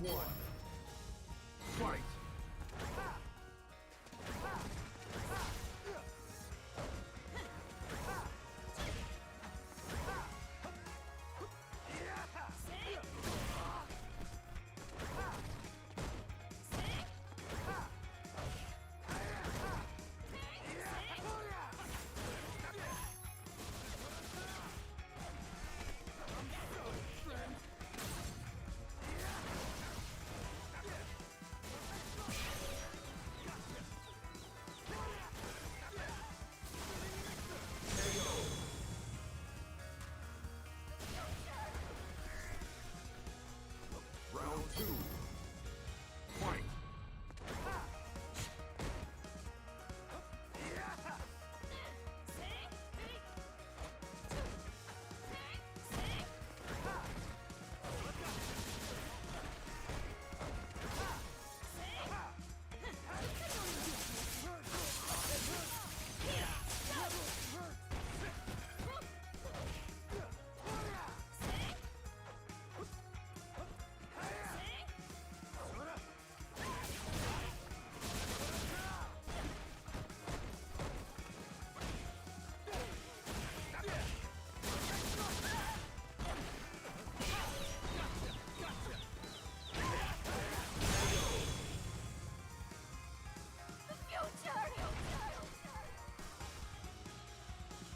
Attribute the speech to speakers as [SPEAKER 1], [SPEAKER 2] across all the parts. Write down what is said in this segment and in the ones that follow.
[SPEAKER 1] one. Fight. Round two. Fight.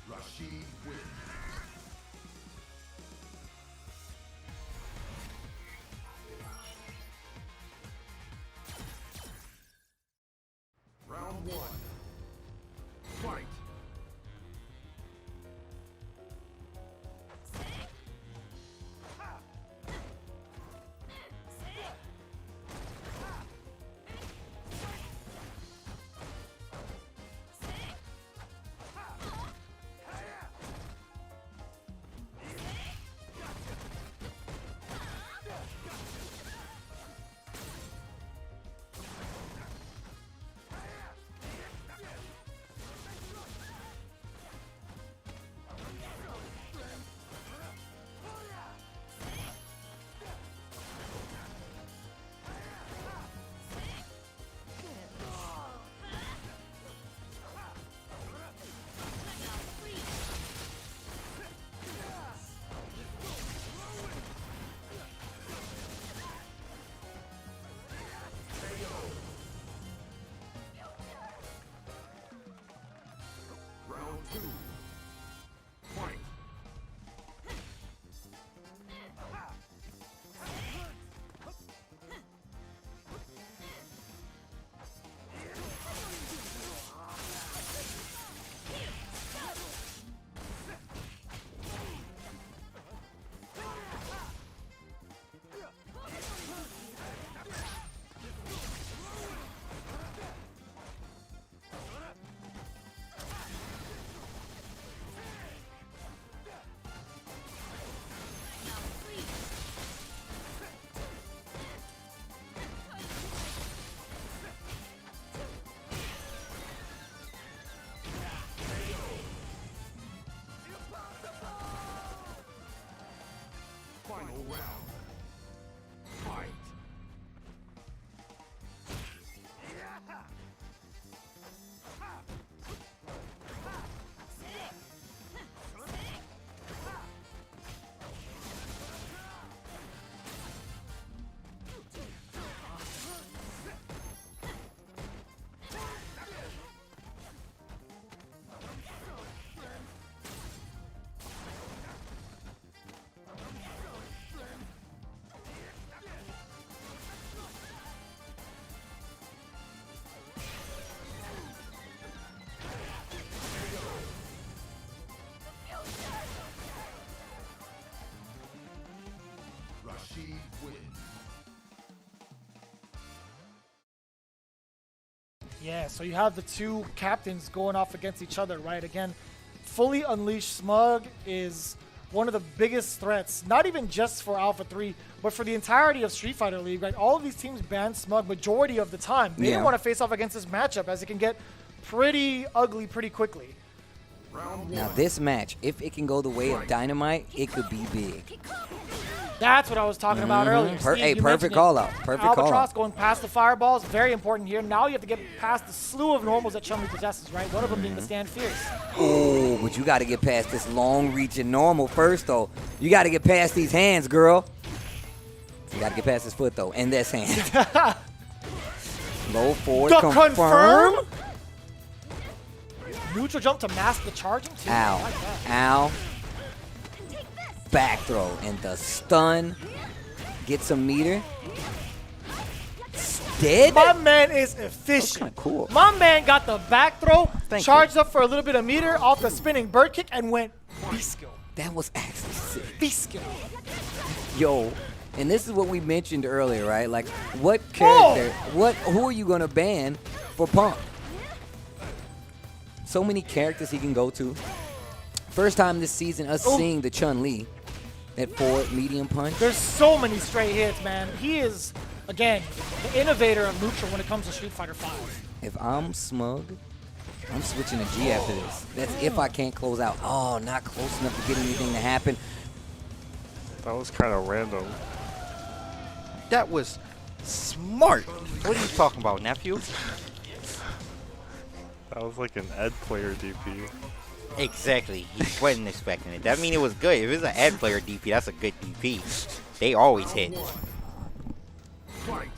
[SPEAKER 1] Rashid wins. Round one. Fight. Round two. Fight. Final round. Fight. Rashid wins.
[SPEAKER 2] Yeah, so you have the two captains going off against each other, right? Again, fully unleashed Smug is one of the biggest threats, not even just for Alpha 3, but for the entirety of Street Fighter League. Right? All of these teams ban Smug majority of the time. They didn't want to face off against this matchup, as it can get pretty ugly pretty quickly.
[SPEAKER 1] Round one.
[SPEAKER 3] Now this match, if it can go the way of Dynamite, it could be big.
[SPEAKER 2] That's what I was talking about earlier. Steve,
[SPEAKER 3] Hey,
[SPEAKER 2] you
[SPEAKER 3] perfect
[SPEAKER 2] mentioned it.
[SPEAKER 3] call out. Perfect call
[SPEAKER 2] Albatross
[SPEAKER 3] out.
[SPEAKER 2] going past the fireballs, very important here. Now you have to get past the slew of normals that Chun-Li possesses, right? One of them being the Stand Fierce.
[SPEAKER 3] Oh, but you got to get past this long-reaching normal first, though. You got to get past these hands, girl. You got to get past his foot, though, and this hand. Low forward,
[SPEAKER 2] The
[SPEAKER 3] confirm.
[SPEAKER 2] Neutral jump to mask the charging, too. I
[SPEAKER 3] Ow.
[SPEAKER 2] like that.
[SPEAKER 3] Ow. Back throw and the stun. Get some meter. Dead?
[SPEAKER 2] My man is efficient.
[SPEAKER 3] Kinda cool.
[SPEAKER 2] My man got the back throw,
[SPEAKER 3] Thank
[SPEAKER 2] charged up for a little bit of meter off the spinning bird kick, and went beast skill.
[SPEAKER 3] That was actually sick.
[SPEAKER 2] Beast skill.
[SPEAKER 3] Yo, and this is what we mentioned earlier, right? Like, what character, who are you gonna ban for Punk? So many characters he can go to. First time this season, us seeing the Chun-Li, that forward medium punch.
[SPEAKER 2] There's so many straight hits, man. He is, again, the innovator of neutral when it comes to Street Fighter V.
[SPEAKER 3] If I'm Smug, I'm switching to G after this. That's if I can't close out. Oh, not close enough to get anything to happen.
[SPEAKER 4] That was kind of random.
[SPEAKER 5] That was smart. What are you talking about, nephew?
[SPEAKER 4] That was like an Ed player DP.
[SPEAKER 5] Exactly. He wasn't expecting it. That means it was good. If it's an ad player DP, that's a good DP. They always hit.
[SPEAKER 1] Fight.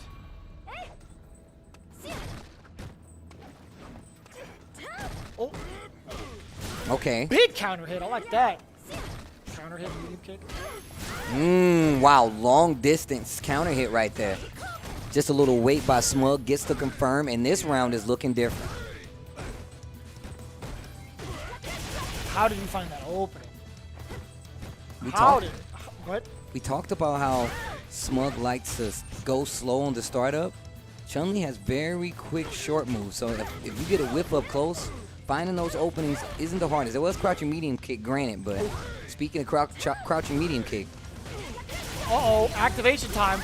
[SPEAKER 2] Oh,
[SPEAKER 3] Okay.
[SPEAKER 2] big counter hit. I like that. Counter hit, medium kick.
[SPEAKER 3] Wow, long distance counter hit right there. Just a little wait by Smug, gets to confirm, and this round is looking different.
[SPEAKER 2] How did you find that opening?
[SPEAKER 3] We
[SPEAKER 2] How
[SPEAKER 3] talked,
[SPEAKER 2] did? What?
[SPEAKER 3] we talked about how Smug likes to go slow on the startup. Chun-Li has very quick short moves, so if you get a whip up close, finding those openings isn't the hardest. It was crouching medium kick, granted, but speaking of crouching medium kick,
[SPEAKER 2] Uh-oh, activation time.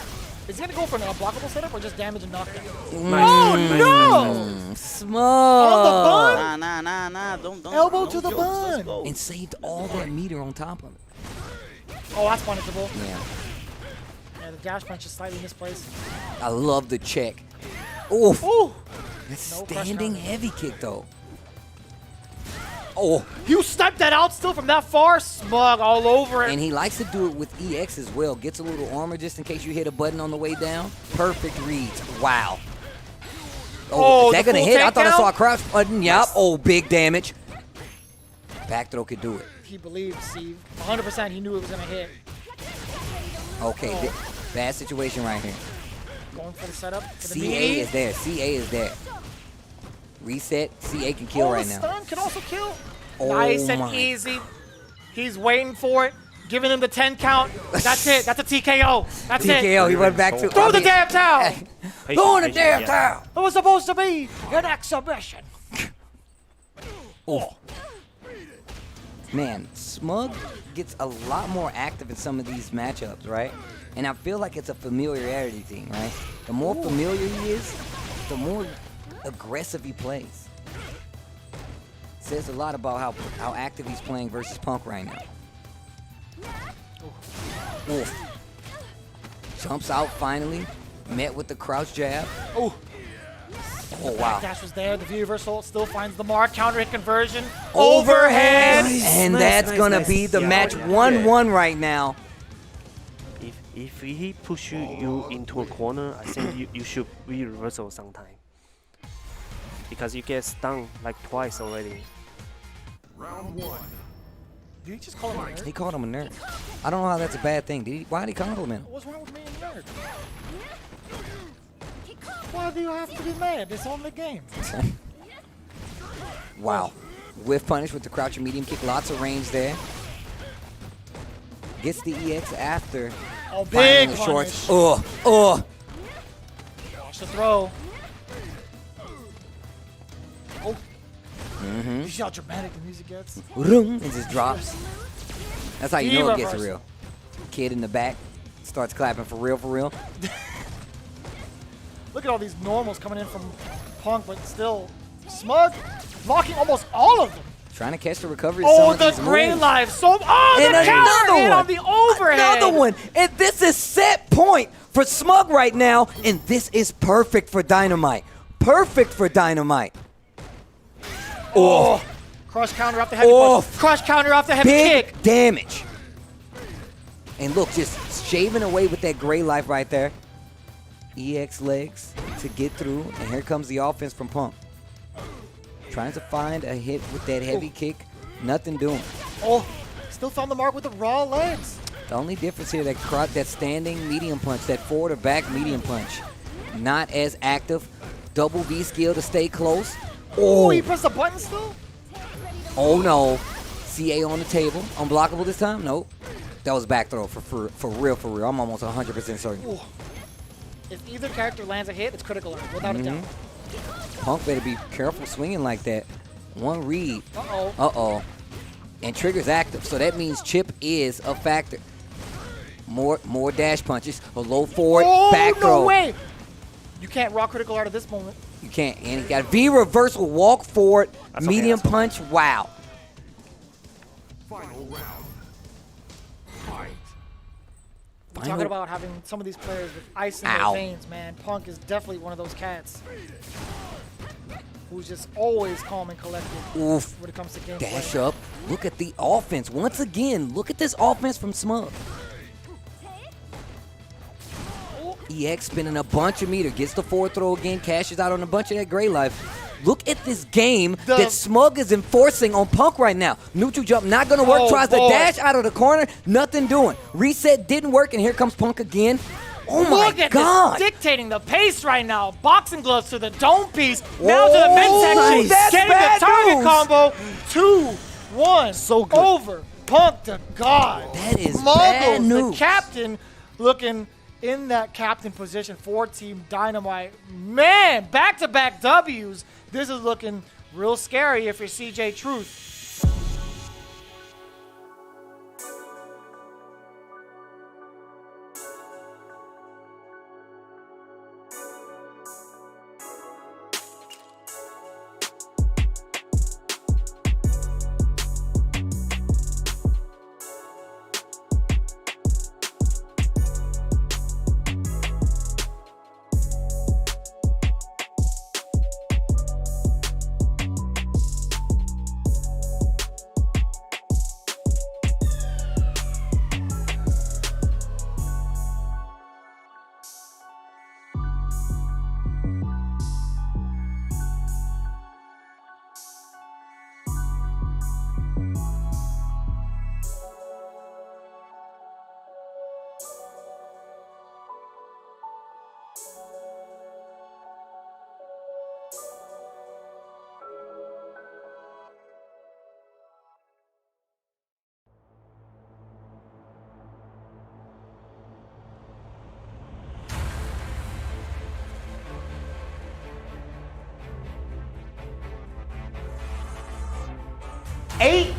[SPEAKER 2] Is he going to go for an unblockable setup or just damage and knockdown?
[SPEAKER 3] Mm.
[SPEAKER 2] Oh, no!
[SPEAKER 3] Smug!
[SPEAKER 2] On the
[SPEAKER 5] Nah. Don't.
[SPEAKER 2] Elbow
[SPEAKER 5] no
[SPEAKER 2] to the
[SPEAKER 5] jokes. Let's
[SPEAKER 2] bun.
[SPEAKER 5] go.
[SPEAKER 3] And saved all that meter on top of it.
[SPEAKER 2] Oh, that's punishable.
[SPEAKER 3] Yeah.
[SPEAKER 2] Yeah, the dash punch is slightly misplaced.
[SPEAKER 3] I love the check. Oof.
[SPEAKER 2] Ooh!
[SPEAKER 3] That's
[SPEAKER 2] No crush
[SPEAKER 3] standing
[SPEAKER 2] counter.
[SPEAKER 3] heavy kick, though. Oh,
[SPEAKER 2] You sniped that out still from that far? Smug all over it.
[SPEAKER 3] and he likes to do it with EX as well. Gets a little armor just in case you hit a button on the way down. Perfect reads. Wow.
[SPEAKER 2] Oh,
[SPEAKER 3] is that
[SPEAKER 2] the
[SPEAKER 3] going to
[SPEAKER 2] full
[SPEAKER 3] hit? I thought I
[SPEAKER 2] takedown?
[SPEAKER 3] saw a crouch button. Yup. Oh, big damage. Back throw could do it.
[SPEAKER 2] He believed, Steve. 100% he knew it was going to hit.
[SPEAKER 3] Okay, bad situation right here.
[SPEAKER 2] Going for the setup. For the
[SPEAKER 3] CA
[SPEAKER 2] meaty.
[SPEAKER 3] is there. CA is there. Reset. CA can kill right
[SPEAKER 2] the
[SPEAKER 3] now.
[SPEAKER 2] stun can also kill.
[SPEAKER 3] Oh
[SPEAKER 2] Nice and
[SPEAKER 3] my.
[SPEAKER 2] easy. He's waiting for it. Giving him the 10 count. That's it. That's a TKO. That's it.
[SPEAKER 3] TKO, he went back to...
[SPEAKER 2] Throw the damn towel.
[SPEAKER 3] Throw in the damn towel.
[SPEAKER 2] It was supposed to be an exhibition.
[SPEAKER 3] Oh. Man, Smug gets a lot more active in some of these matchups, right? And I feel like it's a familiarity thing, right? The more familiar he is, the more aggressive he plays. Says a lot about how active he's playing versus Punk right now. Oof. Jumps out finally, met with the crouch jab.
[SPEAKER 2] Oh,
[SPEAKER 3] Oh, wow.
[SPEAKER 2] dash was there. The view reversal still finds the mark. Counter hit conversion.
[SPEAKER 3] Overhead!
[SPEAKER 2] Overhead.
[SPEAKER 3] And
[SPEAKER 6] Nice,
[SPEAKER 3] that's
[SPEAKER 6] nice,
[SPEAKER 3] gonna
[SPEAKER 6] nice.
[SPEAKER 3] be the
[SPEAKER 6] Yeah,
[SPEAKER 3] match
[SPEAKER 6] yeah.
[SPEAKER 3] 1-1 right now.
[SPEAKER 6] If he push you into a corner, I think you should be reversal sometime. Because you get stung like twice already.
[SPEAKER 1] Round one.
[SPEAKER 2] Did he just call him a nerd?
[SPEAKER 3] He called him a nerd. I don't know how that's a bad thing. Why did he compliment him?
[SPEAKER 2] What's wrong with me and nerd? Why do you have to be mad? It's only a game.
[SPEAKER 3] Wow. Whiff punish with the crouching medium kick. Lots of range there. Gets the EX after.
[SPEAKER 2] Oh,
[SPEAKER 3] finding
[SPEAKER 2] big
[SPEAKER 3] the
[SPEAKER 2] punish.
[SPEAKER 3] shorts. Ugh.
[SPEAKER 2] Watch the throw. Oh.
[SPEAKER 3] Mm-hmm.
[SPEAKER 2] You see how dramatic the music gets?
[SPEAKER 3] It just drops. That's how you know it gets
[SPEAKER 2] reversal.
[SPEAKER 3] real. Kid in the back starts clapping for real, for real.
[SPEAKER 2] Look at all these normals coming in from Punk, but still Smug blocking almost all of them.
[SPEAKER 3] Trying to catch the recovery. Of
[SPEAKER 2] Oh,
[SPEAKER 3] some
[SPEAKER 2] the
[SPEAKER 3] of these
[SPEAKER 2] great
[SPEAKER 3] moves.
[SPEAKER 2] live. So, oh,
[SPEAKER 3] And
[SPEAKER 2] the counter
[SPEAKER 3] another
[SPEAKER 2] hit
[SPEAKER 3] one.
[SPEAKER 2] on the overhead.
[SPEAKER 3] Another one. And this is set point for Smug right now. And this is perfect for Dynamite. Perfect for Dynamite.
[SPEAKER 2] Oh. Crush counter off the heavy
[SPEAKER 3] Oh.
[SPEAKER 2] punch. Crush counter off the heavy
[SPEAKER 3] Big
[SPEAKER 2] kick.
[SPEAKER 3] damage. And look, just shaving away with that gray life right there. EX legs to get through. And here comes the offense from Punk. Trying to find a hit with that heavy kick. Nothing doing.
[SPEAKER 2] Oh, still found the mark with the raw legs.
[SPEAKER 3] The only difference here, that standing medium punch, that forward or back medium punch, not as active. Double V skill to stay close.
[SPEAKER 2] Oh,
[SPEAKER 3] Oh,
[SPEAKER 2] he pressed the button still?
[SPEAKER 3] oh no. CA on the table. Unblockable this time? Nope. That was back throw for real, for real. I'm almost 100% certain.
[SPEAKER 2] Ooh. If either character lands a hit, it's critical alert, without a doubt.
[SPEAKER 3] Punk better be careful swinging like that. One read.
[SPEAKER 2] Uh-oh.
[SPEAKER 3] Uh-oh. And trigger's active, so that means chip is a factor. More dash punches. A low forward,
[SPEAKER 2] Oh,
[SPEAKER 3] back
[SPEAKER 2] no
[SPEAKER 3] throw.
[SPEAKER 2] way. You can't raw critical art at this moment.
[SPEAKER 3] You can't. And he got a V reversal, walk forward,
[SPEAKER 6] That's okay,
[SPEAKER 3] medium
[SPEAKER 6] that's okay.
[SPEAKER 3] punch. Wow.
[SPEAKER 1] Final round. Fight.
[SPEAKER 2] We're
[SPEAKER 3] Final-
[SPEAKER 2] talking about having some of these players with ice in
[SPEAKER 3] Ow.
[SPEAKER 2] their veins, man. Punk is definitely one of those cats who's just always calm and collected
[SPEAKER 3] Oof.
[SPEAKER 2] when it comes to gameplay.
[SPEAKER 3] Dash up. Look at the offense. Once again, look at this offense from Smug. EX spinning a bunch of meter. Gets the forward throw again. Cashes out on a bunch of that gray life. Look at this game that Smug is enforcing on Punk right now. Neutral jump not going to work.
[SPEAKER 2] Oh,
[SPEAKER 3] Tries
[SPEAKER 2] boy.
[SPEAKER 3] to dash out of the corner. Nothing doing. Reset didn't work, and here comes Punk again. Oh,
[SPEAKER 2] Look
[SPEAKER 3] my
[SPEAKER 2] at
[SPEAKER 3] God.
[SPEAKER 2] this, dictating the pace right now. Boxing gloves to the dome piece. Now to the
[SPEAKER 3] Oh,
[SPEAKER 2] midsection.
[SPEAKER 3] that's
[SPEAKER 2] Getting
[SPEAKER 3] bad
[SPEAKER 2] the target
[SPEAKER 3] news.
[SPEAKER 2] combo. 2-1.
[SPEAKER 6] So good.
[SPEAKER 2] Over. Punk to God.
[SPEAKER 3] That is
[SPEAKER 2] Muggles,
[SPEAKER 3] bad news.
[SPEAKER 2] the captain, looking in that captain position for Team Dynamite. Man, back-to-back W's. This is looking real scary if you're CJ Truth.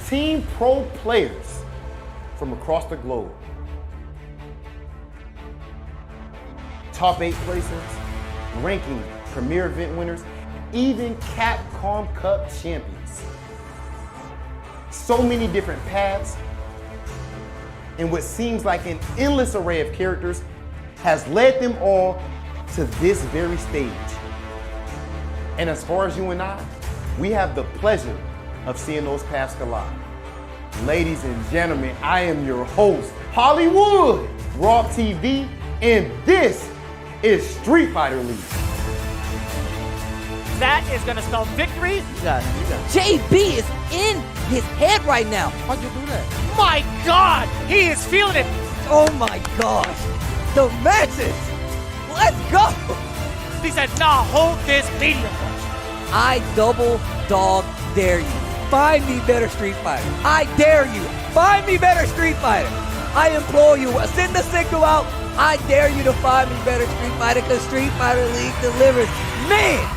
[SPEAKER 7] Team pro players from across the globe. Top 8 places, ranking premier event winners, even Capcom Cup champions. So many different paths, and what seems like an endless array of characters has led them all to this very stage. And as far as you and I, we have the pleasure of seeing those paths collide. Ladies and gentlemen, I am your host, Hollywood, Raw TV, and this is Street Fighter League.
[SPEAKER 2] That is going to spell victory.
[SPEAKER 3] JB is in his head right now.
[SPEAKER 6] How'd you do that?
[SPEAKER 2] My God, he is feeling it.
[SPEAKER 3] Oh my gosh. The matches. Let's go.
[SPEAKER 2] He said, nah, hold this medium punch.
[SPEAKER 3] I double dog dare you. Find me better Street Fighter. I dare you. Find me better Street Fighter. I implore you. Send the signal out. I dare you to find me better Street Fighter because Street Fighter League delivers. Man.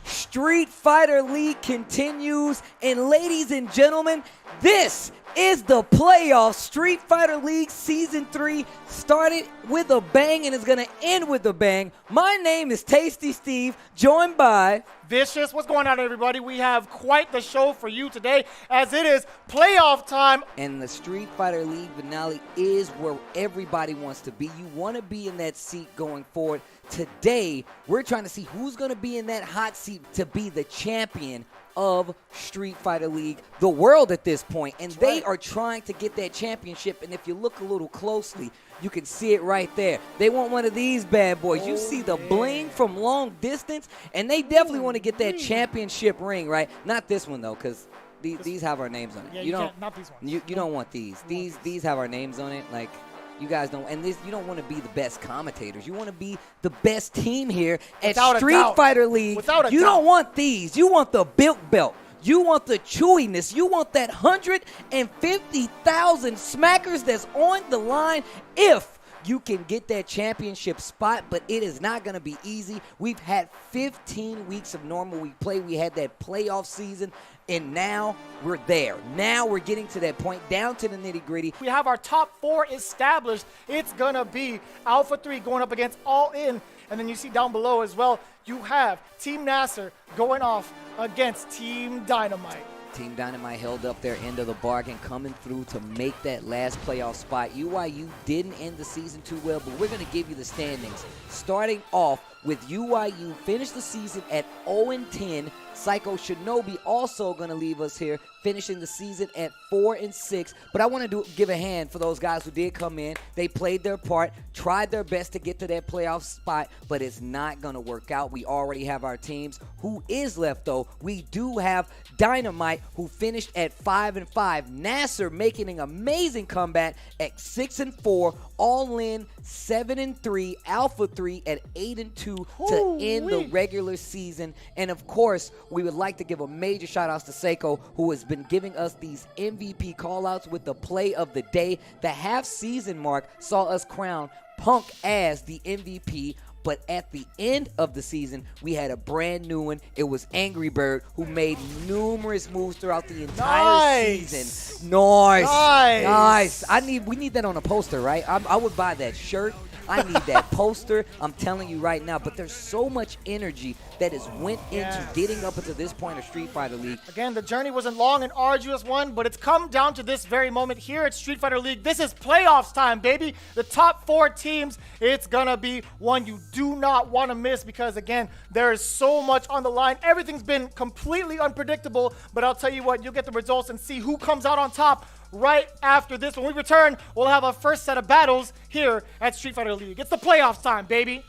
[SPEAKER 3] Street Fighter League continues, and ladies and gentlemen, this is the playoffs. Street Fighter League Season 3 started with a bang and is going to end with a bang. My name is Tasty Steve, joined by
[SPEAKER 2] Vicious. What's going on, everybody? We have quite the show for you today, as it is playoff time.
[SPEAKER 3] And the Street Fighter League finale is where everybody wants to be. You want to be in that seat going forward. Today, we're trying to see who's going to be in that hot seat to be the champion of Street Fighter League, the world at this point. And they are trying to get that championship. And if you look a little closely, you can see it right there. They want one of these bad boys. You see the bling from long distance, and they definitely want to get that championship ring, right? Not this one, though, because these have our names on it.
[SPEAKER 2] Yeah,
[SPEAKER 3] you don't,
[SPEAKER 2] can't, not these ones.
[SPEAKER 3] you don't want these. These have our names on it. Like, you guys don't, and you don't want to be the best commentators. You want to be the best team here at
[SPEAKER 2] Without a
[SPEAKER 3] Street
[SPEAKER 2] doubt.
[SPEAKER 3] Fighter League.
[SPEAKER 2] Without a
[SPEAKER 3] you
[SPEAKER 2] doubt.
[SPEAKER 3] don't want these. You want the built belt. You want the chewiness. You want that 150,000 smackers that's on the line if you can get that championship spot, but it is not going to be easy. We've had 15 weeks of normal week play. We had that playoff season, and now we're there. Now we're getting to that point, down to the nitty-gritty.
[SPEAKER 2] We have our top 4 established. It's going to be Alpha 3 going up against All In. And then you see down below as well, you have Team NASR going off against Team Dynamite.
[SPEAKER 3] Team Dynamite held up their end of the bargain, coming through to make that last playoff spot. UIU didn't end the season too well, but we're going to give you the standings. Starting off with UIU, finished the season at 0-10. Psycho Shinobi also going to leave us here, finishing the season at 4-6. But I want to give a hand for those guys who did come in. They played their part, tried their best to get to that playoff spot, but it's not going to work out. We already have our teams. Who is left, though? We do have Dynamite, who finished at 5-5. NASR making an amazing comeback at 6-4. All In 7-3. Alpha 3 at 8-2 to end the regular season. And of course, we would like to give a major shout outs to Seiko, who has been giving us these MVP call outs with the play of the day. The half season mark saw us crown Punk as the MVP. But at the end of the season, we had a brand new one. It was Angrybird, who made numerous moves throughout the entire season. Nice. We need that on a poster, right? I would buy that shirt. I need that poster. I'm telling you right now. But there's so much energy that has went into getting up until this point of Street Fighter League.
[SPEAKER 2] Again, the journey wasn't long and arduous one, but it's come down to this very moment here at Street Fighter League. This is playoffs time, baby. The top 4 teams, it's going to be one you do not want to miss because, again, there is so much on the line. Everything's been completely unpredictable, but I'll tell you what, you'll get the results and see who comes out on top right after this. When we return, we'll have our first set of battles here at Street Fighter League. It's the playoffs time, baby.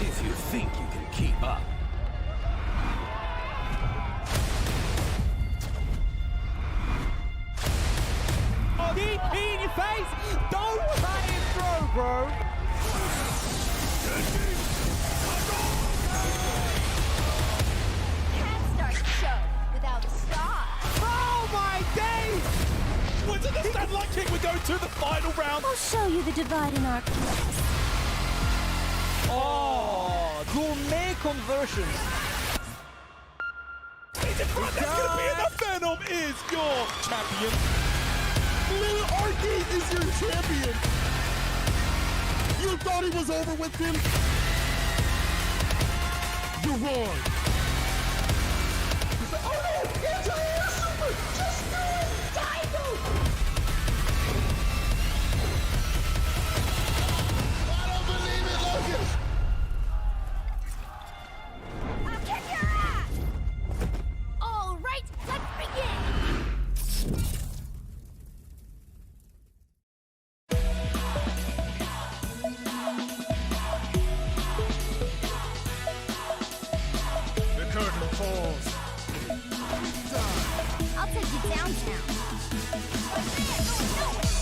[SPEAKER 1] If you think you can keep up.
[SPEAKER 8] Oh, DP in your face! Don't let him through, bro!
[SPEAKER 9] Can't start the show without a star.
[SPEAKER 8] Oh my days! Wasn't this that luck kick? We're going to the final round.
[SPEAKER 9] I'll show you the divide in our class.
[SPEAKER 8] Oh, gourmet conversion. He's in front, that's gonna be enough. Venom is your champion. MenaRD is your champion. You thought he was over with him? You're wrong. He's like, oh no, anti-air super! Just do it! Dino! I don't believe it, Logan!
[SPEAKER 9] I'll kick your ass! All right, let's begin!
[SPEAKER 8] The curtain falls.
[SPEAKER 9] I'll take you downtown. What's there? Going nowhere.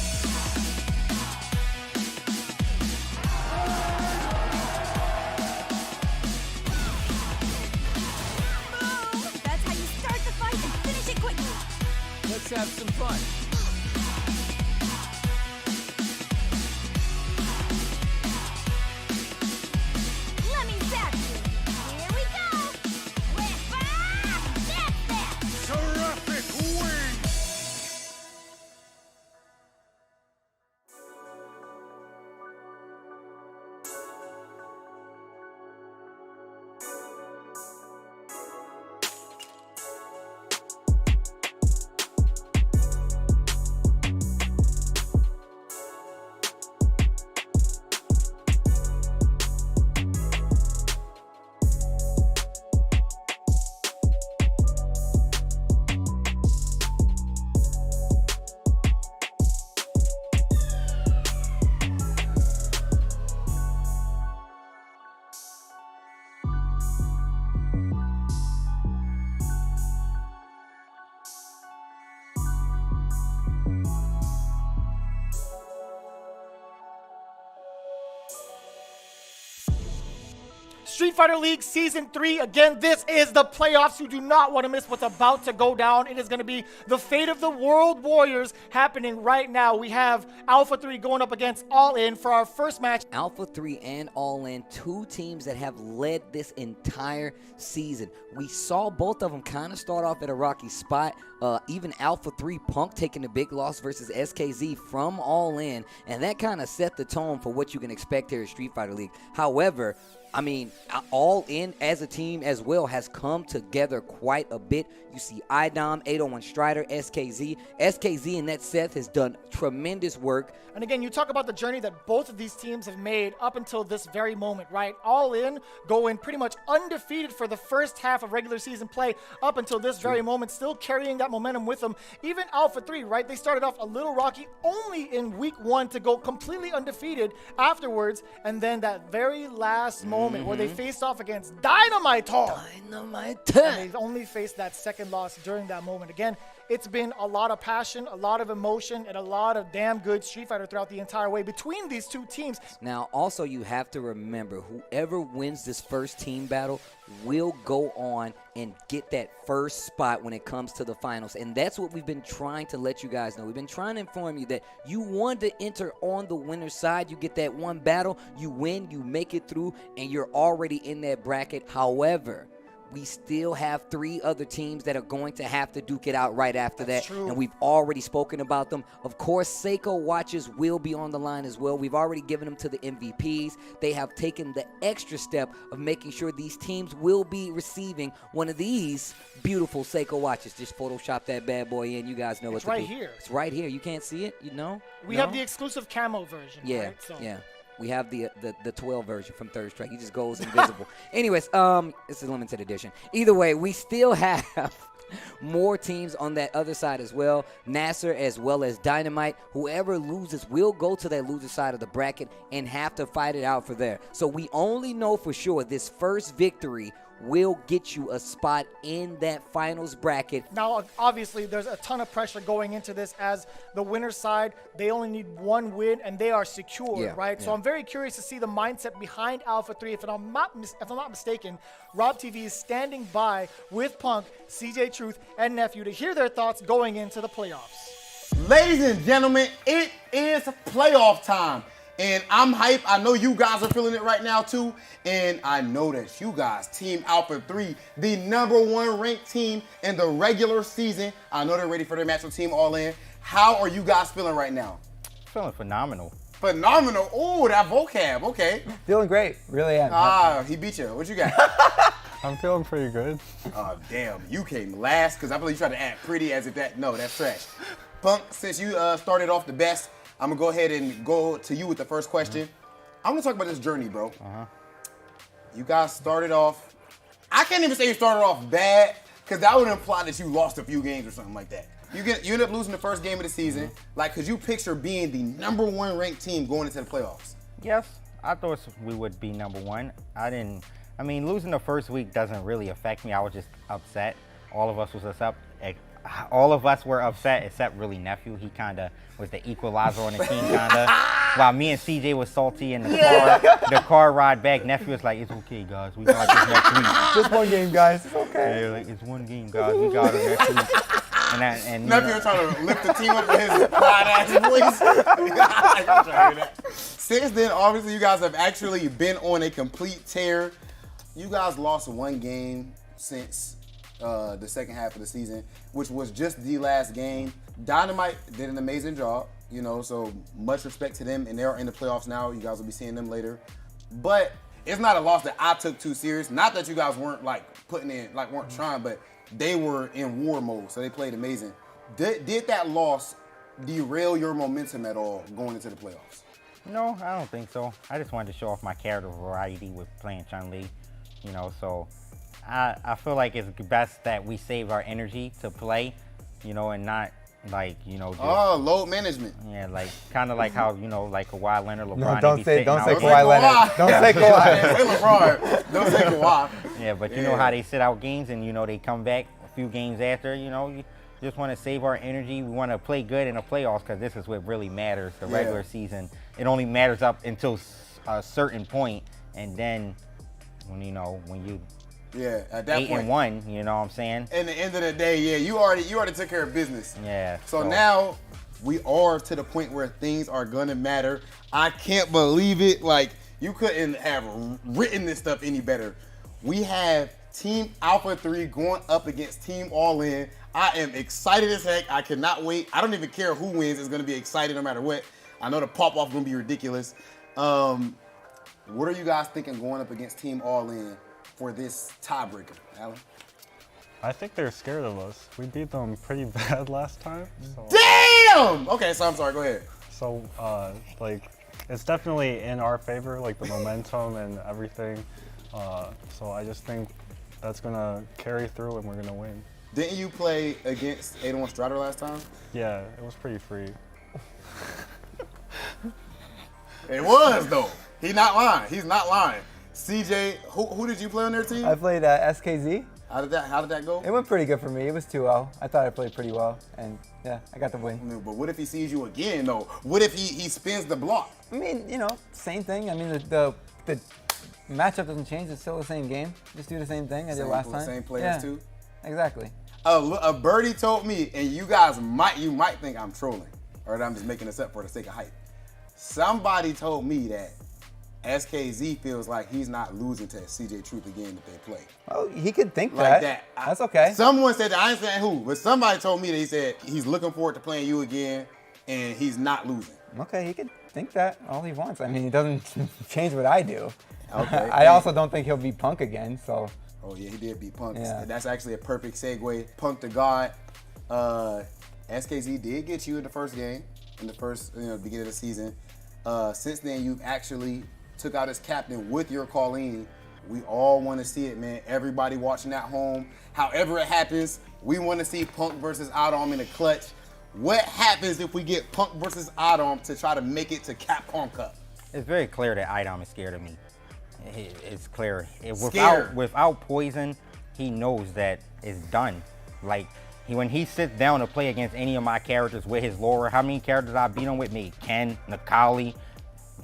[SPEAKER 9] Boom! That's how you start the fight and finish it quickly.
[SPEAKER 1] Let's have some fun.
[SPEAKER 9] Let me zap you. Here we go. Whip! That's that.
[SPEAKER 8] Terrific wing!
[SPEAKER 2] Street Fighter League Season 3. Again, this is the playoffs. You do not want to miss what's about to go down. It is going to be the fate of the World Warriors happening right now. We have Alpha 3 going up against All In for our first match.
[SPEAKER 3] Alpha 3 and All In, two teams that have led this entire season. We saw both of them kind of start off at a rocky spot. Even Alpha 3 Punk taking the big loss versus SKZ from All In, and that kind of set the tone for what you can expect here at Street Fighter League. However, I mean, All In as a team as well has come together quite a bit. You see iDom, 801 Strider, SKZ. SKZ in that set has done tremendous work.
[SPEAKER 2] And again, you talk about the journey that both of these teams have made up until this very moment, right? All In going pretty much undefeated for the first half of regular season play up until this very moment, still carrying that momentum with them. Even Alpha 3, right? They started off a little rocky only in week 1 to go completely undefeated afterwards. And then that very last moment where they faced off against Dynamite.
[SPEAKER 3] Dynamite.
[SPEAKER 2] And they only faced that second loss during that moment. Again, it's been a lot of passion, a lot of emotion, and a lot of damn good Street Fighter throughout the entire way between these two teams.
[SPEAKER 3] Now, also, you have to remember, whoever wins this first team battle will go on and get that first spot when it comes to the finals. And that's what we've been trying to let you guys know. We've been trying to inform you that you want to enter on the winner's side. You get that one battle, you win, you make it through, and you're already in that bracket. However, we still have 3 other teams that are going to have to duke it out right after that.
[SPEAKER 2] True.
[SPEAKER 3] And we've already spoken about them. Of course, Seiko watches will be on the line as well. We've already given them to the MVPs. They have taken the extra step of making sure these teams will be receiving one of these beautiful Seiko watches. Just Photoshop that bad boy in. You guys know
[SPEAKER 2] It's
[SPEAKER 3] what to
[SPEAKER 2] right
[SPEAKER 3] do.
[SPEAKER 2] here.
[SPEAKER 3] It's right here. You can't see it, you know?
[SPEAKER 2] We
[SPEAKER 3] No?
[SPEAKER 2] have the exclusive camo version,
[SPEAKER 3] Yeah,
[SPEAKER 2] right? So.
[SPEAKER 3] yeah. We have the 12 version from Third Strike. He just goes invisible. Anyways, it's a limited edition. Either way, we still have more teams on that other side as well. NASR as well as Dynamite. Whoever loses will go to that loser side of the bracket and have to fight it out for there. So we only know for sure this first victory will get you a spot in that finals bracket.
[SPEAKER 2] Now, obviously, there's a ton of pressure going into this as the winner's side. They only need 1 win, and they are secure, right? So I'm very curious to see the mindset behind Alpha 3. If I'm not mistaken, Rob TV is standing by with Punk, CJ Truth, and Nephew to hear their thoughts going into the playoffs.
[SPEAKER 7] Ladies and gentlemen, it is playoff time. And I'm hyped. I know you guys are feeling it right now too. And I know that you guys, Team Alpha 3, the #1 ranked team in the regular season, I know they're ready for their match with Team All In. How are you guys feeling right now?
[SPEAKER 10] Feeling phenomenal.
[SPEAKER 7] Phenomenal. Ooh, that vocab. Okay.
[SPEAKER 10] Feeling great. Really am.
[SPEAKER 7] Ah, he beat you. What you got?
[SPEAKER 4] I'm feeling pretty good.
[SPEAKER 7] Oh, damn. You came last because I believe you tried to act pretty as if that. No, that's trash. Punk, since you started off the best, I'm going to go ahead and go to you with the first question. I'm going to talk about this journey, bro. You guys started off. I can't even say you started off bad because that would imply that you lost a few games or something like that. You end up losing the first game of the season. Like, could you picture being the #1 ranked team going into the playoffs?
[SPEAKER 11] Yes, I thought we would be #1. I mean, losing the first week doesn't really affect me. I was just upset. All of us were upset except really Nephew. He kind of was the equalizer on the team, kind of. While me and CJ was salty in the car ride back, Nephew was like, "It's okay, guys. We got this next week.
[SPEAKER 10] Just one game, guys. It's okay."
[SPEAKER 11] Yeah, like, it's one game, guys. We got it next week. And
[SPEAKER 7] Nephew was trying to lift the team up with his quiet-ass voice. I'm trying to hear that. Since then, obviously, you guys have actually been on a complete tear. You guys lost one game since the second half of the season, which was just the last game. Dynamite did an amazing job, you know, so much respect to them, and they're in the playoffs now. You guys will be seeing them later. But it's not a loss that I took too serious. Not that you guys weren't, like, weren't trying, but they were in war mode, so they played amazing. Did that loss derail your momentum at all going into the playoffs?
[SPEAKER 11] No, I don't think so. I just wanted to show off my character variety with playing Chun-Li, you know, so I feel like it's best that we save our energy to play, you know, and not like, you know, just,
[SPEAKER 7] load management.
[SPEAKER 11] Yeah, like kind of like how, you know, like Kawhi Leonard, LeBron.
[SPEAKER 10] No, don't say
[SPEAKER 11] Kawhi
[SPEAKER 10] Leonard. Don't say Kawhi.
[SPEAKER 7] Say LeBron. Don't say Kawhi.
[SPEAKER 11] Yeah, but you know how they sit out games and, you know, they come back a few games after, you know, you just want to save our energy. We want to play good in the playoffs because this is what really matters. The regular season, it only matters up until a certain point, and then when you
[SPEAKER 7] at that point,
[SPEAKER 11] 8-1, you know what I'm saying?
[SPEAKER 7] At the end of the day, you already took care of business.
[SPEAKER 11] Yeah.
[SPEAKER 7] So now we are to the point where things are gonna matter. I can't believe it. Like, you couldn't have written this stuff any better. We have Team Alpha 3 going up against Team All In. I am excited as heck. I cannot wait. I don't even care who wins. It's gonna be exciting no matter what. I know the pop-off is gonna be ridiculous. What are you guys thinking going up against Team All In for this tiebreaker, Alan?
[SPEAKER 4] I think they're scared of us. We beat them pretty bad last time. So.
[SPEAKER 7] Damn! Okay, so I'm sorry, go ahead.
[SPEAKER 4] So, like, it's definitely in our favor, like the momentum and everything. So I just think that's gonna carry through and we're gonna win.
[SPEAKER 7] Didn't you play against 8-1 Strider last time?
[SPEAKER 4] Yeah, it was pretty free.
[SPEAKER 7] It was, though. He's not lying. He's not lying. CJ, who did you play on their team?
[SPEAKER 10] I played SKZ.
[SPEAKER 7] How did that go?
[SPEAKER 10] It went pretty good for me. It was 2-0. I thought I played pretty well, and yeah, I got the win.
[SPEAKER 7] No, but what if he sees you again, though? What if he spins the block?
[SPEAKER 10] I mean, you know, same thing. I mean, the matchup doesn't change. It's still the same game. Just do the same thing I did last time.
[SPEAKER 7] Same players, too?
[SPEAKER 10] Exactly.
[SPEAKER 7] A birdie told me, and you guys might think I'm trolling, or that I'm just making this up for the sake of hype. Somebody told me that SKZ feels like he's not losing to CJ Truth again if they play.
[SPEAKER 10] Oh, he could think
[SPEAKER 7] like
[SPEAKER 10] that. That's okay.
[SPEAKER 7] Someone said that. I ain't saying who, but somebody told me that he said he's looking forward to playing you again, and he's not losing.
[SPEAKER 10] Okay, he could think that all he wants. I mean, it doesn't change what I do.
[SPEAKER 7] Okay.
[SPEAKER 10] I also don't think he'll be Punk again, so.
[SPEAKER 7] Oh yeah, he did beat Punk.
[SPEAKER 10] Yeah.
[SPEAKER 7] That's actually a perfect segue. Punk to God. SKZ did get you in the first game, in the first beginning of the season. Since then, you've actually took out as captain with your Colleen. We all want to see it, man. Everybody watching at home, however it happens, we want to see Punk versus iDom in the clutch. What happens if we get Punk versus iDom to try to make it to Capcom Cup?
[SPEAKER 11] It's very clear that iDom is scared of me. It's clear.
[SPEAKER 7] Scared.
[SPEAKER 11] Without poison, he knows that it's done. Like, when he sits down to play against any of my characters with his lore, how many characters I beat him with? Me, Ken, Nakali,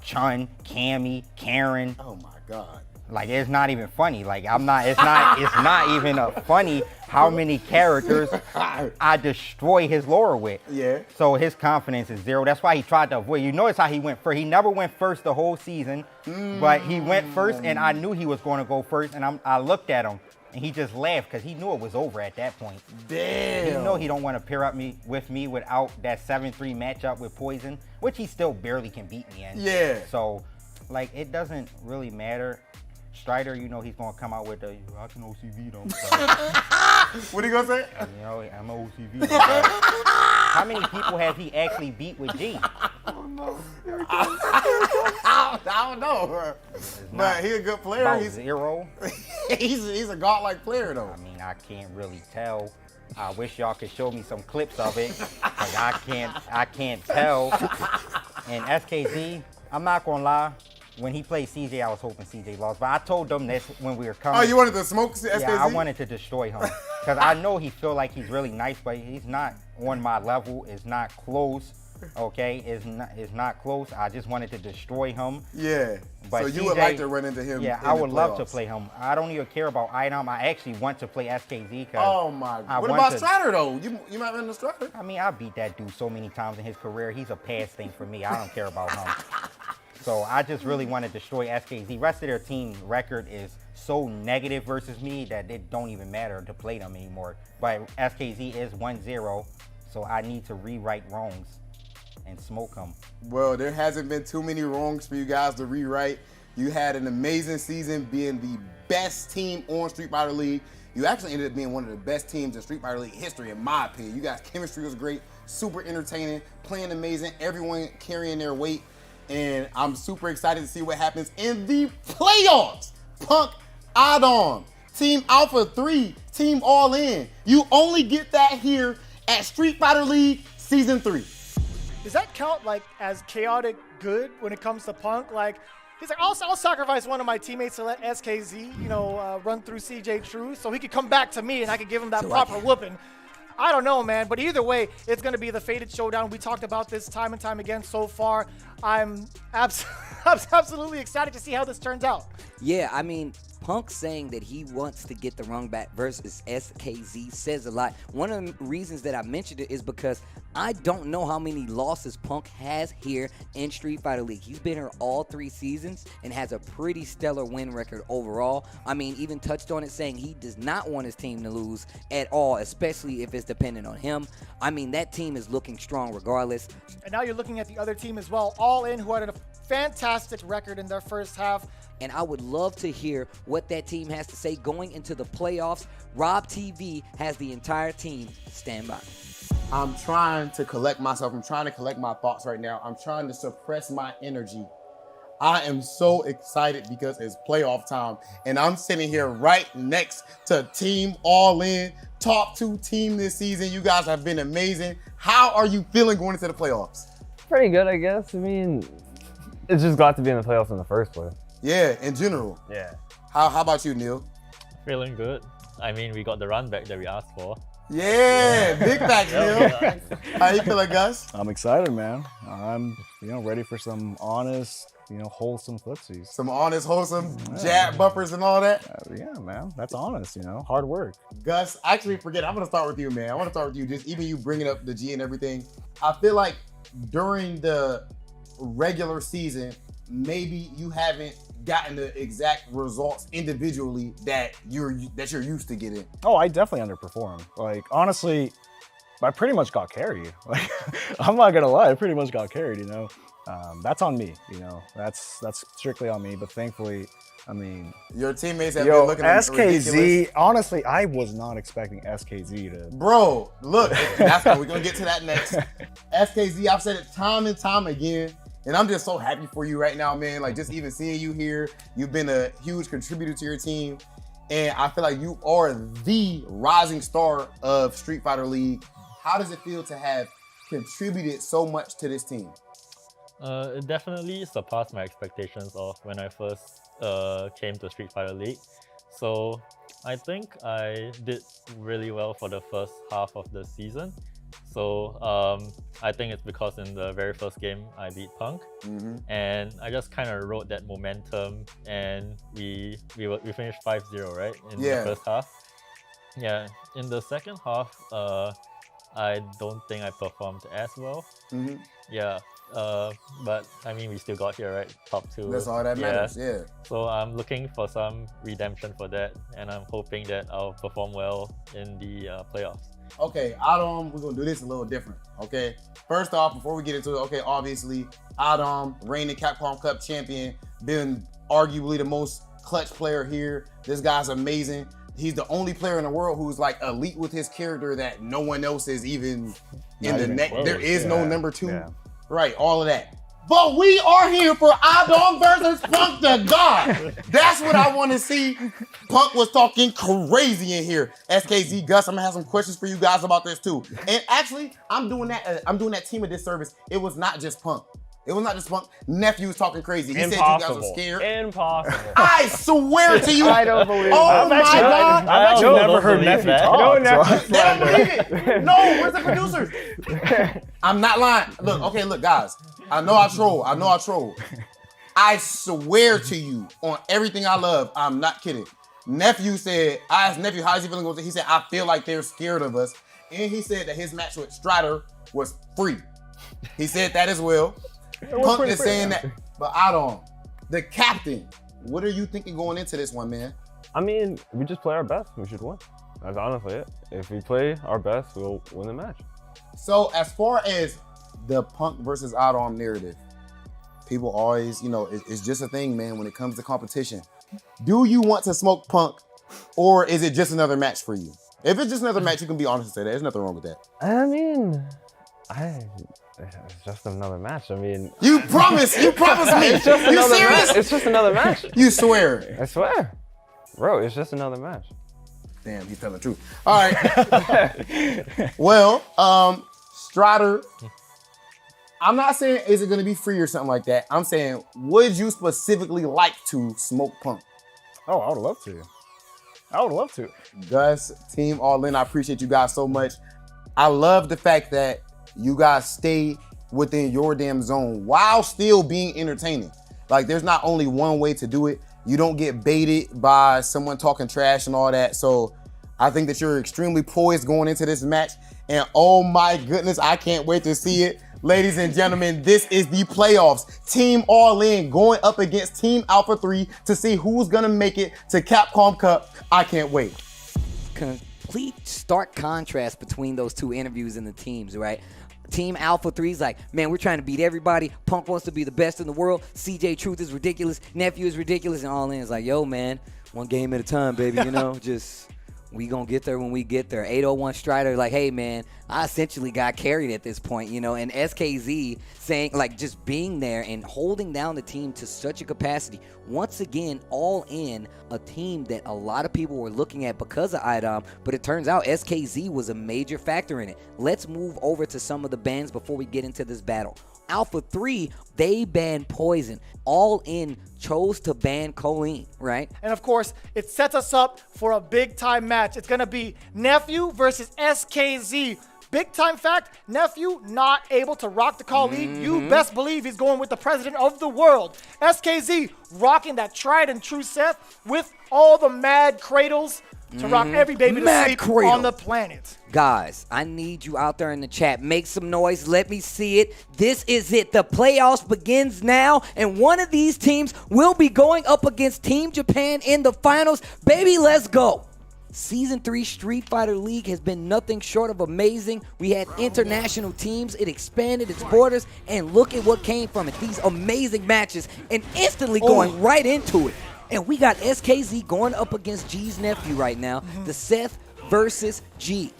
[SPEAKER 11] Chun, Cammy, Karen.
[SPEAKER 7] Oh my God.
[SPEAKER 11] Like, it's not even funny. Like, it's not even funny how many characters I destroy his lore with.
[SPEAKER 7] Yeah.
[SPEAKER 11] So his confidence is zero. That's why he tried to avoid. You notice how he went first. He never went first the whole season, but he went first, and I knew he was going to go first, and I looked at him. And he just laughed because he knew it was over at that point.
[SPEAKER 7] Damn.
[SPEAKER 11] He know he don't want to pair up with me without that 7-3 matchup with Poison, which he still barely can beat me in.
[SPEAKER 7] Yeah.
[SPEAKER 11] So, like, it doesn't really matter. Strider, you know, he's going to come out with the, I can OCV them.
[SPEAKER 7] What are you going to say?
[SPEAKER 11] You know, I'm an OCV. How many people has he actually beat with G?
[SPEAKER 7] I don't know, bro. But he's a good player.
[SPEAKER 11] About
[SPEAKER 7] He's
[SPEAKER 11] 0.
[SPEAKER 7] he's a godlike player, though.
[SPEAKER 11] I mean, I can't really tell. I wish y'all could show me some clips of it, cause I can't tell. And SKZ, I'm not gonna lie. When he played CJ, I was hoping CJ lost, but I told them this when we were coming.
[SPEAKER 7] Oh, you wanted to smoke SKZ?
[SPEAKER 11] Yeah, I wanted to destroy him, cause I know he feel like he's really nice, but he's not on my level. It's not close. Okay, it's not close. I just wanted to destroy him.
[SPEAKER 7] Yeah.
[SPEAKER 11] But
[SPEAKER 7] so you
[SPEAKER 11] CJ,
[SPEAKER 7] would like to run into him?
[SPEAKER 11] Yeah,
[SPEAKER 7] in
[SPEAKER 11] I
[SPEAKER 7] the
[SPEAKER 11] would love to
[SPEAKER 7] playoffs.
[SPEAKER 11] play him. I don't even care about iDom. I actually want to play SKZ.
[SPEAKER 7] Oh my God. What about Strider though? You might run the Strider.
[SPEAKER 11] I mean, I beat that dude so many times in his career. He's a past thing for me. I don't care about him. So I just really want to destroy SKZ. The rest of their team record is so negative versus me that it don't even matter to play them anymore. But SKZ is 1-0, so I need to rewrite wrongs and smoke them.
[SPEAKER 7] Well, there hasn't been too many wrongs for you guys to rewrite. You had an amazing season, being the best team on Street Fighter League. You actually ended up being one of the best teams in Street Fighter League history, in my opinion. You guys' chemistry was great, super entertaining, playing amazing, everyone carrying their weight. And I'm super excited to see what happens in the playoffs. Punk, iDom, Team Alpha 3, Team All In. You only get that here at Street Fighter League Season 3.
[SPEAKER 2] Does that count like as chaotic good when it comes to Punk? Like, he's like, I'll sacrifice one of my teammates to let SKZ, run through CJ True so he could come back to me and I could give him that proper whooping. I don't know, man, but either way, it's going to be the fated showdown. We talked about this time and time again so far. I'm absolutely excited to see how this turns out.
[SPEAKER 3] Yeah, I mean, Punk saying that he wants to get the rung back versus SKZ says a lot. One of the reasons that I mentioned it is because I don't know how many losses Punk has here in Street Fighter League. He's been here all 3 seasons and has a pretty stellar win record overall. I mean, even touched on it saying he does not want his team to lose at all, especially if it's dependent on him. I mean, that team is looking strong regardless.
[SPEAKER 2] And now you're looking at the other team as well, All In, who had a fantastic record in their first half.
[SPEAKER 3] And I would love to hear what that team has to say going into the playoffs. Rob TV has the entire team stand by.
[SPEAKER 7] I'm trying to collect myself. I'm trying to collect my thoughts right now. I'm trying to suppress my energy. I am so excited because it's playoff time. And I'm sitting here right next to Team All In, top 2 team this season. You guys have been amazing. How are you feeling going into the playoffs?
[SPEAKER 12] Pretty good, I guess. I mean, it's just glad to be in the playoffs in the first place.
[SPEAKER 7] Yeah, in general.
[SPEAKER 12] Yeah.
[SPEAKER 7] How about you, Neil?
[SPEAKER 13] Feeling good. I mean, we got the run back that we asked for.
[SPEAKER 7] Yeah, big facts, Neil. How you feeling, Gus?
[SPEAKER 4] I'm excited, man. I'm, ready for some honest, wholesome footsies.
[SPEAKER 7] Some honest, wholesome jab buffers and all that?
[SPEAKER 4] Yeah, man. That's honest, hard work.
[SPEAKER 7] Gus, actually, forget it. I'm going to start with you, man. I want to start with you. Just even you bringing up the G and everything. I feel like during the regular season, maybe you haven't gotten the exact results individually that you're used to getting.
[SPEAKER 4] Oh, I definitely underperformed. Like, honestly, I pretty much got carried. Like, I'm not gonna lie, I pretty much got carried. That's on me. That's strictly on me. But thankfully, I mean,
[SPEAKER 7] your teammates have been looking at
[SPEAKER 4] SKZ. Honestly, I was not expecting SKZ to.
[SPEAKER 7] Bro, look, that's what we're gonna get to that next. SKZ, I've said it time and time again. And I'm just so happy for you right now, man. Like, just even seeing you here, you've been a huge contributor to your team. And I feel like you are the rising star of Street Fighter League. How does it feel to have contributed so much to this team?
[SPEAKER 13] It definitely surpassed my expectations of when I first came to Street Fighter League. So I think I did really well for the first half of the season. So I think it's because in the very first game I beat Punk, and I just kind of rode that momentum, and we finished 5-0, right, in the first half. Yeah, in the second half, I don't think I performed as well. Yeah, but I mean, we still got here, right? Top 2.
[SPEAKER 7] That's all that matters, yeah.
[SPEAKER 13] So I'm looking for some redemption for that, and I'm hoping that I'll perform well in the playoffs.
[SPEAKER 7] Okay, iDom, we're gonna do this a little different, okay? First off, before we get into it, okay, obviously, iDom, reigning Capcom Cup champion, been arguably the most clutch player here. This guy's amazing. He's the only player in the world who's like elite with his character that no one else is even in the neck. There is no number 2. Yeah. Right, all of that. But we are here for iDom versus Punk the God. That's what I want to see. Punk was talking crazy in here. SKZ, Gus, I'm gonna have some questions for you guys about this too. And actually, I'm doing that team a disservice. It was not just Punk. It was not just Punk. Nephew was talking crazy. He said you guys were scared.
[SPEAKER 12] Impossible.
[SPEAKER 7] I swear to you.
[SPEAKER 12] I don't believe it.
[SPEAKER 7] Oh my God.
[SPEAKER 4] I've actually never heard Nephew talk.
[SPEAKER 12] No,
[SPEAKER 7] They don't believe it. No, where's the producers? I'm not lying. Look, okay, look, guys. I know I troll. I swear to you on everything I love, I'm not kidding. Nephew said, I asked Nephew, how's he feeling? He said, I feel like they're scared of us. And he said that his match with Strider was free. He said that as well. Punk is saying that. But iDom, the captain, what are you thinking going into this one, man?
[SPEAKER 12] I mean, we just play our best. We should win. That's honestly it. If we play our best, we'll win the match.
[SPEAKER 7] So as far as the Punk versus iDom narrative, people always, you know, it's just a thing, man, when it comes to competition. Do you want to smoke Punk, or is it just another match for you? If it's just another match, you can be honest and say that. There's nothing wrong with that.
[SPEAKER 12] I mean, it's just another match. I mean,
[SPEAKER 7] you promised me.
[SPEAKER 12] It's just
[SPEAKER 7] you
[SPEAKER 12] another
[SPEAKER 7] serious?
[SPEAKER 12] match. It's just another match.
[SPEAKER 7] You swear?
[SPEAKER 12] I swear, bro. It's just another match.
[SPEAKER 7] Damn, he's telling the truth. All right. Well, Strider. I'm not saying is it going to be free or something like that. I'm saying, would you specifically like to smoke Punk?
[SPEAKER 4] Oh, I would love to. I would love to.
[SPEAKER 7] Gus, Team All In, I appreciate you guys so much. I love the fact that you guys stay within your damn zone while still being entertaining. Like, there's not only one way to do it. You don't get baited by someone talking trash and all that. So I think that you're extremely poised going into this match. And oh my goodness, I can't wait to see it. Ladies and gentlemen, this is the playoffs. Team All In going up against Team Alpha 3 to see who's gonna make it to Capcom Cup. I can't wait.
[SPEAKER 3] Complete stark contrast between those two interviews and the teams, right? Team Alpha 3 is like, man, we're trying to beat everybody. Punk wants to be the best in the world. CJ Truth is ridiculous. Nephew is ridiculous. And All In is like, yo, man, one game at a time, baby. You know, just we gonna get there when we get there. 801 Strider, like, hey, man, I essentially got carried at this point, you know. And SKZ saying, like, just being there and holding down the team to such a capacity. Once again, All In, a team that a lot of people were looking at because of iDom, but it turns out SKZ was a major factor in it. Let's move over to some of the bans before we get into this battle. Alpha 3, they banned Poison. All In chose to ban Colleen, right?
[SPEAKER 2] And of course, it sets us up for a big time match. It's gonna be Nephew versus SKZ. Big time fact, Nephew not able to rock the Colleen. You best believe he's going with the president of the world. SKZ rocking that tried and true set with all the mad cradles to rock every baby to sleep on the planet.
[SPEAKER 3] Guys, I need you out there in the chat. Make some noise. Let me see it. This is it. The playoffs begins now, and one of these teams will be going up against Team Japan in the finals. Baby, let's go. Season 3 Street Fighter League has been nothing short of amazing. We had international teams. It expanded its borders, and look at what came from it. These amazing matches, and instantly going right into it. And we got SKZ going up against G's nephew right now. The Seth versus G.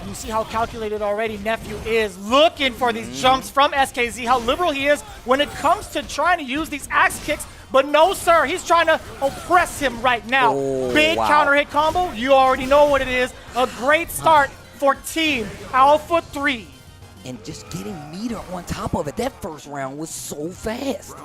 [SPEAKER 2] You see how calculated already Nephew is, looking for these jumps from SKZ, how liberal he is when it comes to trying to use these axe kicks. But no, sir, he's trying to oppress him right now. Big counter hit combo. You already know what it is. A great start for Team Alpha 3.
[SPEAKER 3] And just getting meter on top of it. That first round was so fast.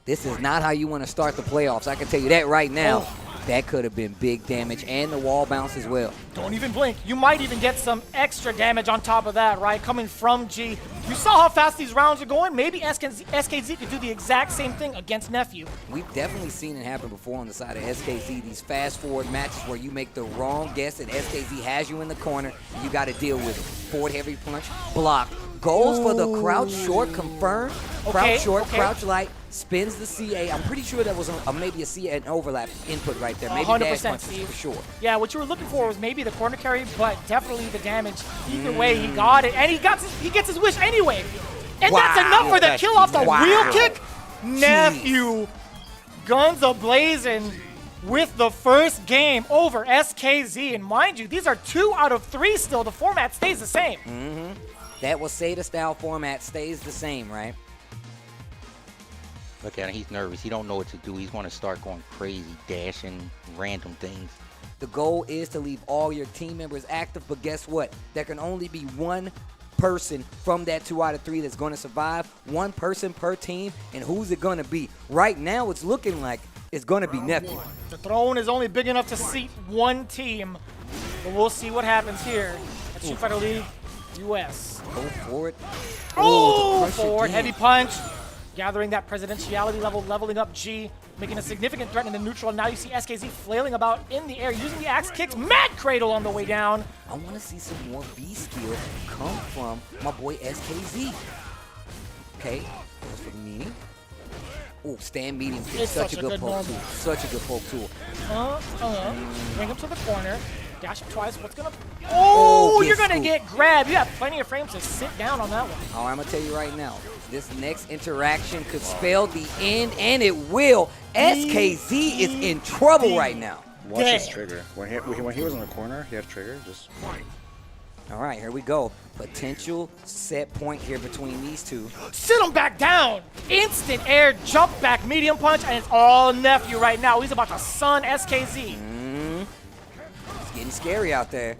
[SPEAKER 3] This is not how you want to start the playoffs. I can tell you that right now. That could have been big damage, and the wall bounce as well.
[SPEAKER 2] Don't even blink. You might even get some extra damage on top of that, right? Coming from G. You saw how fast these rounds are going. Maybe SKZ could do the exact same thing against Nephew.
[SPEAKER 3] We've definitely seen it happen before on the side of SKZ. These fast-forward matches where you make the wrong guess and SKZ has you in the corner, and you got to deal with it. Forward heavy punch, block, Goes for the crouch short, confirmed. Crouch
[SPEAKER 2] Okay,
[SPEAKER 3] short,
[SPEAKER 2] okay.
[SPEAKER 3] crouch light, spins the CA. I'm pretty sure that was maybe a CA and overlap input right there. Maybe
[SPEAKER 2] 100%,
[SPEAKER 3] dash punches
[SPEAKER 2] Steve.
[SPEAKER 3] for sure.
[SPEAKER 2] Yeah, what you were looking for was maybe the corner carry, but definitely the damage. Either way, he got it, and he gets his wish anyway. And that's enough for the kill off the wheel kick. Nephew, guns a-blazing with the first game over SKZ. And mind you, these are 2 out of 3 still. The format stays the same.
[SPEAKER 3] That Waseda style format stays the same, right?
[SPEAKER 5] Look at him. He's nervous. He don't know what to do. He's going to start going crazy, dashing random things.
[SPEAKER 3] The goal is to leave all your team members active, but guess what? There can only be one person from that 2 out of 3 that's going to survive. One person per team, and who's it going to be? Right now, it's looking like it's going to be Nephew.
[SPEAKER 2] The throne is only big enough to seat one team, but we'll see what happens here at Street Fighter League US.
[SPEAKER 3] Go for it.
[SPEAKER 2] Oh,
[SPEAKER 3] the punch
[SPEAKER 2] forward,
[SPEAKER 3] again.
[SPEAKER 2] heavy punch. Gathering that presidentiality level, leveling up G, making a significant threat in the neutral. Now you see SKZ flailing about in the air, using the axe kicks. Mad cradle on the way down.
[SPEAKER 3] I want to see some more B skill come from my boy SKZ. Okay, goes for the meaning. Oh, stand medium kick.
[SPEAKER 2] It's
[SPEAKER 3] Such a good poke
[SPEAKER 2] moment.
[SPEAKER 3] tool. Such a good poke tool.
[SPEAKER 2] Bring him to the corner. Dash him twice. What's gonna? Oh,
[SPEAKER 3] get
[SPEAKER 2] you're gonna
[SPEAKER 3] scooped.
[SPEAKER 2] get grabbed. You have plenty of frames to sit down on that one.
[SPEAKER 3] Oh, I'm gonna tell you right now, this next interaction could spell the end, and it will. SKZ is in trouble right now.
[SPEAKER 4] Watch his trigger. When he was in the corner, he had a trigger. Just.
[SPEAKER 3] All right, here we go. Potential set point here between these two.
[SPEAKER 2] Sit him back down. Instant air jump back medium punch, and it's all Nephew right now. He's about to sun SKZ.
[SPEAKER 3] It's getting scary out there.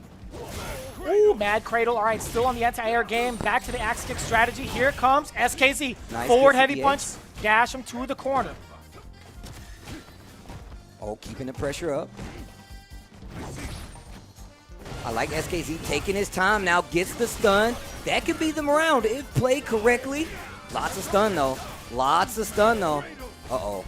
[SPEAKER 2] Ooh, mad cradle. All right, still on the anti-air game. Back to the axe kick strategy. Here comes SKZ.
[SPEAKER 3] Nice,
[SPEAKER 2] Forward
[SPEAKER 3] good
[SPEAKER 2] heavy
[SPEAKER 3] CPX.
[SPEAKER 2] punch. Dash him to the corner.
[SPEAKER 3] Oh, keeping the pressure up. I like SKZ taking his time now, gets the stun. That could be them around if played correctly. Lots of stun though. Lots of stun though. Uh-oh.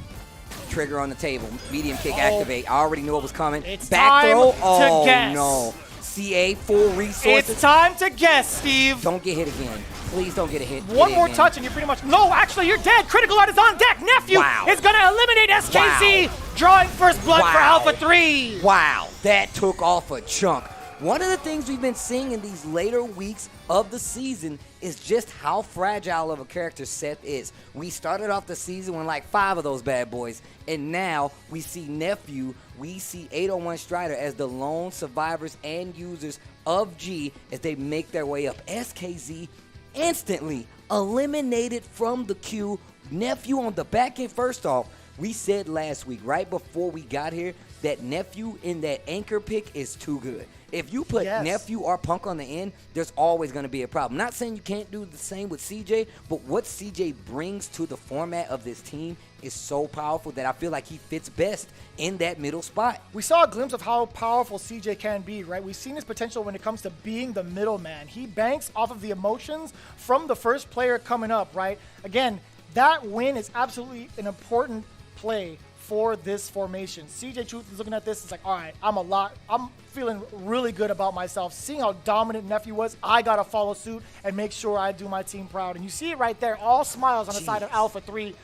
[SPEAKER 3] Trigger on the table. Medium kick activate. I already knew it was coming.
[SPEAKER 2] It's
[SPEAKER 3] Back
[SPEAKER 2] time
[SPEAKER 3] throw.
[SPEAKER 2] to
[SPEAKER 3] Oh
[SPEAKER 2] guess.
[SPEAKER 3] no. CA full resources.
[SPEAKER 2] It's time to guess, Steve.
[SPEAKER 3] Don't get hit again. Please don't get a hit.
[SPEAKER 2] One
[SPEAKER 3] Hit
[SPEAKER 2] more
[SPEAKER 3] again.
[SPEAKER 2] touch and you're pretty much... No, actually, you're dead. Critical Art is on deck. Nephew
[SPEAKER 3] Wow.
[SPEAKER 2] is going to eliminate SKZ. Drawing first blood for
[SPEAKER 3] Wow.
[SPEAKER 2] Alpha 3.
[SPEAKER 3] Wow, that took off a chunk. One of the things we've been seeing in these later weeks of the season is just how fragile of a character Seth is. We started off the season with like 5 of those bad boys, and now we see Nephew, we see 801 Strider as the lone survivors and users of G as they make their way up. SKZ instantly eliminated from the queue. Nephew on the back end. First off, we said last week, right before we got here, that Nephew in that anchor pick is too good. If you put Nephew or Punk on the end, there's always going to be a problem. Not saying you can't do the same with CJ, but what CJ brings to the format of this team is so powerful that I feel like he fits best in that middle spot.
[SPEAKER 2] We saw a glimpse of how powerful CJ can be, right? We've seen his potential when it comes to being the middleman. He banks off of the emotions from the first player coming up, right? Again, that win is absolutely an important play for this formation. CJ Truth is looking at this, it's like, all right, I'm feeling really good about myself. Seeing how dominant Nephew was, I gotta follow suit and make sure I do my team proud. And you see it right there, all smiles on the side of Alpha 3.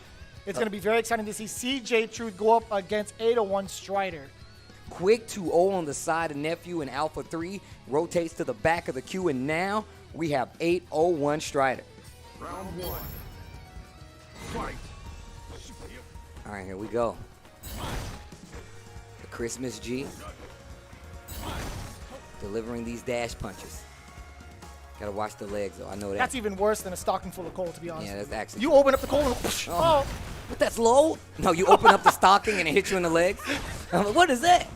[SPEAKER 2] It's gonna be very exciting to see CJ Truth go up against 801 Strider.
[SPEAKER 3] Quick 2-0 on the side of Nephew, and Alpha 3 rotates to the back of the queue, and now we have 801 Strider.
[SPEAKER 1] Round 1. Fight.
[SPEAKER 3] All right, here we go. The Christmas G delivering these dash punches. Gotta watch the legs though. I know that.
[SPEAKER 2] That's even worse than a stocking full of coal, to be honest.
[SPEAKER 3] Yeah, that's actually.
[SPEAKER 2] You open up the coal and
[SPEAKER 3] Oh. But that's low. No, you open up the stocking and it hits you in the legs. I'm like, what is that?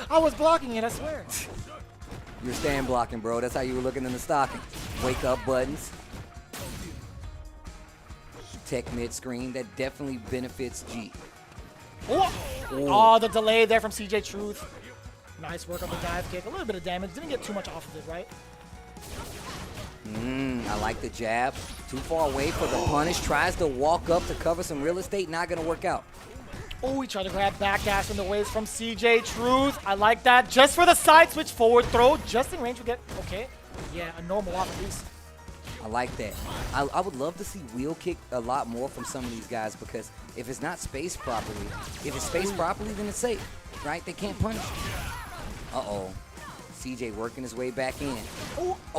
[SPEAKER 2] I was blocking it, I swear.
[SPEAKER 3] You're stand blocking, bro. That's how you were looking in the stocking. Wake up buttons. Tech mid screen. That definitely benefits G.
[SPEAKER 2] Oh, the delay there from CJ Truth. Nice work on the dive kick. A little bit of damage. Didn't get too much off of it, right?
[SPEAKER 3] I like the jab. Too far away for the punish. Tries to walk up to cover some real estate. Not going to work out.
[SPEAKER 2] Oh, he tried to grab backdash in the waves from CJ Truth. I like that. Just for the side switch forward throw. Just in range we get. Okay. Yeah, a normal off at least.
[SPEAKER 3] I like that. I would love to see wheel kick a lot more from some of these guys because if it's not spaced properly, then it's safe, right? They can't punish. Uh-oh. CJ working his way back in.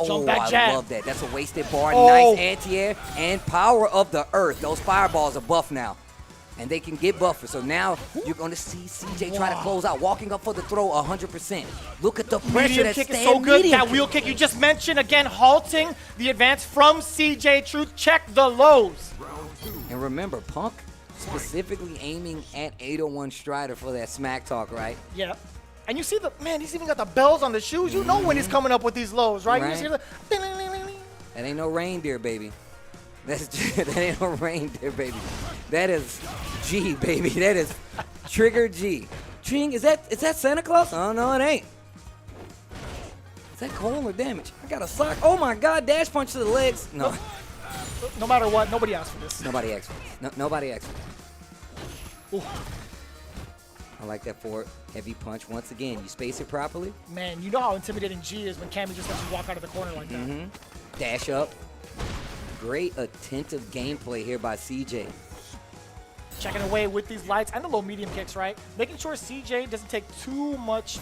[SPEAKER 2] Jump back
[SPEAKER 3] I
[SPEAKER 2] jab.
[SPEAKER 3] love that. That's a wasted bar. Nice anti-air and power of the earth. Those fireballs are buff now. And they can get buffer. So now you're going to see CJ try to close out. Walking up for the throw 100%. Look at the pressure
[SPEAKER 2] Medium
[SPEAKER 3] that's
[SPEAKER 2] kick is so good. That wheel kick you just mentioned, again, halting the advance from CJ Truth. Check the lows.
[SPEAKER 3] And remember, Punk specifically aiming at 801 Strider for that smack talk, right?
[SPEAKER 2] Yeah. And you see man, he's even got the bells on the shoes. You know when he's coming up with these lows, right? You
[SPEAKER 3] Right.
[SPEAKER 2] just hear the
[SPEAKER 3] That ain't no reindeer, baby. That ain't no reindeer, baby. That is G, baby. That is trigger G. Tring, is that Santa Claus? Oh, no, it ain't. Is that cold or damage? I got a sock. Oh, my God. Dash punch to the legs. No.
[SPEAKER 2] No matter what, nobody asked for this.
[SPEAKER 3] Nobody asked for this. Nobody asked for this. I like that forward heavy punch. Once again, you space it properly.
[SPEAKER 2] Man, you know how intimidating G is when Cammy just lets you walk out of the corner like that.
[SPEAKER 3] Dash up. Great attentive gameplay here by CJ.
[SPEAKER 2] Checking away with these lights and the low medium kicks, right? Making sure CJ doesn't take too much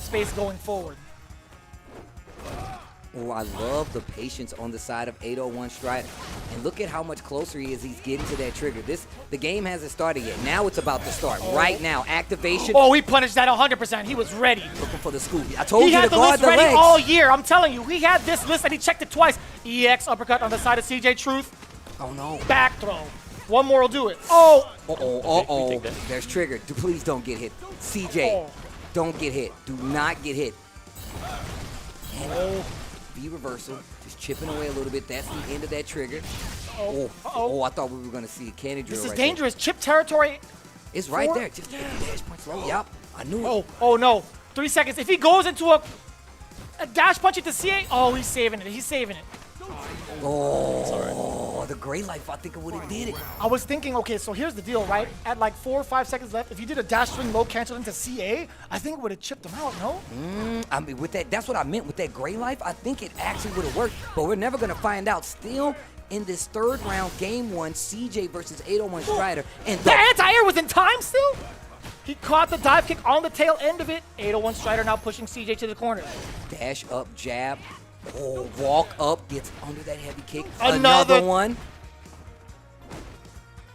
[SPEAKER 2] space going forward.
[SPEAKER 3] Oh, I love the patience on the side of 801 Strider. And look at how much closer he is. He's getting to that trigger. The game hasn't started yet. Now it's about to start. Right now, activation.
[SPEAKER 2] Oh, he punished that 100%. He was ready.
[SPEAKER 3] Looking for the scoop. I told
[SPEAKER 2] He
[SPEAKER 3] you
[SPEAKER 2] had
[SPEAKER 3] to
[SPEAKER 2] the
[SPEAKER 3] guard
[SPEAKER 2] list
[SPEAKER 3] the
[SPEAKER 2] ready
[SPEAKER 3] legs.
[SPEAKER 2] all year. I'm telling you, he had this list and he checked it twice. EX uppercut on the side of CJ Truth.
[SPEAKER 3] Oh, no.
[SPEAKER 2] Back throw. One more will do it. Oh.
[SPEAKER 3] Uh-oh. There's trigger. Please don't get hit. CJ, don't get hit. Do not get hit. And V reversal. Just chipping away a little bit. That's the end of that trigger. Oh, I thought we were going to see a candy drill.
[SPEAKER 2] This is dangerous. Chip territory.
[SPEAKER 3] It's right there. Just dash punch low. Yup. I knew it.
[SPEAKER 2] Oh, no. 3 seconds. If he goes into a dash punch into CA, he's saving it. He's saving it.
[SPEAKER 3] Oh, the gray life, I think it would have did it.
[SPEAKER 2] I was thinking, okay, so here's the deal, right? At like 4 or 5 seconds left, if you did a dash swing low cancel into CA, I think it would have chipped him out, no?
[SPEAKER 3] I mean, with that's what I meant with that gray life. I think it actually would have worked, but we're never going to find out. Still in this third round, game 1, CJ versus 801 Strider. And
[SPEAKER 2] the anti-air was in time still? He caught the dive kick on the tail end of it. 801 Strider now pushing CJ to the corner.
[SPEAKER 3] Dash up, jab. Oh, walk up, gets under that heavy kick.
[SPEAKER 2] Another
[SPEAKER 3] one.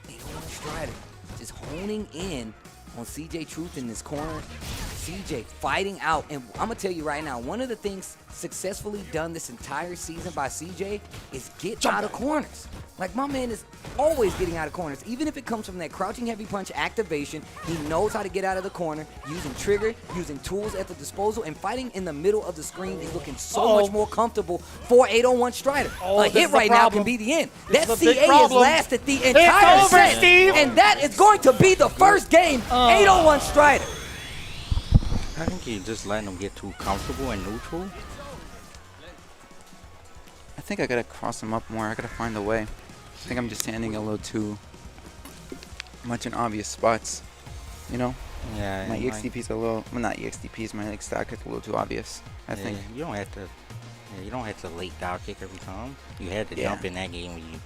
[SPEAKER 3] 801 Strider just honing in on CJ Truth in this corner. CJ fighting out. And I'm going to tell you right now, one of the things successfully done this entire season by CJ is get out of corners. Like, my man is always getting out of corners. Even if it comes from that crouching heavy punch activation, he knows how to get out of the corner, using trigger, using tools at the disposal, and fighting in the middle of the screen is looking so much more comfortable for 801 Strider. A hit right now can be the end. That CA has lasted the entire set.
[SPEAKER 2] Steve.
[SPEAKER 3] And that is going to be the first game, 801 Strider.
[SPEAKER 5] I think you're just letting them get too comfortable and neutral.
[SPEAKER 14] I think I gotta cross him up more. I gotta find a way. I think I'm just standing a little too much in obvious spots, you know?
[SPEAKER 5] Yeah.
[SPEAKER 14] My EXDP's a little, well, not EXDP's, my leg stack is a little too obvious, I think.
[SPEAKER 5] You don't have to. You don't have to late dive kick every time. You had to jump in that game when you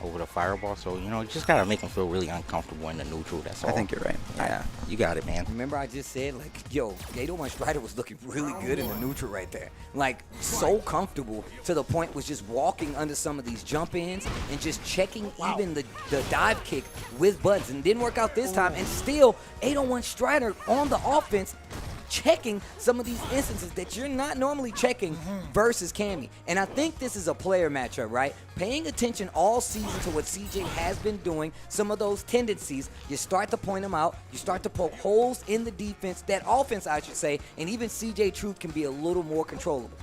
[SPEAKER 5] over the fireball, so you just gotta make them feel really uncomfortable in the neutral. That's all.
[SPEAKER 14] I think you're right. Yeah,
[SPEAKER 5] you got it, man.
[SPEAKER 3] Remember, I just said, like, yo, 801 Strider was looking really good in the neutral right there. Like, so comfortable to the point was just walking under some of these jump ins and just checking even the dive kick with buttons. And didn't work out this time. And still, 801 Strider on the offense, checking some of these instances that you're not normally checking versus Cammy. And I think this is a player matchup, right? Paying attention all season to what CJ has been doing, some of those tendencies, you start to point them out, you start to poke holes in the defense, that offense, I should say, and even CJ Truth can be a little more controllable.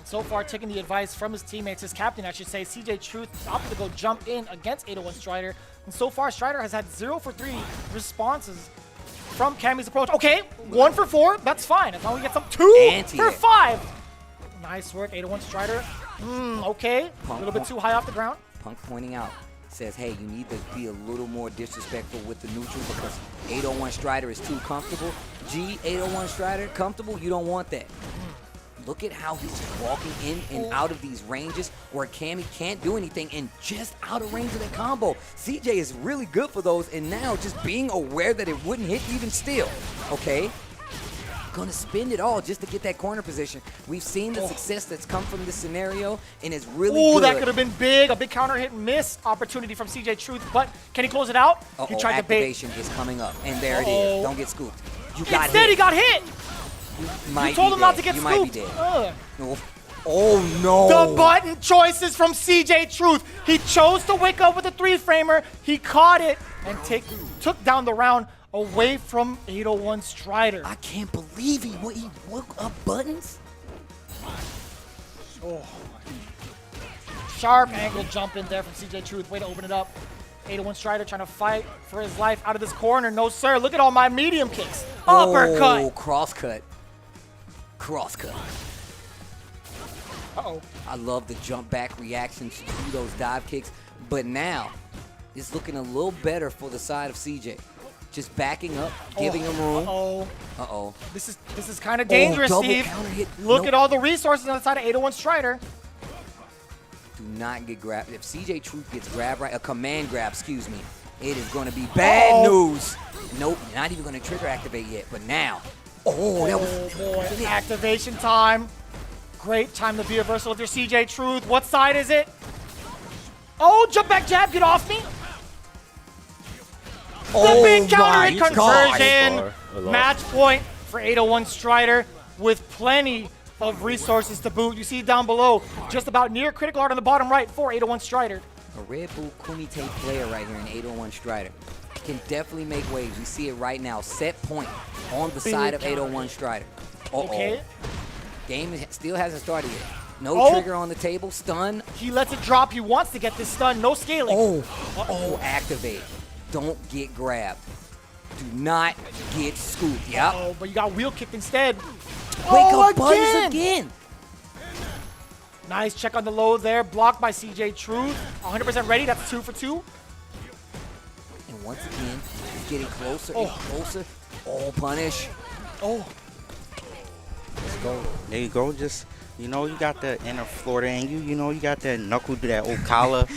[SPEAKER 2] So far, taking the advice from his teammates, his captain, I should say, CJ Truth opted to go jump in against 801 Strider. And so far, Strider has had 0 for 3 responses from Cammy's approach. Okay, 1 for 4, that's fine. As long as we get some 2 for 5. Nice work, 801 Strider. Okay, a little bit too high off the ground.
[SPEAKER 3] Punk pointing out, says, hey, you need to be a little more disrespectful with the neutral because 801 Strider is too comfortable. 801 Strider, comfortable, you don't want that. Look at how he's walking in and out of these ranges where Cammy can't do anything and just out of range of that combo. CJ is really good for those, and now just being aware that it wouldn't hit even still. Okay. Gonna spend it all just to get that corner position. We've seen the success that's come from this scenario, and it's really good.
[SPEAKER 2] That could have been big. A big counter hit and miss opportunity from CJ Truth, but can he close it out? He tried to bait.
[SPEAKER 3] Activation is coming up, and there it is. Don't get scooped. You got
[SPEAKER 2] Instead,
[SPEAKER 3] hit.
[SPEAKER 2] he got hit.
[SPEAKER 3] You
[SPEAKER 2] told him not to get
[SPEAKER 3] you
[SPEAKER 2] scooped.
[SPEAKER 3] Might be dead. Oh no.
[SPEAKER 2] The button choices from CJ Truth. He chose to wake up with a 3-framer. He caught it and took down the round away from 801 Strider.
[SPEAKER 3] I can't believe he woke up buttons.
[SPEAKER 2] Oh. Sharp angle jump in there from CJ Truth. Way to open it up. 801 Strider trying to fight for his life out of this corner. No, sir. Look at all my medium kicks. Uppercut.
[SPEAKER 3] Oh, crosscut. Crosscut.
[SPEAKER 2] Uh-oh.
[SPEAKER 3] I love the jump back reactions to those dive kicks, but now it's looking a little better for the side of CJ. Just backing up, giving him room. Uh-oh.
[SPEAKER 2] This is kind of dangerous, Steve. Look at all the resources on the side of 801 Strider.
[SPEAKER 3] Do not get grabbed. If CJ Truth gets grabbed right, a command grab, excuse me, it is going to be bad news. Nope, not even going to trigger activate yet, but now. Oh, that was
[SPEAKER 2] boy. Activation time. Great time to be a versatile with your CJ Truth. What side is it? Oh, jump back jab, get off me. The big counter hit conversion. Match point for 801 Strider with plenty of resources to boot. You see down below, just about near critical art on the bottom right for 801 Strider.
[SPEAKER 3] A Red Bull Kumite player right here in 801 Strider. Can definitely make waves. We see it right now. Set point on the side of 801 Strider.
[SPEAKER 2] Okay.
[SPEAKER 3] Game still hasn't started yet. No trigger on the table. Stun.
[SPEAKER 2] He lets it drop. He wants to get this stun. No scaling.
[SPEAKER 3] Activate. Don't get grabbed. Do not get scooped. Yep.
[SPEAKER 2] Oh, but you got wheel kicked instead.
[SPEAKER 3] Wake up buttons again.
[SPEAKER 2] Nice check on the low there. Blocked by CJ Truth. 100% ready. That's 2 for 2.
[SPEAKER 3] And once again, he's getting closer and closer. Oh, punish.
[SPEAKER 2] Oh.
[SPEAKER 5] Let's go. There you go. Just, you know, you got the inner Florida angle. You know, you got that knuckle, that Ocala,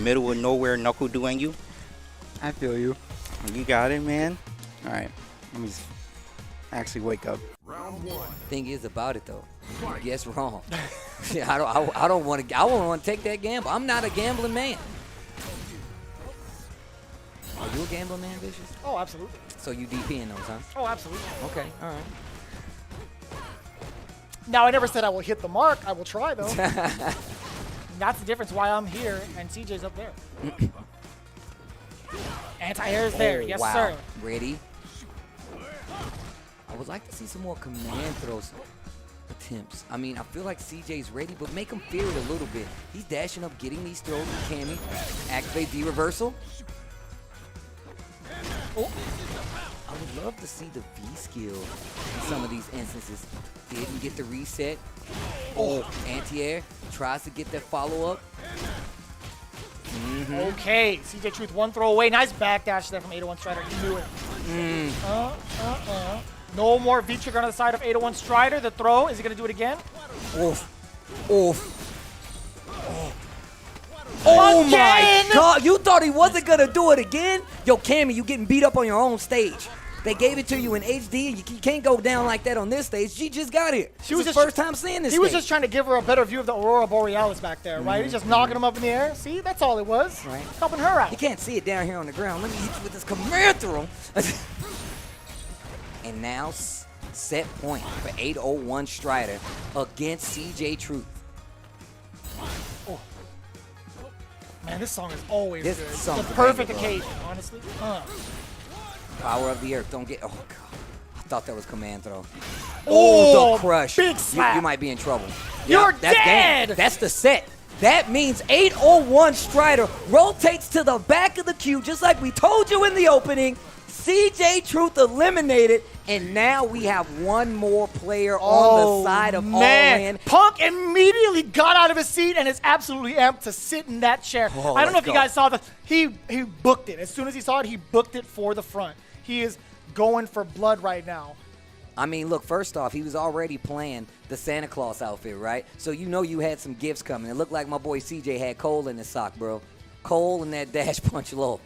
[SPEAKER 5] middle of nowhere knuckle do angle.
[SPEAKER 14] I feel you.
[SPEAKER 5] You got it, man.
[SPEAKER 14] All right. Let me actually wake up.
[SPEAKER 3] Thing is about it though, you guess wrong. Yeah, I don't want to. I won't want to take that gamble. I'm not a gambling man. Are you a gambling man, Vicious?
[SPEAKER 2] Oh, absolutely.
[SPEAKER 3] So you DP in those, huh?
[SPEAKER 2] Oh, absolutely.
[SPEAKER 3] Okay, all right.
[SPEAKER 2] Now, I never said I will hit the mark. I will try, though. That's the difference why I'm here and CJ's up there. Anti-air is there. Yes, sir.
[SPEAKER 3] Ready? I would like to see some more command throws attempts. I mean, I feel like CJ's ready, but make him fear it a little bit. He's dashing up, getting these throws with Cammy. Activate the reversal. Oh. I would love to see the V skill in some of these instances. Didn't get the reset. Oh, anti-air. Tries to get that follow-up.
[SPEAKER 2] Okay, CJ Truth, one throw away. Nice backdash there from 801 Strider. He knew it. No more V-trigger on the side of 801 Strider. The throw, is he going to do it again?
[SPEAKER 3] Oh my God, you thought he wasn't going to do it again? Yo, Cammy, you getting beat up on your own stage. They gave it to you in HD, and you can't go down like that on this stage. She just got here. She was the first time seeing this.
[SPEAKER 2] He was just trying to give her a better view of the Aurora Borealis back there, right? He's just knocking him up in the air. See, that's all it was.
[SPEAKER 3] Right.
[SPEAKER 2] Helping her out.
[SPEAKER 3] You can't see it down here on the ground. Let me hit you with this command throw. And now set point for 801 Strider against CJ Truth.
[SPEAKER 2] Oh. Man, this song is always good.
[SPEAKER 3] It's
[SPEAKER 2] the perfect occasion, honestly.
[SPEAKER 3] Power of the earth. Don't get. Oh God. I thought that was command throw.
[SPEAKER 2] Oh,
[SPEAKER 3] the crush.
[SPEAKER 2] Big slap.
[SPEAKER 3] You might be in trouble.
[SPEAKER 2] You're
[SPEAKER 3] that's
[SPEAKER 2] dead.
[SPEAKER 3] Game. That's the set. That means 801 Strider rotates to the back of the queue, just like we told you in the opening. CJ Truth eliminated, and now we have one more player on the side of All In.
[SPEAKER 2] Punk immediately got out of his seat and is absolutely amped to sit in that chair. I don't know if you guys saw he booked it. As soon as he saw it, he booked it for the front. He is going for blood right now.
[SPEAKER 3] I mean, look, first off, he was already playing the Santa Claus outfit, right? So you know you had some gifts coming. It looked like my boy CJ had Cole in his sock, bro. Cole and that dash punch low.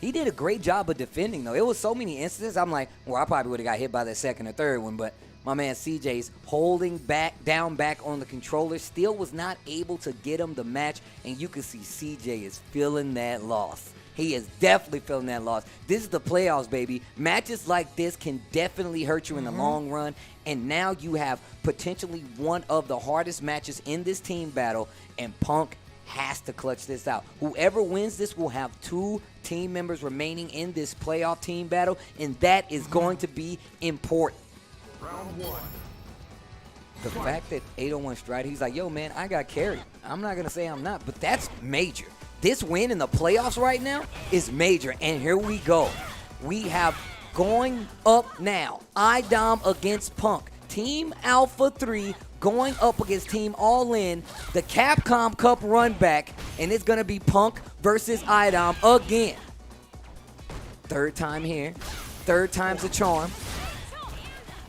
[SPEAKER 3] He did a great job of defending, though. It was so many instances. I'm like, well, I probably would have got hit by that second or third one, but my man CJ's holding down back on the controller, still was not able to get him the match, and you can see CJ is feeling that loss. He is definitely feeling that loss. This is the playoffs, baby. Matches like this can definitely hurt you in the long run, and now you have potentially one of the hardest matches in this team battle, and Punk has to clutch this out. Whoever wins this will have 2 team members remaining in this playoff team battle, and that is going to be important.
[SPEAKER 1] Round 1.
[SPEAKER 3] The fact that 801 Strider, he's like, yo, man, I got carried. I'm not going to say I'm not, but that's major. This win in the playoffs right now is major, and here we go. We have going up now, iDom against Punk. Team Alpha 3 going up against Team All In, the Capcom Cup run back, and it's going to be Punk versus iDom again. Third time here. Third time's a charm.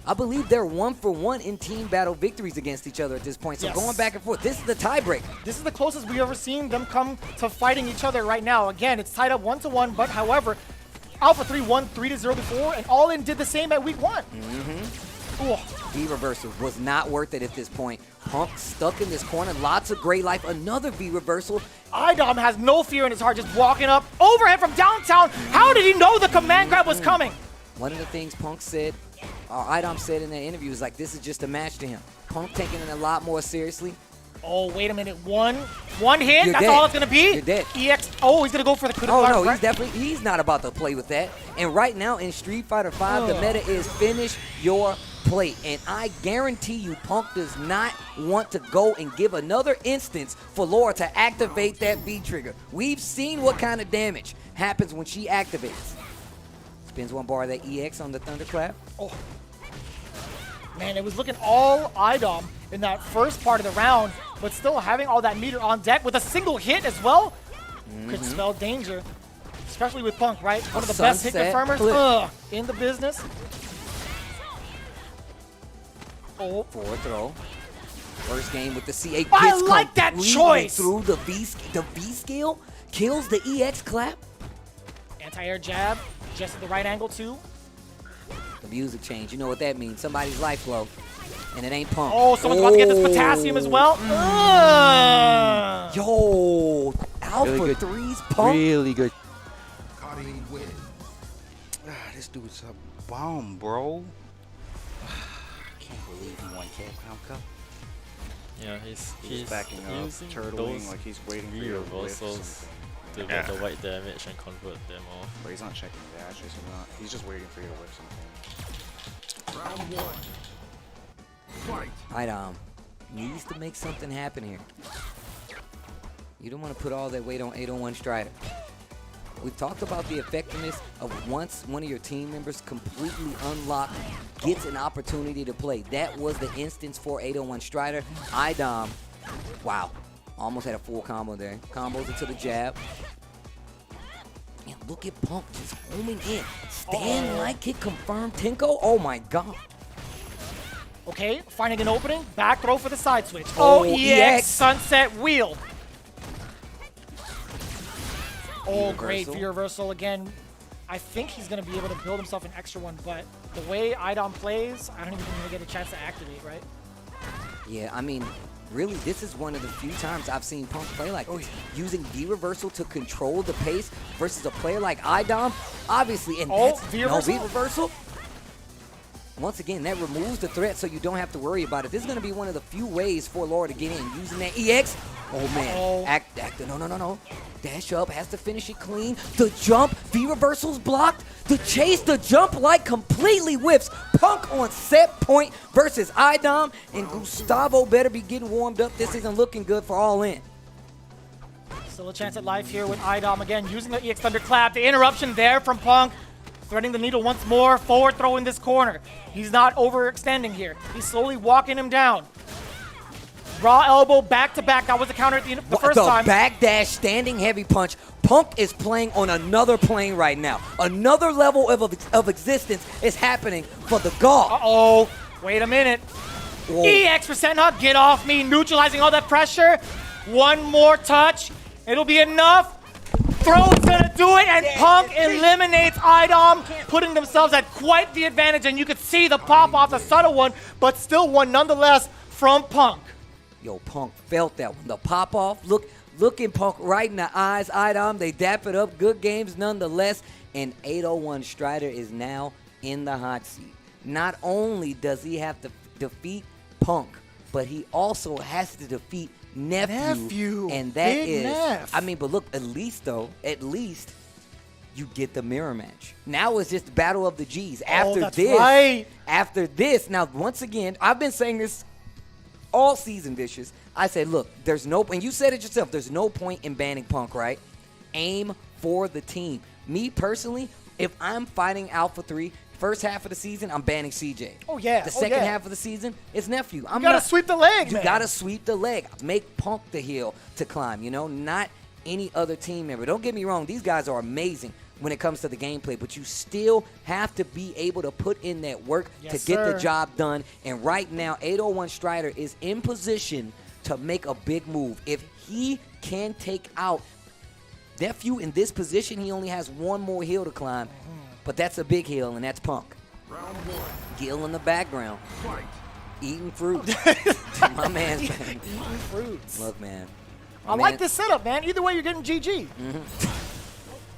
[SPEAKER 3] I believe they're 1-for-1 in team battle victories against each other at this point. So going back and forth, this is the tiebreaker.
[SPEAKER 2] This is the closest we've ever seen them come to fighting each other right now. Again, it's tied up 1-1, but however, Alpha 3 won 3-0 before, and All In did the same at week 1.
[SPEAKER 3] V reversal was not worth it at this point. Punk stuck in this corner, lots of great life, another V reversal.
[SPEAKER 2] iDom has no fear in his heart, just walking up overhead from downtown. How did he know the command grab was coming?
[SPEAKER 3] One of the things Punk said, iDom said in that interview, is like, this is just a match to him. Punk taking it a lot more seriously.
[SPEAKER 2] Oh, wait a minute. One hit?
[SPEAKER 3] You're
[SPEAKER 2] That's
[SPEAKER 3] dead.
[SPEAKER 2] all it's going to be?
[SPEAKER 3] You're dead.
[SPEAKER 2] EX. Oh, he's going to go for the coup de
[SPEAKER 3] Oh,
[SPEAKER 2] grace,
[SPEAKER 3] no,
[SPEAKER 2] right?
[SPEAKER 3] he's not about to play with that. And right now in Street Fighter V, the meta is finish your plate. And I guarantee you Punk does not want to go and give another instance for Laura to activate that V trigger. We've seen what kind of damage happens when she activates. Spins one bar of that EX on the Thunderclap.
[SPEAKER 2] Oh. Man, it was looking all iDom in that first part of the round, but still having all that meter on deck with a single hit as well could spell danger, especially with Punk, right? One of the best hit confirmers in the business. Oh.
[SPEAKER 3] Forward throw. First game with the CA.
[SPEAKER 2] I like that choice!
[SPEAKER 3] Through the V skill, kills the EX clap.
[SPEAKER 2] Anti-air jab, just at the right angle too.
[SPEAKER 3] The music change, you know what that means. Somebody's life low, and it ain't Punk.
[SPEAKER 2] Oh, someone's about to get this potassium as well.
[SPEAKER 3] Yo, Alpha
[SPEAKER 5] Really good.
[SPEAKER 3] 3's Punk.
[SPEAKER 5] Really good. This dude's a bomb, bro. I can't believe he won Capcom Cup.
[SPEAKER 13] Yeah, he's
[SPEAKER 1] backing up,
[SPEAKER 13] using
[SPEAKER 1] turtling
[SPEAKER 13] those
[SPEAKER 1] like he's waiting for your
[SPEAKER 13] reversals to get the white damage and convert them off.
[SPEAKER 1] But he's not checking the dashes, he's just waiting for you to whip something. Round 1. Fight.
[SPEAKER 3] iDom needs to make something happen here. You don't want to put all that weight on 801 Strider. We've talked about the effectiveness of once one of your team members completely unlocked, gets an opportunity to play. That was the instance for 801 Strider. iDom, wow, almost had a full combo there. Combos into the jab. And look at Punk just homing in. Stand like kick confirmed. Tenko, oh my God.
[SPEAKER 2] Okay, finding an opening. Back throw for the side switch.
[SPEAKER 3] Oh,
[SPEAKER 2] EX sunset wheel. Oh,
[SPEAKER 3] V
[SPEAKER 2] great
[SPEAKER 3] reversal.
[SPEAKER 2] V reversal again. I think he's going to be able to build himself an extra one, but the way iDom plays, I don't even think he's going to get a chance to activate, right?
[SPEAKER 3] Yeah, I mean, really, this is one of the few times I've seen Punk play like this. Using V reversal to control the pace versus a player like iDom, obviously, and that's
[SPEAKER 2] V
[SPEAKER 3] no
[SPEAKER 2] reversal?
[SPEAKER 3] V reversal. Once again, that removes the threat so you don't have to worry about it. This is going to be one of the few ways for Laura to get in. Using that EX. Oh, man. No. Dash up, has to finish it clean. The jump, V reversal's blocked. The chase, the jump like completely whips. Punk on set point versus iDom. And Gustavo better be getting warmed up. This isn't looking good for All In.
[SPEAKER 2] Still a chance at life here with iDom again, using the EX Thunderclap. The interruption there from Punk. Threading the needle once more, forward throw in this corner. He's not overextending here. He's slowly walking him down. Raw elbow back to back. That was a counter at the first time.
[SPEAKER 3] Backdash standing heavy punch. Punk is playing on another plane right now. Another level of existence is happening for the god.
[SPEAKER 2] Uh-oh. Wait a minute.
[SPEAKER 3] Whoa.
[SPEAKER 2] EX for Senna. Get off me. Neutralizing all that pressure. One more touch. It'll be enough. Throw is going to do it, and Punk eliminates iDom, putting themselves at quite the advantage, and you could see the pop-off, the subtle one, but still one nonetheless from Punk.
[SPEAKER 3] Yo, Punk felt that one. The pop-off, looking Punk right in the eyes, iDom, they dap it up. Good games nonetheless, and 801 Strider is now in the hot seat. Not only does he have to defeat Punk, but he also has to defeat Nephew, and that
[SPEAKER 2] Big
[SPEAKER 3] is,
[SPEAKER 2] Neff.
[SPEAKER 3] I mean, but look, at least you get the mirror match. Now it's just the battle of the G's. After this, now once again, I've been saying this all season, Vicious. I said, look, there's no, and you said it yourself, there's no point in banning Punk, right? Aim for the team. Me personally, if I'm fighting Alpha 3, first half of the season, I'm banning CJ.
[SPEAKER 2] Oh, yeah.
[SPEAKER 3] The second half of the season, it's Nephew.
[SPEAKER 2] You got to sweep the leg,
[SPEAKER 3] You
[SPEAKER 2] man.
[SPEAKER 3] got to sweep the leg. Make Punk the hill to climb, you know, not any other team member. Don't get me wrong. These guys are amazing when it comes to the gameplay, but you still have to be able to put in that work to get the job done. And right now, 801 Strider is in position to make a big move. If he can take out Nephew in this position, he only has one more hill to climb. But that's a big hill, and that's Punk. Gil in the background. Eating fruit. My man's
[SPEAKER 2] Eating fruits.
[SPEAKER 3] Look, man.
[SPEAKER 2] I like this setup, man. Either way, you're getting GG.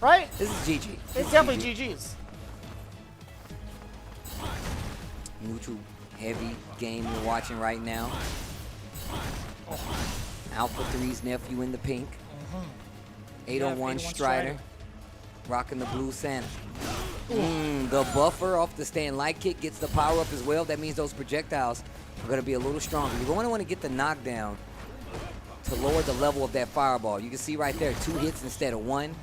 [SPEAKER 2] Right?
[SPEAKER 3] This is GG.
[SPEAKER 2] It's definitely GG's.
[SPEAKER 3] Neutral heavy game you're watching right now. Alpha 3's Nephew in the pink. 801 Strider. Rocking the blue Santa. The buffer off the stand light kick gets the power up as well. That means those projectiles are going to be a little stronger. You're going to want to get the knockdown to lower the level of that fireball. You can see right there, 2 hits instead of 1.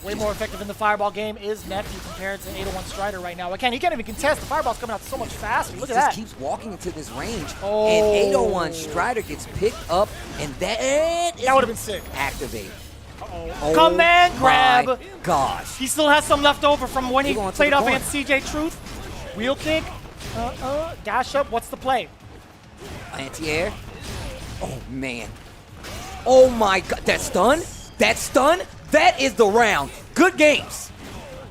[SPEAKER 2] Way more effective in the fireball game is Nephew compared to 801 Strider right now. He can't even contest. The fireball's coming out so much faster. Look at that.
[SPEAKER 3] He just keeps walking into this range. And 801 Strider gets picked up, and that would have
[SPEAKER 2] been sick.
[SPEAKER 3] Activate.
[SPEAKER 2] Oh, command grab.
[SPEAKER 3] My gosh.
[SPEAKER 2] He still has some left over from when he
[SPEAKER 3] going to
[SPEAKER 2] played
[SPEAKER 3] the
[SPEAKER 2] off
[SPEAKER 3] corner.
[SPEAKER 2] against CJ Truth. Wheel kick. Dash up. What's the play?
[SPEAKER 3] Anti-air. Oh, man. Oh, my God. That stun? That stun? That is the round. Good games.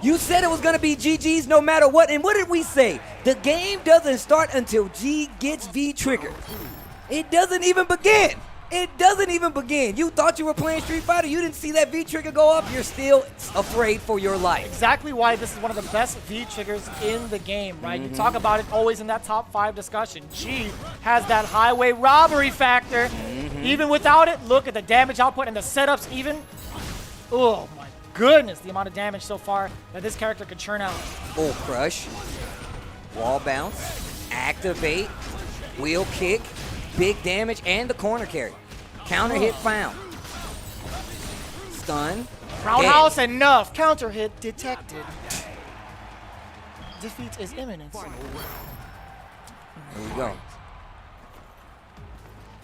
[SPEAKER 3] You said it was going to be GG's no matter what. And what did we say? The game doesn't start until G gets V triggered. It doesn't even begin. It doesn't even begin. You thought you were playing Street Fighter. You didn't see that V trigger go up. You're still afraid for your life.
[SPEAKER 2] Exactly why this is one of the best V triggers in the game, right? You talk about it always in that top 5 discussion. G has that highway robbery factor. Even without it, look at the damage output and the setups even. Oh my goodness, the amount of damage so far that this character could churn out.
[SPEAKER 3] Full crush. Wall bounce. Activate. Wheel kick. Big damage and the corner carry. Counter hit found. Stun.
[SPEAKER 2] Roundhouse enough. Counter hit detected. Defeat is imminent.
[SPEAKER 3] Here we go.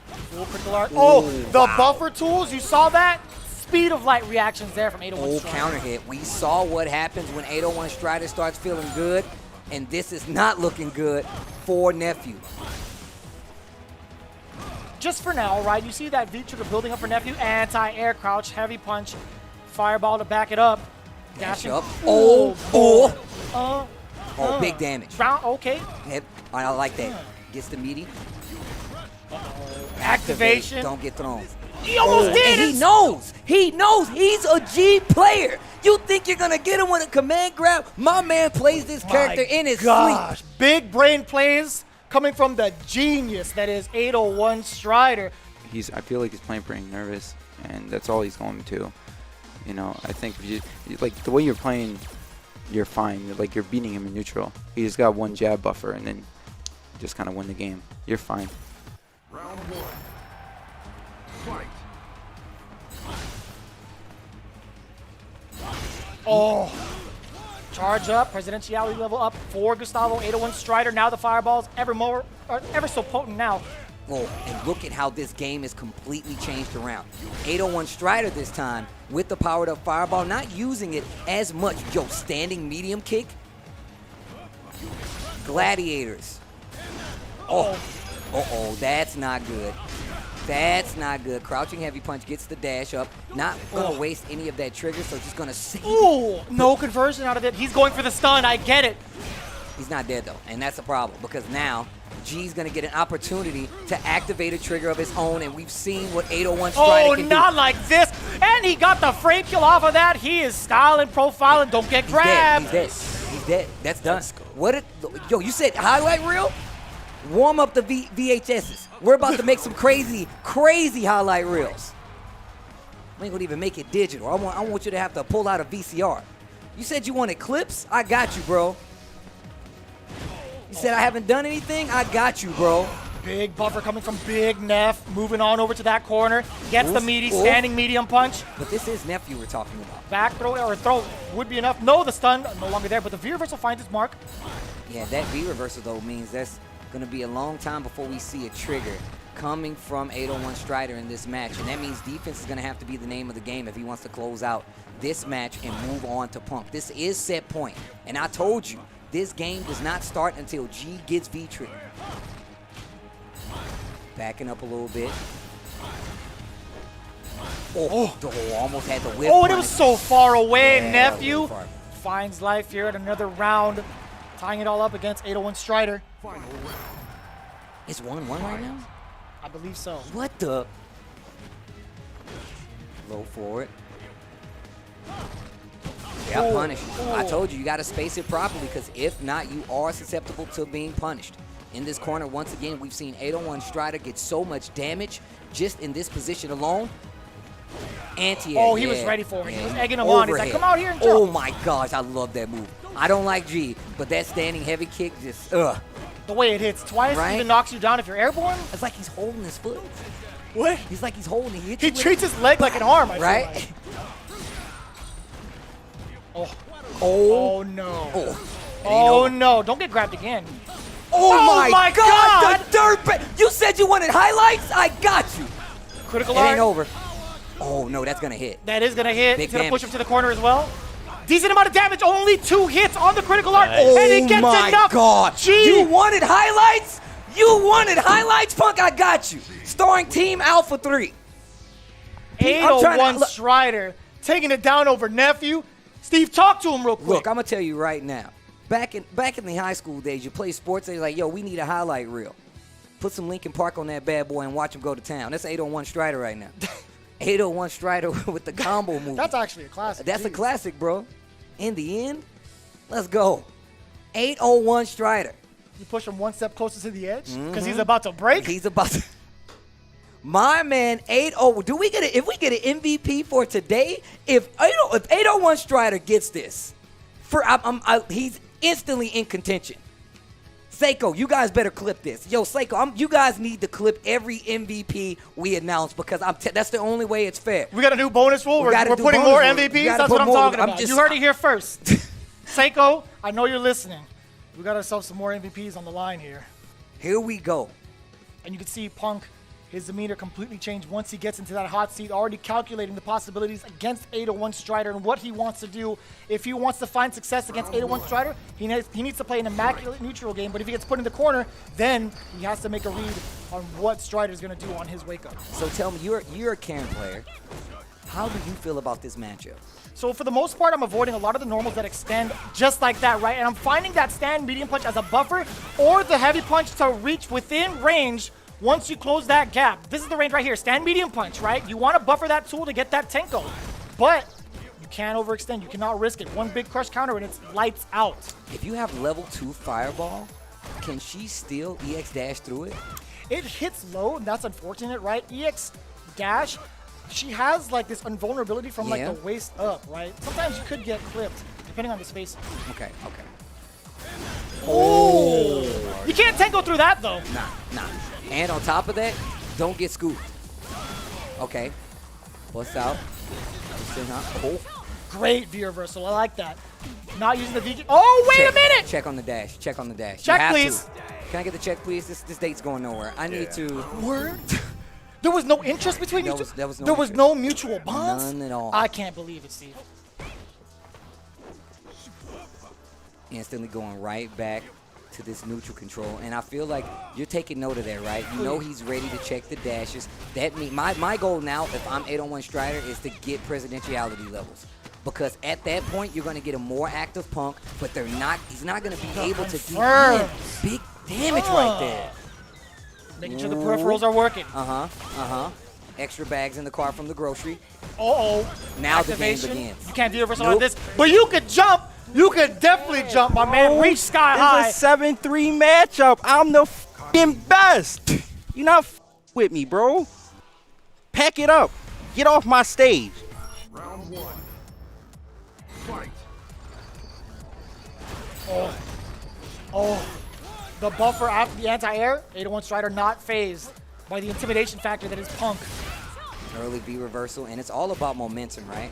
[SPEAKER 2] Full critical art. Oh, the buffer tools. You saw that? Speed of light reactions there from 801
[SPEAKER 3] Full
[SPEAKER 2] Strider.
[SPEAKER 3] counter hit. We saw what happens when 801 Strider starts feeling good, and this is not looking good for Nephew.
[SPEAKER 2] Just for now, right? You see that V trigger building up for Nephew. Anti-air crouch, heavy punch, fireball to back it up.
[SPEAKER 3] Dash
[SPEAKER 2] Dashing.
[SPEAKER 3] up. Oh, big damage.
[SPEAKER 2] Round, okay.
[SPEAKER 3] Yep, I like that. Gets the meaty.
[SPEAKER 2] Activation.
[SPEAKER 3] Don't get thrown.
[SPEAKER 2] He almost did
[SPEAKER 3] And
[SPEAKER 2] it.
[SPEAKER 3] he knows. He knows. He's a G player. You think you're going to get him with a command grab? My man plays this character in his sleep.
[SPEAKER 2] Big brain plays coming from the genius that is 801 Strider.
[SPEAKER 14] I feel like he's playing pretty nervous, and that's all he's going to. You know, I think like the way you're playing, you're fine. Like you're beating him in neutral. He just got 1 jab buffer, and then just kind of win the game. You're fine.
[SPEAKER 8] Round 1. Fight.
[SPEAKER 2] Oh, charge up, presidentiality level up for Gustavo. 801 Strider. Now the fireballs ever so potent now
[SPEAKER 3] Oh, and look at how this game is completely changed around. 801 Strider this time with the powered up fireball, not using it as much. Yo, standing medium kick. Gladiators. Oh, that's not good. That's not good. Crouching heavy punch gets the dash up. Not gonna waste any of that trigger, so just gonna save.
[SPEAKER 2] Ooh, no conversion out of it. He's going for the stun. I get it.
[SPEAKER 3] He's not dead though, and that's a problem because now G's gonna get an opportunity to activate a trigger of his own, and we've seen what 801 Strider can do.
[SPEAKER 2] Not like this. And he got the frame kill off of that. He is styling, profiling. Don't get grabbed.
[SPEAKER 3] He's dead. He's dead. That's done. Yo, you said highlight reel? Warm up the VHSs. We're about to make some crazy, crazy highlight reels. We ain't gonna even make it digital. I want you to have to pull out a VCR. You said you wanted clips? I got you, bro. You said I haven't done anything? I got you, bro.
[SPEAKER 2] Big buffer coming from Big Neff. Moving on over to that corner. Gets the meaty standing medium punch.
[SPEAKER 3] But this is Nephew we're talking about.
[SPEAKER 2] Back throw or throw would be enough. No, the stun no longer there, but the V reversal finds its mark.
[SPEAKER 3] Yeah, that V reversal though means that's going to be a long time before we see a trigger coming from 801 Strider in this match. And that means defense is going to have to be the name of the game if he wants to close out this match and move on to Punk. This is set point. And I told you, this game does not start until G gets V trigger. Backing up a little bit. Almost had the whip.
[SPEAKER 2] Oh, and it was so far away.
[SPEAKER 3] Yeah,
[SPEAKER 2] Nephew finds life here at another round, tying it all up against 801 Strider.
[SPEAKER 3] It's 1-1 right now?
[SPEAKER 2] I believe so.
[SPEAKER 3] What the? Low forward. Yeah, punish. I told you, you got to space it properly because if not, you are susceptible to being punished. In this corner, once again, we've seen 801 Strider get so much damage just in this position alone.
[SPEAKER 2] Oh, he was ready for it. He was egging him on. He's like, come out here and jump.
[SPEAKER 3] Oh my gosh, I love that move. I don't like G, but that standing heavy kick just, ugh.
[SPEAKER 2] The way it hits twice even knocks you down if you're airborne.
[SPEAKER 3] It's like he's holding his foot.
[SPEAKER 2] What?
[SPEAKER 3] He's like he's holding it.
[SPEAKER 2] He treats his leg like an arm, I feel
[SPEAKER 3] right?
[SPEAKER 2] like. Oh no. Oh no, don't get grabbed again.
[SPEAKER 3] Oh my God, the dirt. You said you wanted highlights? I got you.
[SPEAKER 2] Critical
[SPEAKER 3] It
[SPEAKER 2] art.
[SPEAKER 3] ain't over. Oh no, that's gonna hit.
[SPEAKER 2] That is gonna hit.
[SPEAKER 3] Big
[SPEAKER 2] It's gonna
[SPEAKER 3] damage.
[SPEAKER 2] push him to the corner as well. Decent amount of damage, only 2 hits on the critical art,
[SPEAKER 3] Oh
[SPEAKER 2] and he gets
[SPEAKER 3] my
[SPEAKER 2] enough.
[SPEAKER 3] God.
[SPEAKER 2] Gee.
[SPEAKER 3] You wanted highlights? You wanted highlights, Punk? I got you. Starring Team Alpha 3.
[SPEAKER 2] 801 Strider taking it down over Nephew. Steve, talk to him real quick.
[SPEAKER 3] Look, I'm gonna tell you right now. Back in the high school days, you play sports, they're like, yo, we need a highlight reel. Put some Linkin Park on that bad boy and watch him go to town. That's 801 Strider right now. 801 Strider with the combo move.
[SPEAKER 2] That's actually a classic.
[SPEAKER 3] That's a classic, bro. In the end, let's go. 801 Strider.
[SPEAKER 2] You push him one step closer to the edge because he's about to break.
[SPEAKER 3] He's about to. My man, 80. Do we get it? If we get an MVP for today, if 801 Strider gets this, he's instantly in contention. Seiko, you guys better clip this. Yo, Seiko, you guys need to clip every MVP we announce because that's the only way it's fair.
[SPEAKER 2] We got a new bonus rule. We're putting more MVPs. That's what I'm talking about. You heard it here first. Seiko, I know you're listening. We got ourselves some more MVPs on the line here.
[SPEAKER 3] Here we go.
[SPEAKER 2] And you can see Punk, his demeanor completely changed once he gets into that hot seat, already calculating the possibilities against 801 Strider and what he wants to do. If he wants to find success against 801 Strider, he needs to play an immaculate neutral game. But if he gets put in the corner, then he has to make a read on what Strider's going to do on his wake-up.
[SPEAKER 3] So tell me, you're a Karen player. How do you feel about this matchup?
[SPEAKER 2] So for the most part, I'm avoiding a lot of the normals that extend just like that, right? And I'm finding that stand medium punch as a buffer or the heavy punch to reach within range once you close that gap. This is the range right here, stand medium punch, right? You want to buffer that tool to get that Tenko, but you can't overextend. You cannot risk it. One big crush counter and it's lights out.
[SPEAKER 3] If you have level 2 Fireball, can she still EX dash through it?
[SPEAKER 2] It hits low, and that's unfortunate, right? EX dash, she has like this invulnerability from like the waist up, right? Sometimes you could get clipped, depending on the spacing.
[SPEAKER 3] Okay.
[SPEAKER 2] Oh! You can't Tenko through that though.
[SPEAKER 3] Nah. And on top of that, don't get scooped. Okay. Bust out. Oh.
[SPEAKER 2] Great V reversal. I like that. Not using the VG. Oh, wait a minute!
[SPEAKER 3] Check on the dash. Check on the dash. You
[SPEAKER 2] Check,
[SPEAKER 3] have
[SPEAKER 2] please.
[SPEAKER 3] to. Can I get the check, please? This date's going nowhere. I need to.
[SPEAKER 2] Word? There was no interest between you two?
[SPEAKER 3] There was no
[SPEAKER 2] There was
[SPEAKER 3] interest.
[SPEAKER 2] no mutual bonds?
[SPEAKER 3] None at all.
[SPEAKER 2] I can't believe it, Steve.
[SPEAKER 3] Instantly going right back to this neutral control, and I feel like you're taking note of that, right? You know he's ready to check the dashes. That mean my goal now, if I'm 8-on-1 Strider, is to get presidentiality levels, because at that point you're going to get a more active Punk, but he's not going to be able to do big damage right there.
[SPEAKER 2] Making sure the peripherals are working.
[SPEAKER 3] Extra bags in the car from the grocery.
[SPEAKER 2] Uh-oh.
[SPEAKER 3] Now
[SPEAKER 2] Activation.
[SPEAKER 3] the game begins.
[SPEAKER 2] You can't do universal on this, but you could jump. You could definitely jump, my man. Reach sky high.
[SPEAKER 5] It's a 7-3 matchup. I'm the f***ing best. You're not with me, bro. Pack it up. Get off my stage.
[SPEAKER 8] Round 1. Fight.
[SPEAKER 2] Oh. The buffer after the anti-air. 8-1 Strider not phased by the intimidation factor that is Punk.
[SPEAKER 3] Early V reversal, and it's all about momentum, right?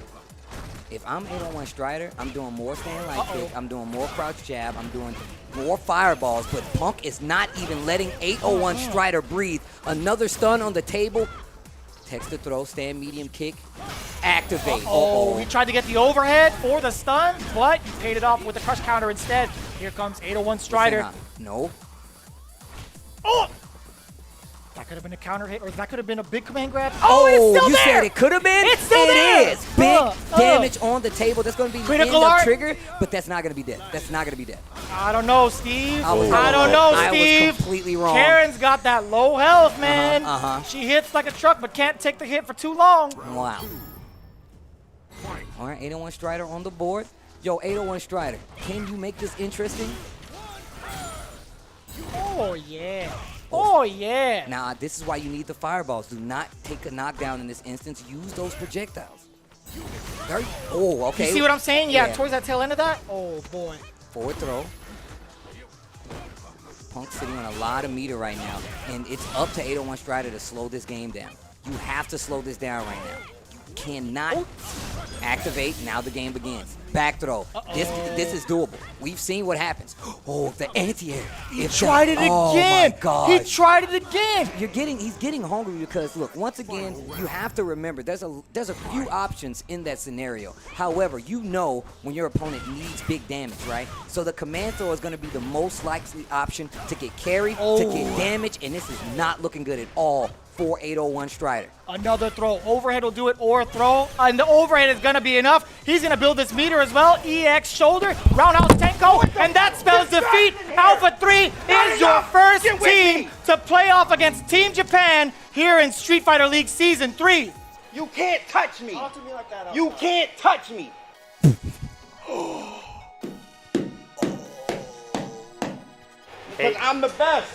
[SPEAKER 3] If I'm 8-on-1 Strider, I'm doing more stand light kick, I'm doing more crouch jab, I'm doing more fireballs, but Punk is not even letting 8-0-1 Strider breathe. Another stun on the table. Text to throw, stand medium kick, activate.
[SPEAKER 2] He tried to get the overhead for the stun, but he paid it off with the crush counter instead. Here comes 8-0-1 Strider.
[SPEAKER 3] No.
[SPEAKER 2] Oh! That could have been a counter hit, or that could have been a big command grab.
[SPEAKER 3] Oh,
[SPEAKER 2] it's still
[SPEAKER 3] you
[SPEAKER 2] there!
[SPEAKER 3] said it could have been?
[SPEAKER 2] It's still there!
[SPEAKER 3] It is. Big damage on the table. That's going to be
[SPEAKER 2] Critical
[SPEAKER 3] the end
[SPEAKER 2] art.
[SPEAKER 3] of trigger, but that's not going to be dead. That's not going to be dead.
[SPEAKER 2] I don't know, Steve.
[SPEAKER 3] I was completely wrong.
[SPEAKER 2] Karen's got that low health, man. She hits like a truck, but can't take the hit for too long.
[SPEAKER 3] Wow. All right, 8-0-1 Strider on the board. Yo, 8-0-1 Strider, can you make this interesting?
[SPEAKER 2] Oh, yeah. Oh, yeah.
[SPEAKER 3] Now, this is why you need the fireballs. Do not take a knockdown in this instance. Use those projectiles. Okay.
[SPEAKER 2] You see what I'm saying? Yeah, towards that tail end of that. Oh, boy.
[SPEAKER 3] Forward throw. Punk sitting on a lot of meter right now, and it's up to 8-0-1 Strider to slow this game down. You have to slow this down right now. You cannot activate. Now the game begins. Back throw. This is doable. We've seen what happens. Oh, the anti-air.
[SPEAKER 2] He tried it again.
[SPEAKER 3] Oh my God.
[SPEAKER 2] He tried it again.
[SPEAKER 3] He's getting hungry because look, once again, you have to remember there's a few options in that scenario. However, you know when your opponent needs big damage, right? So the command throw is going to be the most likely option to get carry, to get damage, and this is not looking good at all for 8-0-1 Strider.
[SPEAKER 2] Another throw. Overhead will do it, or a throw. And the overhead is going to be enough. He's going to build this meter as well. EX shoulder, roundhouse Tenko, and that spells defeat. Alpha 3 is your first team to play off against Team Japan here in Street Fighter League Season 3.
[SPEAKER 5] You can't touch me. You can't touch me. Because I'm the best.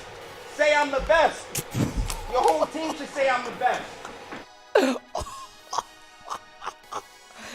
[SPEAKER 5] Say I'm the best. Your whole team should say I'm the best.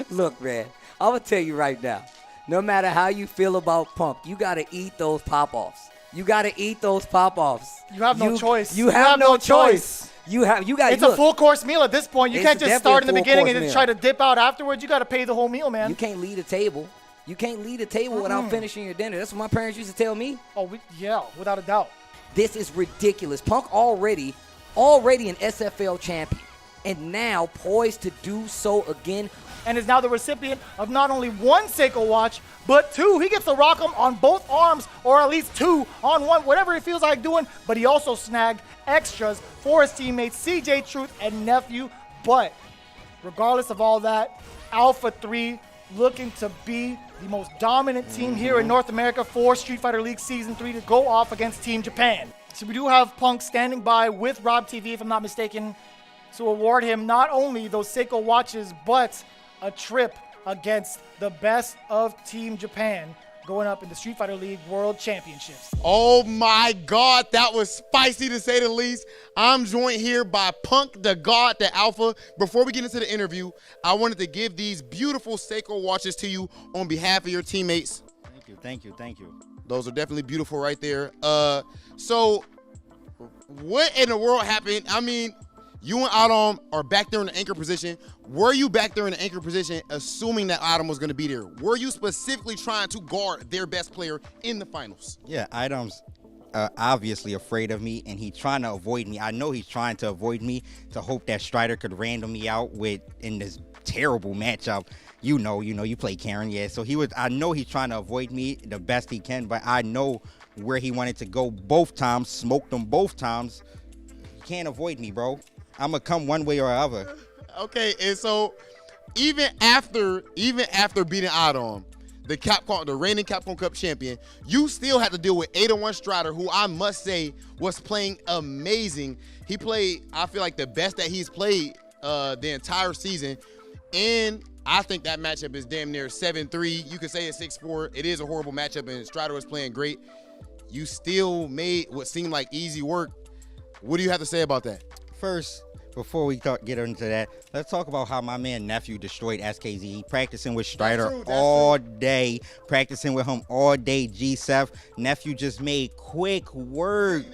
[SPEAKER 3] Look, man, I'm going to tell you right now, no matter how you feel about Punk, you got to eat those pop-offs. You got to eat those pop-offs.
[SPEAKER 2] You have no choice.
[SPEAKER 3] You have no choice. You got.
[SPEAKER 2] It's a full course meal at this point. You can't just start in the beginning and then try to dip out afterwards. You got to pay the whole meal, man.
[SPEAKER 3] You can't lead a table. You can't lead a table without finishing your dinner. That's what my parents used to tell me.
[SPEAKER 2] Oh, yeah, without a doubt.
[SPEAKER 3] This is ridiculous. Punk already an SFL champion, and now poised to do so again.
[SPEAKER 2] And is now the recipient of not only one Seiko watch, but two. He gets to rock them on both arms, or at least two on one, whatever he feels like doing. But he also snagged extras for his teammates, CJ Truth and Nephew. But regardless of all that, Alpha 3 looking to be the most dominant team here in North America for Street Fighter League Season 3 to go off against Team Japan. So we do have Punk standing by with Rob TV, if I'm not mistaken, to award him not only those Seiko watches, but a trip against the best of Team Japan going up in the Street Fighter League World Championships.
[SPEAKER 7] Oh my God, that was spicy to say the least. I'm joined here by Punk, the God, the Alpha. Before we get into the interview, I wanted to give these beautiful Seiko watches to you on behalf of your teammates.
[SPEAKER 11] Thank you.
[SPEAKER 7] Those are definitely beautiful right there. So what in the world happened? I mean, You and iDom are back there in the anchor position. Were you back there in the anchor position assuming that iDom was going to be there? Were you specifically trying to guard their best player in the finals?
[SPEAKER 5] Yeah, iDom's obviously afraid of me, and he's trying to avoid me. I know he's trying to avoid me to hope that Strider could random me out in this terrible matchup. You play Karen, yeah. So I know he's trying to avoid me the best he can, but I know where he wanted to go both times, smoked them both times. You can't avoid me, bro. I'm gonna come one way or other.
[SPEAKER 7] Okay, and so even after beating iDom, the reigning Capcom Cup champion, you still had to deal with 8-1 Strider, who I must say was playing amazing. He played, I feel like, the best that he's played the entire season, and I think that matchup is damn near 7-3. You could say it's 6-4. It is a horrible matchup, and Strider was playing great. You still made what seemed like easy work. What do you have to say about that?
[SPEAKER 5] First, before we get into that, let's talk about how my man Nephew destroyed SKZ. He practicing with Strider all day, practicing with him all day, G-Seth. Nephew just made quick work.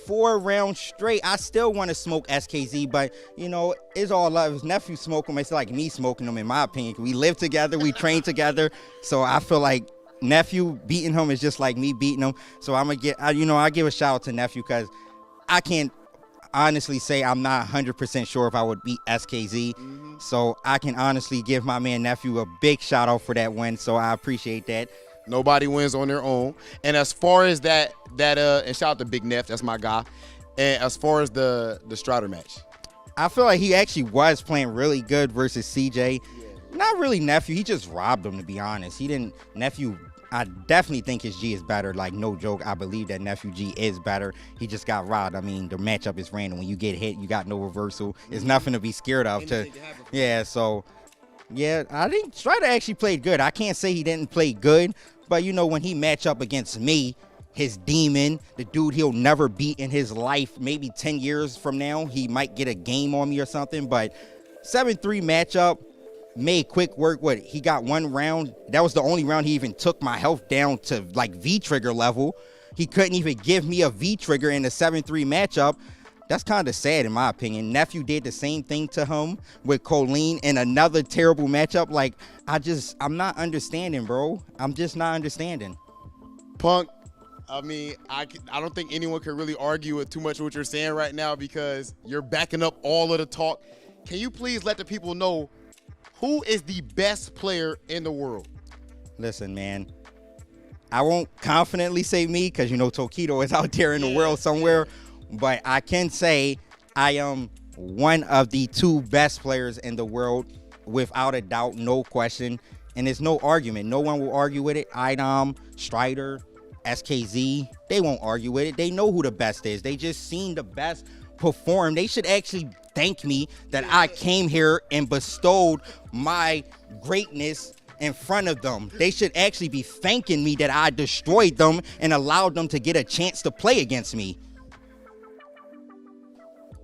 [SPEAKER 5] 4 rounds straight. I still want to smoke SKZ, but, it's all love. If Nephew smoke him, it's like me smoking him, in my opinion. We live together, we train together, so I feel like Nephew beating him is just like me beating him. So I give a shout out to Nephew, because I can't honestly say I'm not 100% sure if I would beat SKZ. So I can honestly give my man Nephew a big shout out for that win. So I appreciate that.
[SPEAKER 7] Nobody wins on their own. And as far as that and shout out to Big Neff, that's my guy. And as far as the Strider match,
[SPEAKER 5] I feel like he actually was playing really good versus CJ. Not really Nephew. He just robbed him, to be honest. Nephew, I definitely think his G is better. Like, no joke. I believe that Nephew G is better. He just got robbed. I mean, the matchup is random. When you get hit, you got no reversal. It's nothing to be scared of. I think Strider actually played good. I can't say he didn't play good, but, when he match up against me, his demon, the dude he'll never beat in his life, maybe 10 years from now, he might get a game on me or something, but 7-3 matchup, made quick work. He got 1 round. That was the only round he even took my health down to like V-trigger level. He couldn't even give me a V-trigger in a 7-3 matchup. That's kind of sad in my opinion. Nephew did the same thing to him with Colleen in another terrible matchup. Like, I'm not understanding, bro. I'm just not understanding.
[SPEAKER 7] Punk, I mean, I don't think anyone can really argue with too much of what you're saying right now, because you're backing up all of the talk. Can you please let the people know who is the best player in the world?
[SPEAKER 5] Listen, man, I won't confidently say me, because, Tokido is out there in the world somewhere. But I can say I am one of the 2 best players in the world, without a doubt, no question. And there's no argument. No one will argue with it. iDom, Strider, SKZ, they won't argue with it. They know who the best is. They just seen the best perform. They should actually thank me that I came here and bestowed my greatness in front of them. They should actually be thanking me that I destroyed them and allowed them to get a chance to play against me.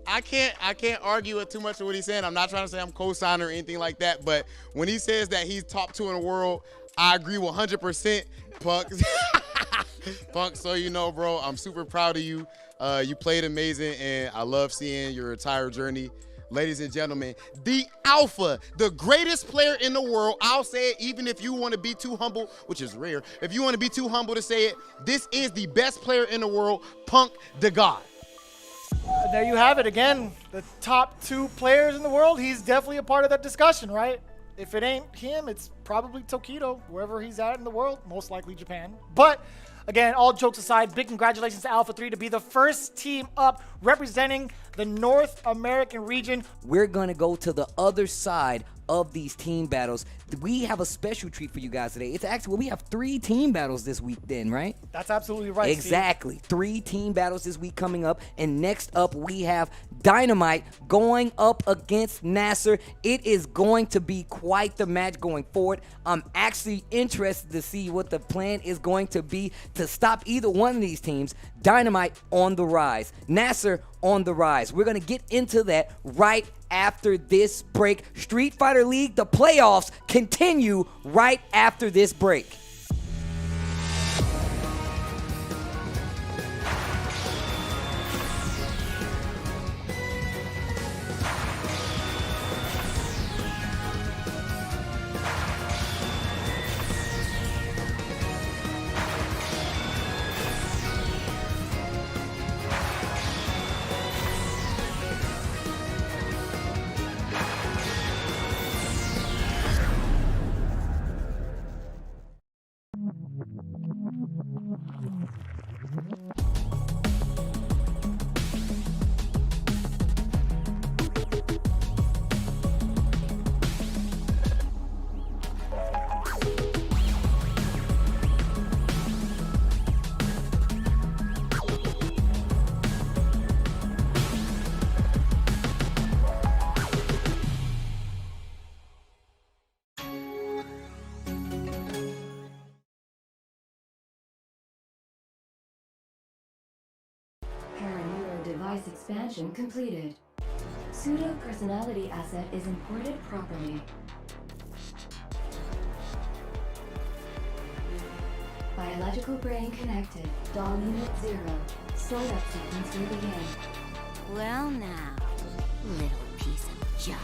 [SPEAKER 7] I can't argue with too much of what he's saying. I'm not trying to say I'm co-signer or anything like that, but when he says that he's top 2 in the world, I agree 100%, Punk. Punk, so bro, I'm super proud of you. You played amazing, and I love seeing your entire journey. Ladies and gentlemen, the Alpha, the greatest player in the world. I'll say it even if you want to be too humble, which is rare. If you want to be too humble to say it, this is the best player in the world, Punk the God.
[SPEAKER 2] There you have it again. The top 2 players in the world. He's definitely a part of that discussion, right? If it ain't him, it's probably Tokido, wherever he's at in the world, most likely Japan. But again, all jokes aside, big congratulations to Alpha 3 to be the first team up representing the North American region.
[SPEAKER 3] We're going to go to the other side of these team battles. We have a special treat for you guys today. It's actually, we have 3 team battles this week then, right?
[SPEAKER 2] That's absolutely right,
[SPEAKER 3] Exactly. Steve. 3 team battles this week coming up. And next up, we have Dynamite going up against Nassar. It is going to be quite the match going forward. I'm actually interested to see what the plan is going to be to stop either one of these teams. Dynamite on the rise. Nassar on the rise. We're going to get into that right after this break. Street Fighter League, the playoffs continue right after this break.
[SPEAKER 15] expansion completed. Pseudo-personality asset is imported properly. Biological brain connected. Doll unit 0. Startup sequence will begin.
[SPEAKER 9] Well now, little piece of junk.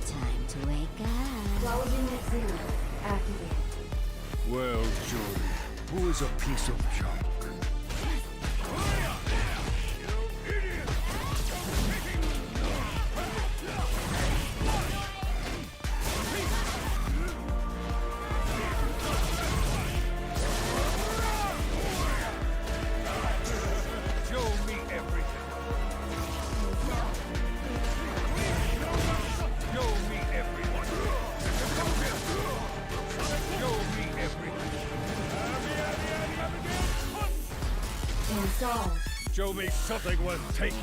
[SPEAKER 9] Time to wake up.
[SPEAKER 15] Doll unit 0. Activated.
[SPEAKER 8] Well, Jordan, who is a piece of junk? Show me something worth taking.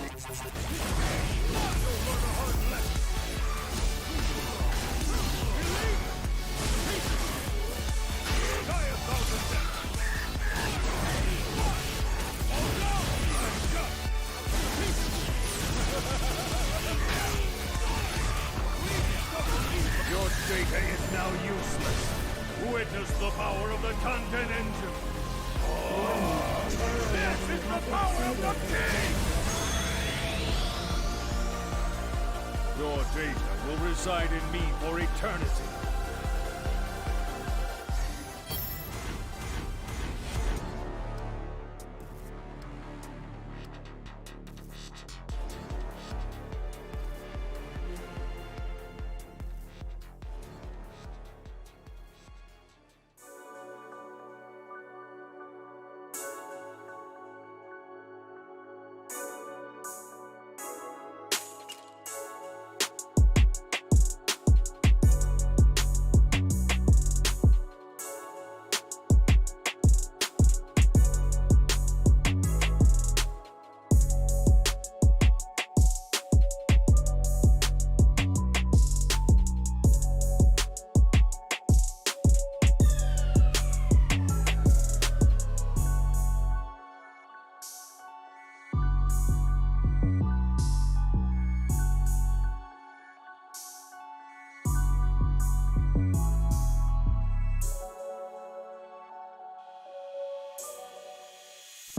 [SPEAKER 8] Your data is now useless. Witness the power of the content engine. This is the power of the king! Your data will reside in me for eternity.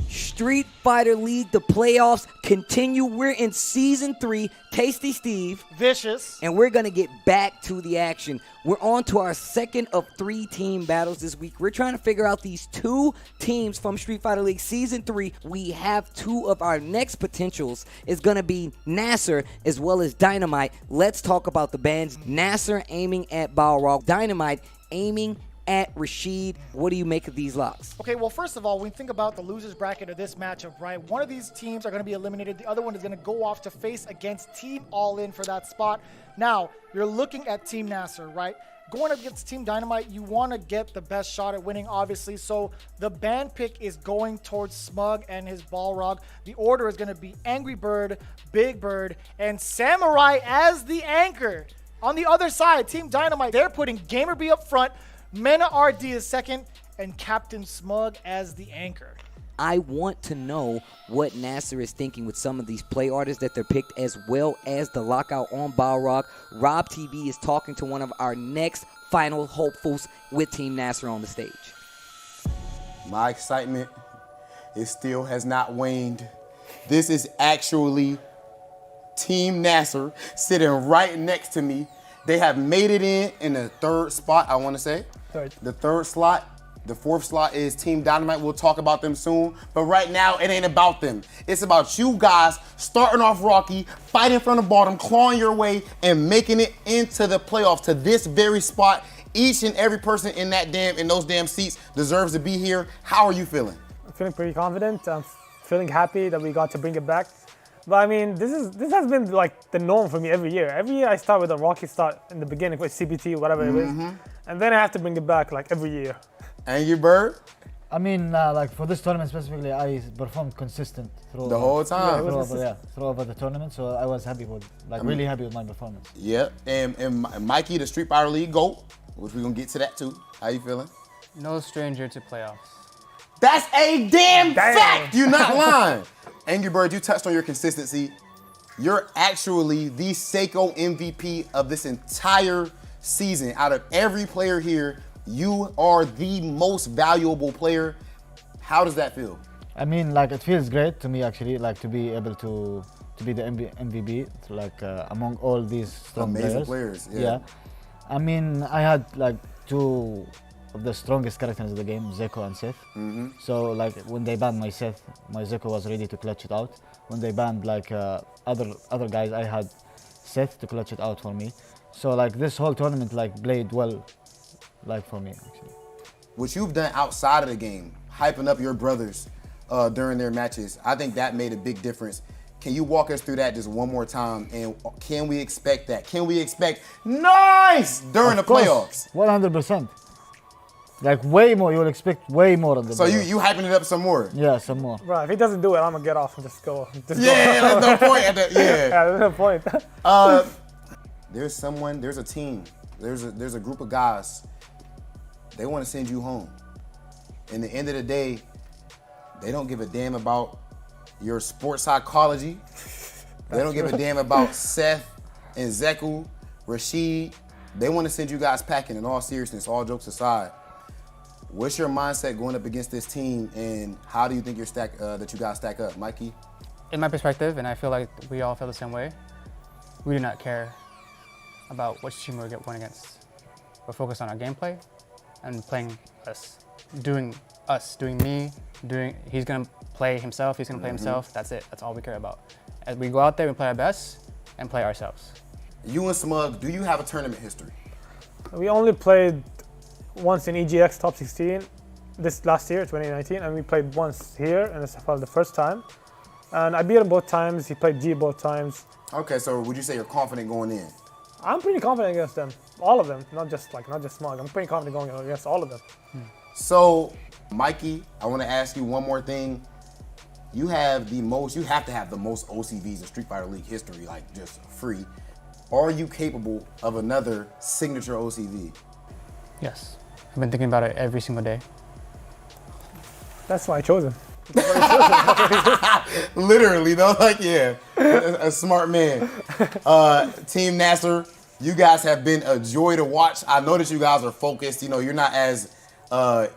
[SPEAKER 3] Street Fighter League, the playoffs continue. We're in Season 3, Tasty Steve.
[SPEAKER 2] Vicious.
[SPEAKER 3] And we're going to get back to the action. We're on to our second of 3 team battles this week. We're trying to figure out these 2 teams from Street Fighter League Season 3. We have 2 of our next potentials. It's going to be Nassar as well as Dynamite. Let's talk about the bands. Nassar aiming at Balrog. Dynamite aiming at Rashid. What do you make of these locks?
[SPEAKER 2] Okay, well, first of all, when we think about the losers bracket of this matchup, right, one of these teams are going to be eliminated. The other one is going to go off to face against Team All In for that spot. Now, you're looking at Team Nassar, right? Going up against Team Dynamite, you want to get the best shot at winning, obviously. So the band pick is going towards Smug and his Balrog. The order is going to be Angrybird, Bigbird, and Samurai as the anchor. On the other side, Team Dynamite, they're putting GamerBee up front, MenaRD is second, and Captain Smug as the anchor.
[SPEAKER 3] I want to know what Nassar is thinking with some of these play artists that they're picked, as well as the lockout on Balrog. Rob TV is talking to one of our next final hopefuls with Team Nassar on the stage.
[SPEAKER 7] My excitement, it still has not waned. This is actually Team Nassar sitting right next to me. They have made it in the 3rd spot, I want to say. The 3rd slot. The 4th slot is Team Dynamite. We'll talk about them soon. But right now, it ain't about them. It's about you guys starting off rocky, fighting from the bottom, clawing your way, and making it into the playoffs to this very spot. Each and every person in those damn seats deserves to be here. How are you feeling?
[SPEAKER 16] I'm feeling pretty confident. I'm feeling happy that we got to bring it back. But I mean, this has been like the norm for me every year. Every year I start with a rocky start in the beginning with CBT, whatever it is. And then I have to bring it back like every year.
[SPEAKER 7] Angrybird?
[SPEAKER 17] I mean, like for this tournament specifically, I performed consistent through
[SPEAKER 7] the whole time.
[SPEAKER 17] Throughout the tournament. So I was happy with, really happy with my performance.
[SPEAKER 7] Yeah, and Mikey, the Street Fighter League GOAT, which we're gonna get to that too. How you feeling?
[SPEAKER 18] No stranger to playoffs.
[SPEAKER 7] That's a damn fact. You're not lying. Angrybird, you touched on your consistency. you're actually the Seiko MVP of this entire season. Out of every player here, you are the most valuable player. How does that feel?
[SPEAKER 17] I mean, like, it feels great to me actually, like, to be able to be the MVP, like, among all these strong
[SPEAKER 7] Amazing
[SPEAKER 17] players.
[SPEAKER 7] yeah.
[SPEAKER 17] I mean, I had like 2 of the strongest characters of the game, Zeko and Seth. So like when they banned my Seth, my Zeko was ready to clutch it out. When they banned like other guys, I had Seth to clutch it out for me. So like this whole tournament like played well, like for me actually.
[SPEAKER 7] What you've done outside of the game, hyping up your brothers during their matches, I think that made a big difference. Can you walk us through that just one more time? And can we expect that? Can we expect nice during the playoffs?
[SPEAKER 17] 100%. Like way more, you will expect way more of the
[SPEAKER 7] So
[SPEAKER 17] playoffs.
[SPEAKER 7] you hyping it up some more?
[SPEAKER 17] Yeah, some more.
[SPEAKER 16] Bro, if he doesn't do it, I'm gonna get off and just go.
[SPEAKER 7] There's no point at that. Yeah.
[SPEAKER 16] There's no point.
[SPEAKER 7] There's a team, there's a group of guys. They want to send you home. In the end of the day, they don't give a damn about your sports psychology. They don't give a damn about Seth and Zeku, Rashid. They want to send you guys packing. In all seriousness, all jokes aside, what's your mindset going up against this team, and how do you think that you guys stack up, Mikey?
[SPEAKER 18] In my perspective, and I feel like we all feel the same way, we do not care about which team we're going against. We're focused on our gameplay and playing us, doing me, he's gonna play himself, he's gonna play himself, that's it, that's all we care about. As we go out there and play our best and play ourselves.
[SPEAKER 7] You and Smug, do you have a tournament history?
[SPEAKER 16] We only played once in EGX Top 16 this last year, 2019, and we played once here in SFL the first time. And I beat him both times, he played G both times.
[SPEAKER 7] Okay, so would you say you're confident going in?
[SPEAKER 16] I'm pretty confident against them, all of them, not just Smug. I'm pretty confident going against all of them.
[SPEAKER 7] So, Mikey, I want to ask you one more thing. You have to have the most OCVs in Street Fighter League history, like just free. Are you capable of another signature OCV?
[SPEAKER 18] Yes, I've been thinking about it every single day.
[SPEAKER 16] That's why I chose him.
[SPEAKER 7] Literally though, like yeah, a smart man. Team Nassar, you guys have been a joy to watch. I know that you guys are focused. You know, you're not as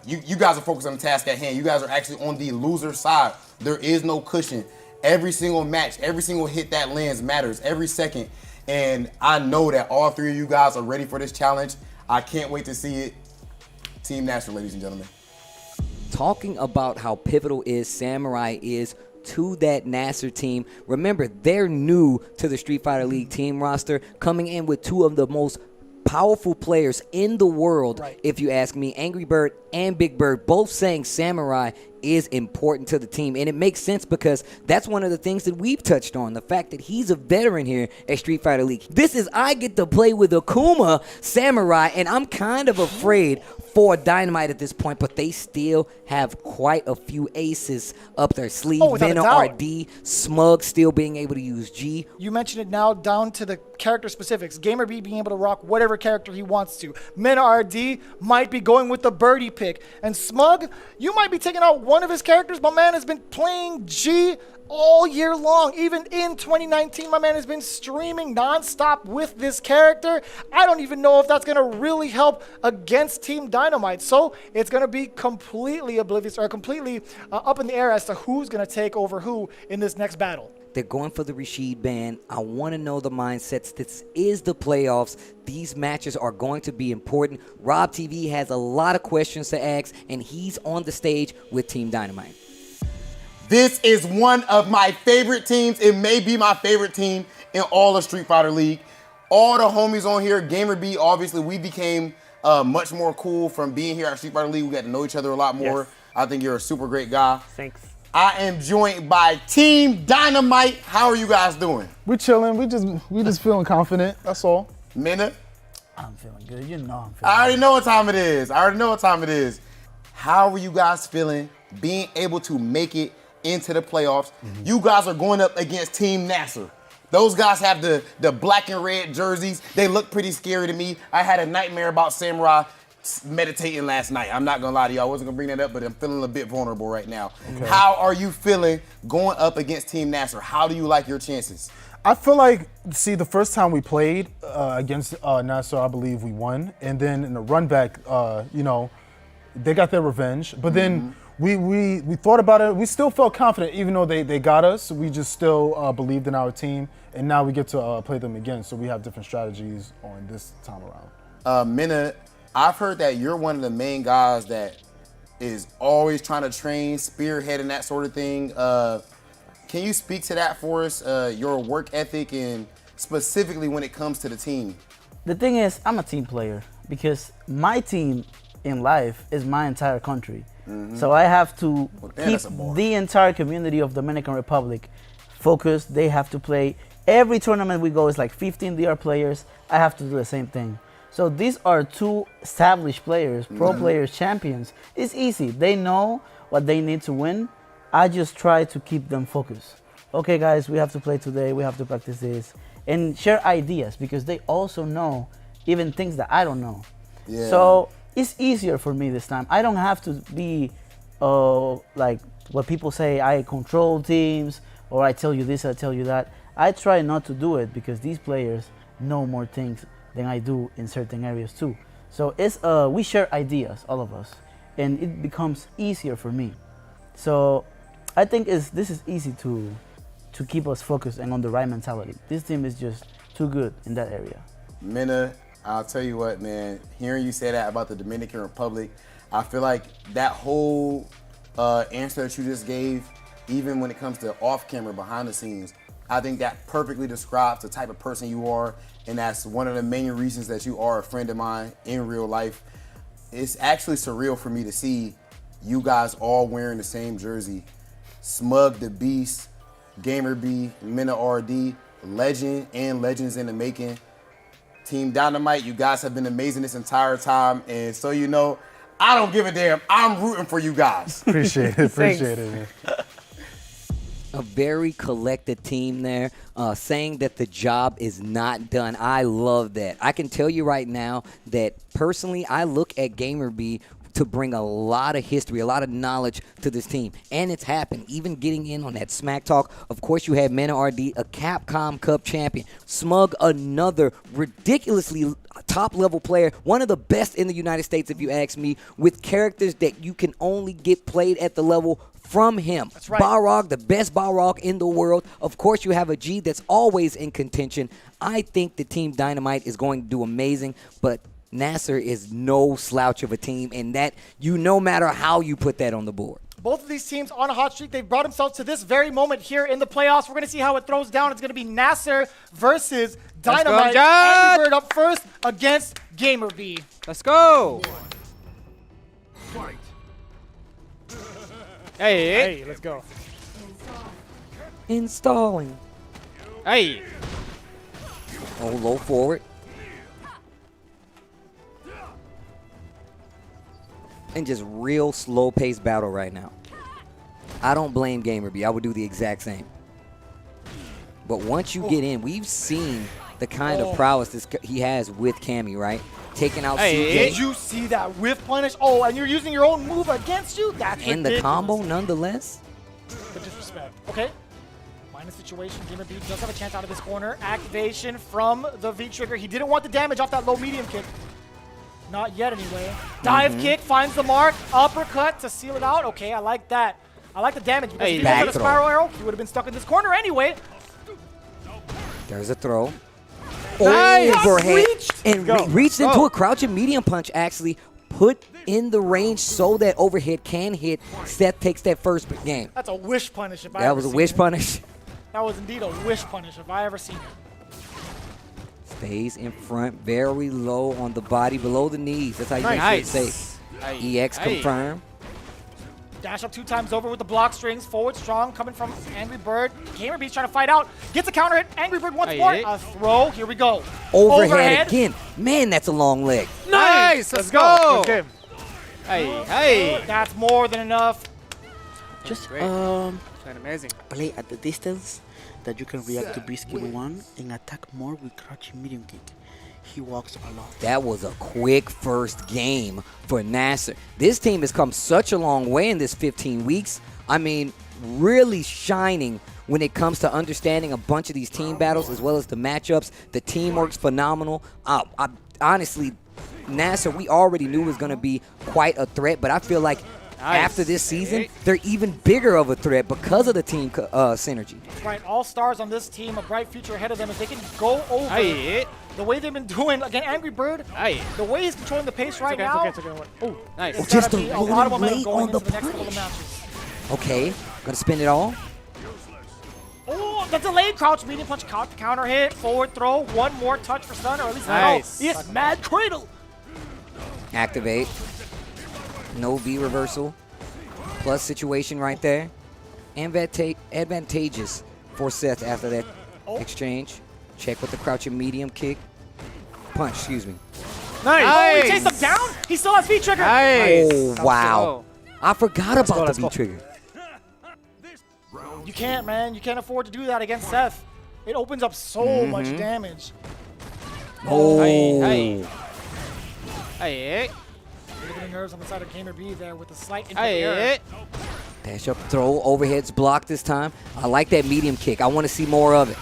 [SPEAKER 7] you guys are focused on the task at hand. You guys are actually on the loser side. There is no cushion. Every single match, every single hit that lands matters. Every second. And I know that all 3 of you guys are ready for this challenge. I can't wait to see it. Team Nassar, ladies and gentlemen.
[SPEAKER 3] Talking about how pivotal Samurai is to that Nassar team. Remember, they're new to the Street Fighter League team roster, coming in with 2 of the most powerful players in the world, if you ask me. Angrybird and Bigbird both saying Samurai is important to the team, and it makes sense because that's one of the things that we've touched on, the fact that he's a veteran here at Street Fighter League. I get to play with Akuma Samurai, and I'm kind of afraid for Dynamite at this point, but they still have quite a few aces up their sleeve. MenaRD, Smug still being able to use G.
[SPEAKER 2] You mentioned it now down to the character specifics. GamerBee being able to rock whatever character he wants to. MenaRD might be going with the birdie pick. And Smug, you might be taking out one of his characters. My man has been playing G all year long. Even in 2019, my man has been streaming nonstop with this character. I don't even know if that's going to really help against Team Dynamite. So it's going to be completely oblivious or completely up in the air as to who's going to take over who in this next battle.
[SPEAKER 3] They're going for the Rashid ban. I want to know the mindsets. This is the playoffs. These matches are going to be important. Rob TV has a lot of questions to ask, and he's on the stage with Team Dynamite.
[SPEAKER 7] This is one of my favorite teams. It may be my favorite team in all of Street Fighter League. All the homies on here, GamerBee, obviously, we became much more cool from being here at Street Fighter League. We got to know each other a lot more. Yes. I think you're a super great guy.
[SPEAKER 16] Thanks.
[SPEAKER 7] I am joined by Team Dynamite. How are you guys doing?
[SPEAKER 19] We're chilling. We just feeling confident. That's all.
[SPEAKER 7] Mena?
[SPEAKER 17] I'm feeling good. You know I'm feeling
[SPEAKER 7] I already know what time it is. How are you guys feeling being able to make it into the playoffs? You guys are going up against Team Nassar. Those guys have the black and red jerseys. They look pretty scary to me. I had a nightmare about Samurai meditating last night. I'm not gonna lie to you, I wasn't gonna bring that up, but I'm feeling a bit vulnerable right now. Okay. How are you feeling going up against Team Nassar? How do you like your chances?
[SPEAKER 19] I feel like, see, the first time we played against NASR, I believe we won. And then in the run back, you know, they got their revenge. But then we thought about it. We still felt confident, even though they got us. We just still believed in our team. And now we get to play them again. So we have different strategies on this time around.
[SPEAKER 7] Mena, I've heard that you're one of the main guys that is always trying to train, spearhead, and that sort of thing. Can you speak to that for us, your work ethic, and specifically when it comes to the team?
[SPEAKER 20] The thing is, I'm a team player because my team in life is my entire country. So I have to keep the entire community of Dominican Republic focused. They have to play. Every tournament we go is like 15 DR players. I have to do the same thing. So these are two established players, pro players, champions. It's easy. They know what they need to win. I just try to keep them focused. Okay, guys, we have to play today. We have to practice this. And share ideas because they also know even things that I don't know.
[SPEAKER 7] Yeah.
[SPEAKER 20] So it's easier for me this time. I don't have to be like what people say, I control teams or I tell you this, I tell you that. I try not to do it because these players know more things than I do in certain areas too. So it's we share ideas, all of us, and it becomes easier for me. So I think this is easy to keep us focused and on the right mentality. This team is just too good in that area.
[SPEAKER 7] Mena, I'll tell you what, man, hearing you say that about the Dominican Republic, I feel like that whole answer that you just gave, even when it comes to off camera, behind the scenes, I think that perfectly describes the type of person you are, and that's one of the main reasons that you are a friend of mine in real life. It's actually surreal for me to see you guys all wearing the same jersey. Smug the Beast, GamerBee, MenaRD, legend and legends in the making. Team Dynamite, you guys have been amazing this entire time, and so you know, I don't give a damn. I'm rooting for you guys.
[SPEAKER 4] Appreciate it, appreciate it, man.
[SPEAKER 3] A very collected team there, saying that the job is not done. I love that. I can tell you right now that personally, I look at GamerBee to bring a lot of history, a lot of knowledge to this team. And it's happened, even getting in on that smack talk. Of course, you had MenaRD, a Capcom Cup champion. Smug, another ridiculously top-level player, one of the best in the United States, if you ask me, with characters that you can only get played at the level from him. That's right. Balrog, the best Balrog in the world. Of course, you have a G that's always in contention. I think the Team Dynamite is going to do amazing, but Nassar is no slouch of a team, and that no matter how you put that on the board.
[SPEAKER 2] Both of these teams on a hot streak. They've brought themselves to this very moment here in the playoffs. We're going to see how it throws down. It's going to be Nassar versus Dynamite. Angrybird up first against GamerBee.
[SPEAKER 21] Let's go.
[SPEAKER 2] Fight.
[SPEAKER 21] Hey,
[SPEAKER 2] let's go.
[SPEAKER 3] Installing.
[SPEAKER 21] Hey.
[SPEAKER 3] Oh, low forward. And just real slow-paced battle right now. I don't blame GamerBee. I would do the exact same. But once you get in, we've seen the kind of prowess he has with Cammy, right? Taking out CJ.
[SPEAKER 2] Did you see that whiff punish? Oh, and you're using your own move against you? That's
[SPEAKER 3] and ridiculous. The combo, nonetheless.
[SPEAKER 2] The disrespect. Okay. Minus situation. GamerBee does have a chance out of this corner. Activation from the V-trigger. He didn't want the damage off that low medium kick. Not yet, anyway. Dive kick finds the mark. Uppercut to seal it out. Okay, I like that. I like the damage because if he didn't get a spiral arrow, he would have been stuck in this corner anyway.
[SPEAKER 3] There's a throw.
[SPEAKER 21] Nice.
[SPEAKER 3] Overhead. And reached into a crouching medium punch, actually. Put in the range so that overhead can hit. Seth takes that first game.
[SPEAKER 2] That's a wish punish if I
[SPEAKER 3] ever
[SPEAKER 2] ever
[SPEAKER 3] seen it. That was a wish punish.
[SPEAKER 2] That was indeed a wish punish if I ever seen it.
[SPEAKER 3] Stays in front, very low on the body, below the knees. That's how you make it safe. EX confirmed.
[SPEAKER 2] Dash up 2 times over with the block strings. Forward strong coming from Angrybird. GamerBee's trying to fight out. Gets a counter hit. Angrybird once more. A throw. Here we go.
[SPEAKER 3] Overhead again. Man, that's a long leg.
[SPEAKER 21] Nice. Let's go.
[SPEAKER 2] Good game.
[SPEAKER 21] Hey.
[SPEAKER 2] That's more than enough.
[SPEAKER 22] Just
[SPEAKER 21] amazing.
[SPEAKER 22] Play at the distance that you can react to B skill 1 and attack more with crouching medium kick. He walks a lot.
[SPEAKER 3] That was a quick first game for Nassar. This team has come such a long way in this 15 weeks. I mean, really shining when it comes to understanding a bunch of these team battles as well as the matchups. The teamwork's phenomenal. Honestly, Nassar, we already knew was going to be quite a threat, but I feel like after this season, they're even bigger of a threat because of the team synergy.
[SPEAKER 2] Right, all stars on this team, a bright future ahead of them if they can go over the way they've been doing. Again, Angrybird, the way he's controlling the pace right now.
[SPEAKER 21] Oh, nice.
[SPEAKER 2] It's
[SPEAKER 3] Just
[SPEAKER 2] gotta
[SPEAKER 3] a
[SPEAKER 2] be a lot of momentum
[SPEAKER 3] late
[SPEAKER 2] going
[SPEAKER 3] on the
[SPEAKER 2] into the next couple of
[SPEAKER 3] punish.
[SPEAKER 2] matches.
[SPEAKER 3] Okay, gonna spin it all.
[SPEAKER 2] Oh, the delayed crouch, medium punch, counter hit, forward throw, one more touch for stun, or at least
[SPEAKER 21] Nice.
[SPEAKER 2] no. Yes, mad cradle.
[SPEAKER 3] Activate. No V reversal. Plus situation right there. Advantageous for Seth after that exchange. Check with the crouching medium kick. Punch, excuse me.
[SPEAKER 2] Nice. Oh, he chased him down. He still has V-trigger.
[SPEAKER 21] Nice.
[SPEAKER 3] Oh, wow. I forgot about the V-trigger.
[SPEAKER 2] You can't, man. You can't afford to do that against Seth. It opens up so much damage.
[SPEAKER 3] Oh.
[SPEAKER 21] Hey.
[SPEAKER 2] Look at the nerves on the side of GamerBee there with a slight error.
[SPEAKER 3] Dash up throw. Overhead's blocked this time. I like that medium kick. I want to see more of it.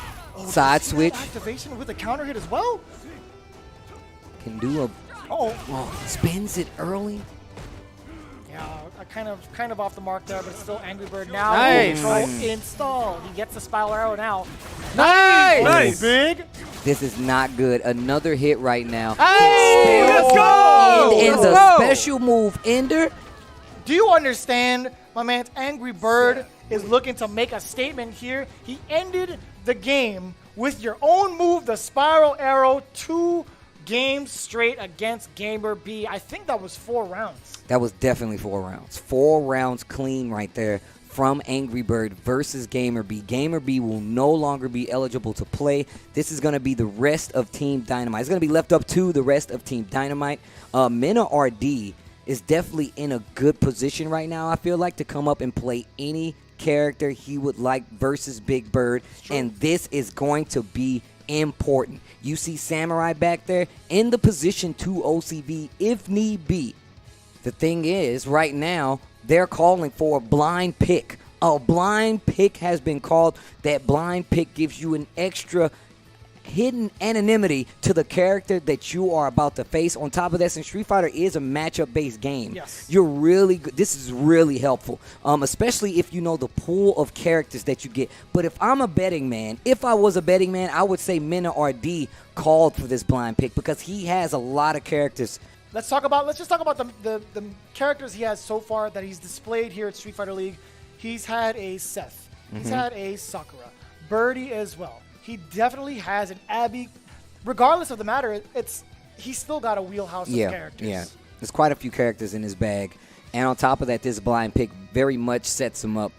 [SPEAKER 3] Side switch.
[SPEAKER 2] Activation with a counter hit as well.
[SPEAKER 3] Can do a...
[SPEAKER 2] Oh,
[SPEAKER 3] spins it early.
[SPEAKER 2] Yeah, kind of off the mark there, but it's still Angrybird now.
[SPEAKER 21] Nice.
[SPEAKER 2] Control install. He gets the spiral arrow now.
[SPEAKER 21] Nice.
[SPEAKER 2] Big.
[SPEAKER 3] This is not good. Another hit right now.
[SPEAKER 21] Hey, let's go.
[SPEAKER 3] And the special move ender.
[SPEAKER 2] Do you understand, my man? Angrybird is looking to make a statement here. He ended the game with your own move, the spiral arrow, 2 games straight against GamerBee. I think that was 4 rounds.
[SPEAKER 3] That was definitely 4 rounds. 4 rounds clean right there from Angrybird versus GamerBee. GamerBee will no longer be eligible to play. This is going to be the rest of Team Dynamite. It's going to be left up to the rest of Team Dynamite. MenaRD is definitely in a good position right now, I feel like, to come up and play any character he would like versus Bigbird. And this is going to be important. You see Samurai back there in the position to OCV if need be. The thing is, right now, they're calling for a blind pick. A blind pick has been called. That blind pick gives you an extra hidden anonymity to the character that you are about to face. On top of that, since Street Fighter is a matchup-based game, you're really good. This is really helpful, especially if you know the pool of characters that you get. But if I'm a betting man, if I was a betting man, I would say MenaRD called for this blind pick because he has a lot of characters.
[SPEAKER 2] Let's just talk about the characters he has so far that he's displayed here at Street Fighter League. He's had a Seth. He's had a Sakura. Birdie as well. He definitely has an Abby. Regardless of the matter, he's still got a wheelhouse of characters.
[SPEAKER 3] Yeah, there's quite a few characters in his bag. And on top of that, this blind pick very much sets him up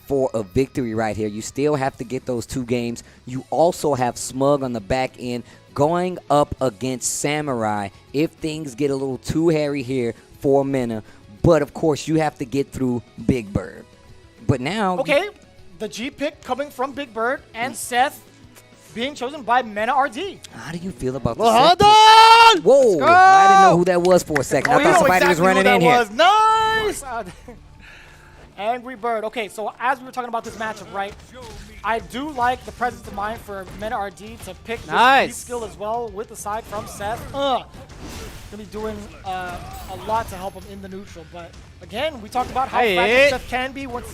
[SPEAKER 3] for a victory right here. You still have to get those 2 games. You also have Smug on the back end going up against Samurai if things get a little too hairy here for Mena. But, of course, you have to get through Bigbird. But now...
[SPEAKER 2] Okay, the G pick coming from Bigbird and Seth being chosen by MenaRD.
[SPEAKER 3] How do you feel about
[SPEAKER 2] Well,
[SPEAKER 3] the
[SPEAKER 2] hold on!
[SPEAKER 3] Whoa! I didn't know who that was for a second. I thought somebody was running in here.
[SPEAKER 2] Nice! Angrybird. Okay, so as we were talking about this matchup, right, I do like the presence of mind for MenaRD to pick this skill as well with the side from Seth. Gonna be doing a lot to help him in the neutral, but again, we talked about how fragile Seth can be once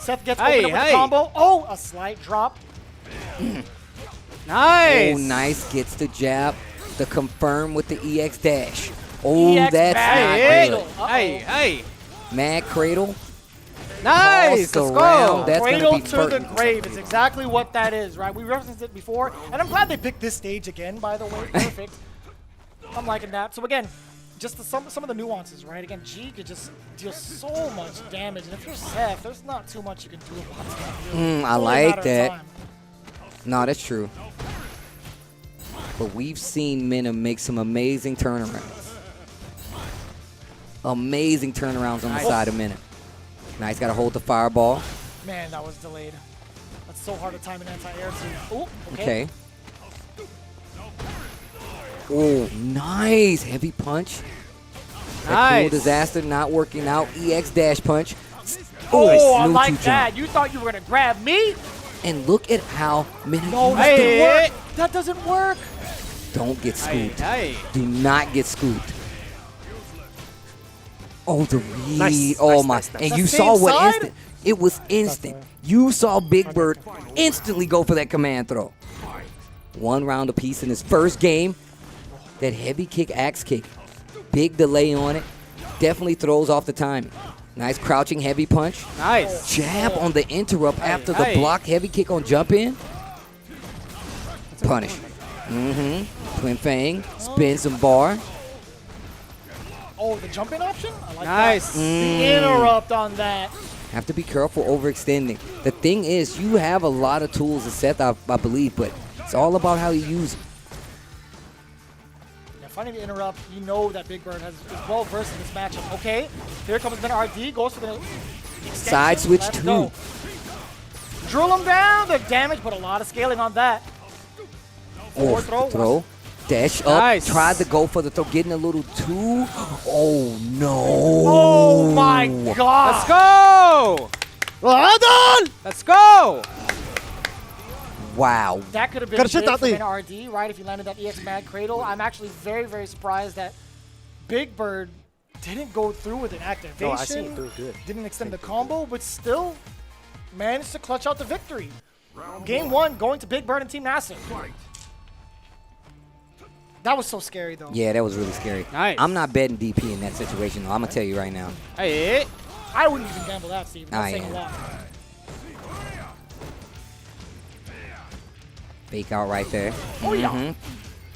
[SPEAKER 2] Seth gets opened up with the combo. Oh, a slight drop.
[SPEAKER 21] Nice.
[SPEAKER 3] Oh, nice. Gets the jab. The confirm with the EX dash. Oh,
[SPEAKER 21] EX
[SPEAKER 3] that's not good.
[SPEAKER 21] Hey.
[SPEAKER 3] Mad cradle.
[SPEAKER 21] Nice.
[SPEAKER 3] Let's
[SPEAKER 2] go.
[SPEAKER 3] That's
[SPEAKER 2] Cradle
[SPEAKER 3] be
[SPEAKER 2] to the grave is exactly what that is, right? We referenced it before, and I'm glad they picked this stage again, by the way. Perfect. I'm liking that. So again, just some of the nuances, right? Again, G could just deal so much damage, and if you're Seth, there's not too much you can do about that.
[SPEAKER 3] I like that. No, that's true. But we've seen Mena make some amazing turnarounds. Amazing turnarounds on the side of Mena. Nice, got to hold the fireball.
[SPEAKER 2] Man, that was delayed. That's so hard to time an anti-air to. Oh,
[SPEAKER 3] Okay. Oh, nice. Heavy punch. That cool disaster not working out. EX dash punch.
[SPEAKER 2] Oh, I like that. You thought you were going to grab me?
[SPEAKER 3] And look at how many.
[SPEAKER 2] No, that didn't work. That doesn't work.
[SPEAKER 3] Don't get scooped. Do not get scooped. Oh, the read.
[SPEAKER 21] Nice,
[SPEAKER 3] Oh,
[SPEAKER 21] nice,
[SPEAKER 3] my.
[SPEAKER 21] nice, nice.
[SPEAKER 3] And
[SPEAKER 21] The
[SPEAKER 3] you
[SPEAKER 21] same
[SPEAKER 3] saw what
[SPEAKER 21] side?
[SPEAKER 3] instant. It was instant. You saw Bigbird instantly go for that command throw. 1 round apiece in his first game. That heavy kick, axe kick. Big delay on it. Definitely throws off the timing. Nice crouching heavy punch.
[SPEAKER 21] Nice.
[SPEAKER 3] Jab on the interrupt after the block heavy kick on jump in. Punish. Twin Fang. Spin some bar.
[SPEAKER 2] Oh, the jump in option? I like
[SPEAKER 21] Nice.
[SPEAKER 2] that. The interrupt on that.
[SPEAKER 3] Have to be careful overextending. The thing is, you have a lot of tools to Seth, I believe, but it's all about how you use it.
[SPEAKER 2] Yeah, finding the interrupt, you know that Bigbird is well versed in this matchup. Okay, here comes MenaRD, goes for the extension.
[SPEAKER 3] Side switch
[SPEAKER 2] Let's
[SPEAKER 3] 2.
[SPEAKER 2] go. Drill him down, the damage, but a lot of scaling on that. Forward throw.
[SPEAKER 3] Dash up.
[SPEAKER 21] Nice.
[SPEAKER 3] Tried to go for the throw, getting a little too. Oh, no.
[SPEAKER 2] Oh, my God.
[SPEAKER 21] Let's go. Well done. Let's go.
[SPEAKER 3] Wow.
[SPEAKER 2] That could have been big for MenaRD, right, if he landed that EX Mad Cradle. I'm actually very, very surprised that Bigbird didn't go through with an activation.
[SPEAKER 21] No, I see it through good.
[SPEAKER 2] Didn't extend the combo, but still managed to clutch out the victory. Game 1 going to Bigbird and Team Nassar. That was so scary, though.
[SPEAKER 3] Yeah, that was really scary.
[SPEAKER 21] Nice.
[SPEAKER 3] I'm not betting DP in that situation, though. I'm going to tell you right now.
[SPEAKER 21] Hey.
[SPEAKER 2] I wouldn't even gamble that, Steve. That's saying a lot.
[SPEAKER 3] Fake out right there.
[SPEAKER 2] Oh, yeah.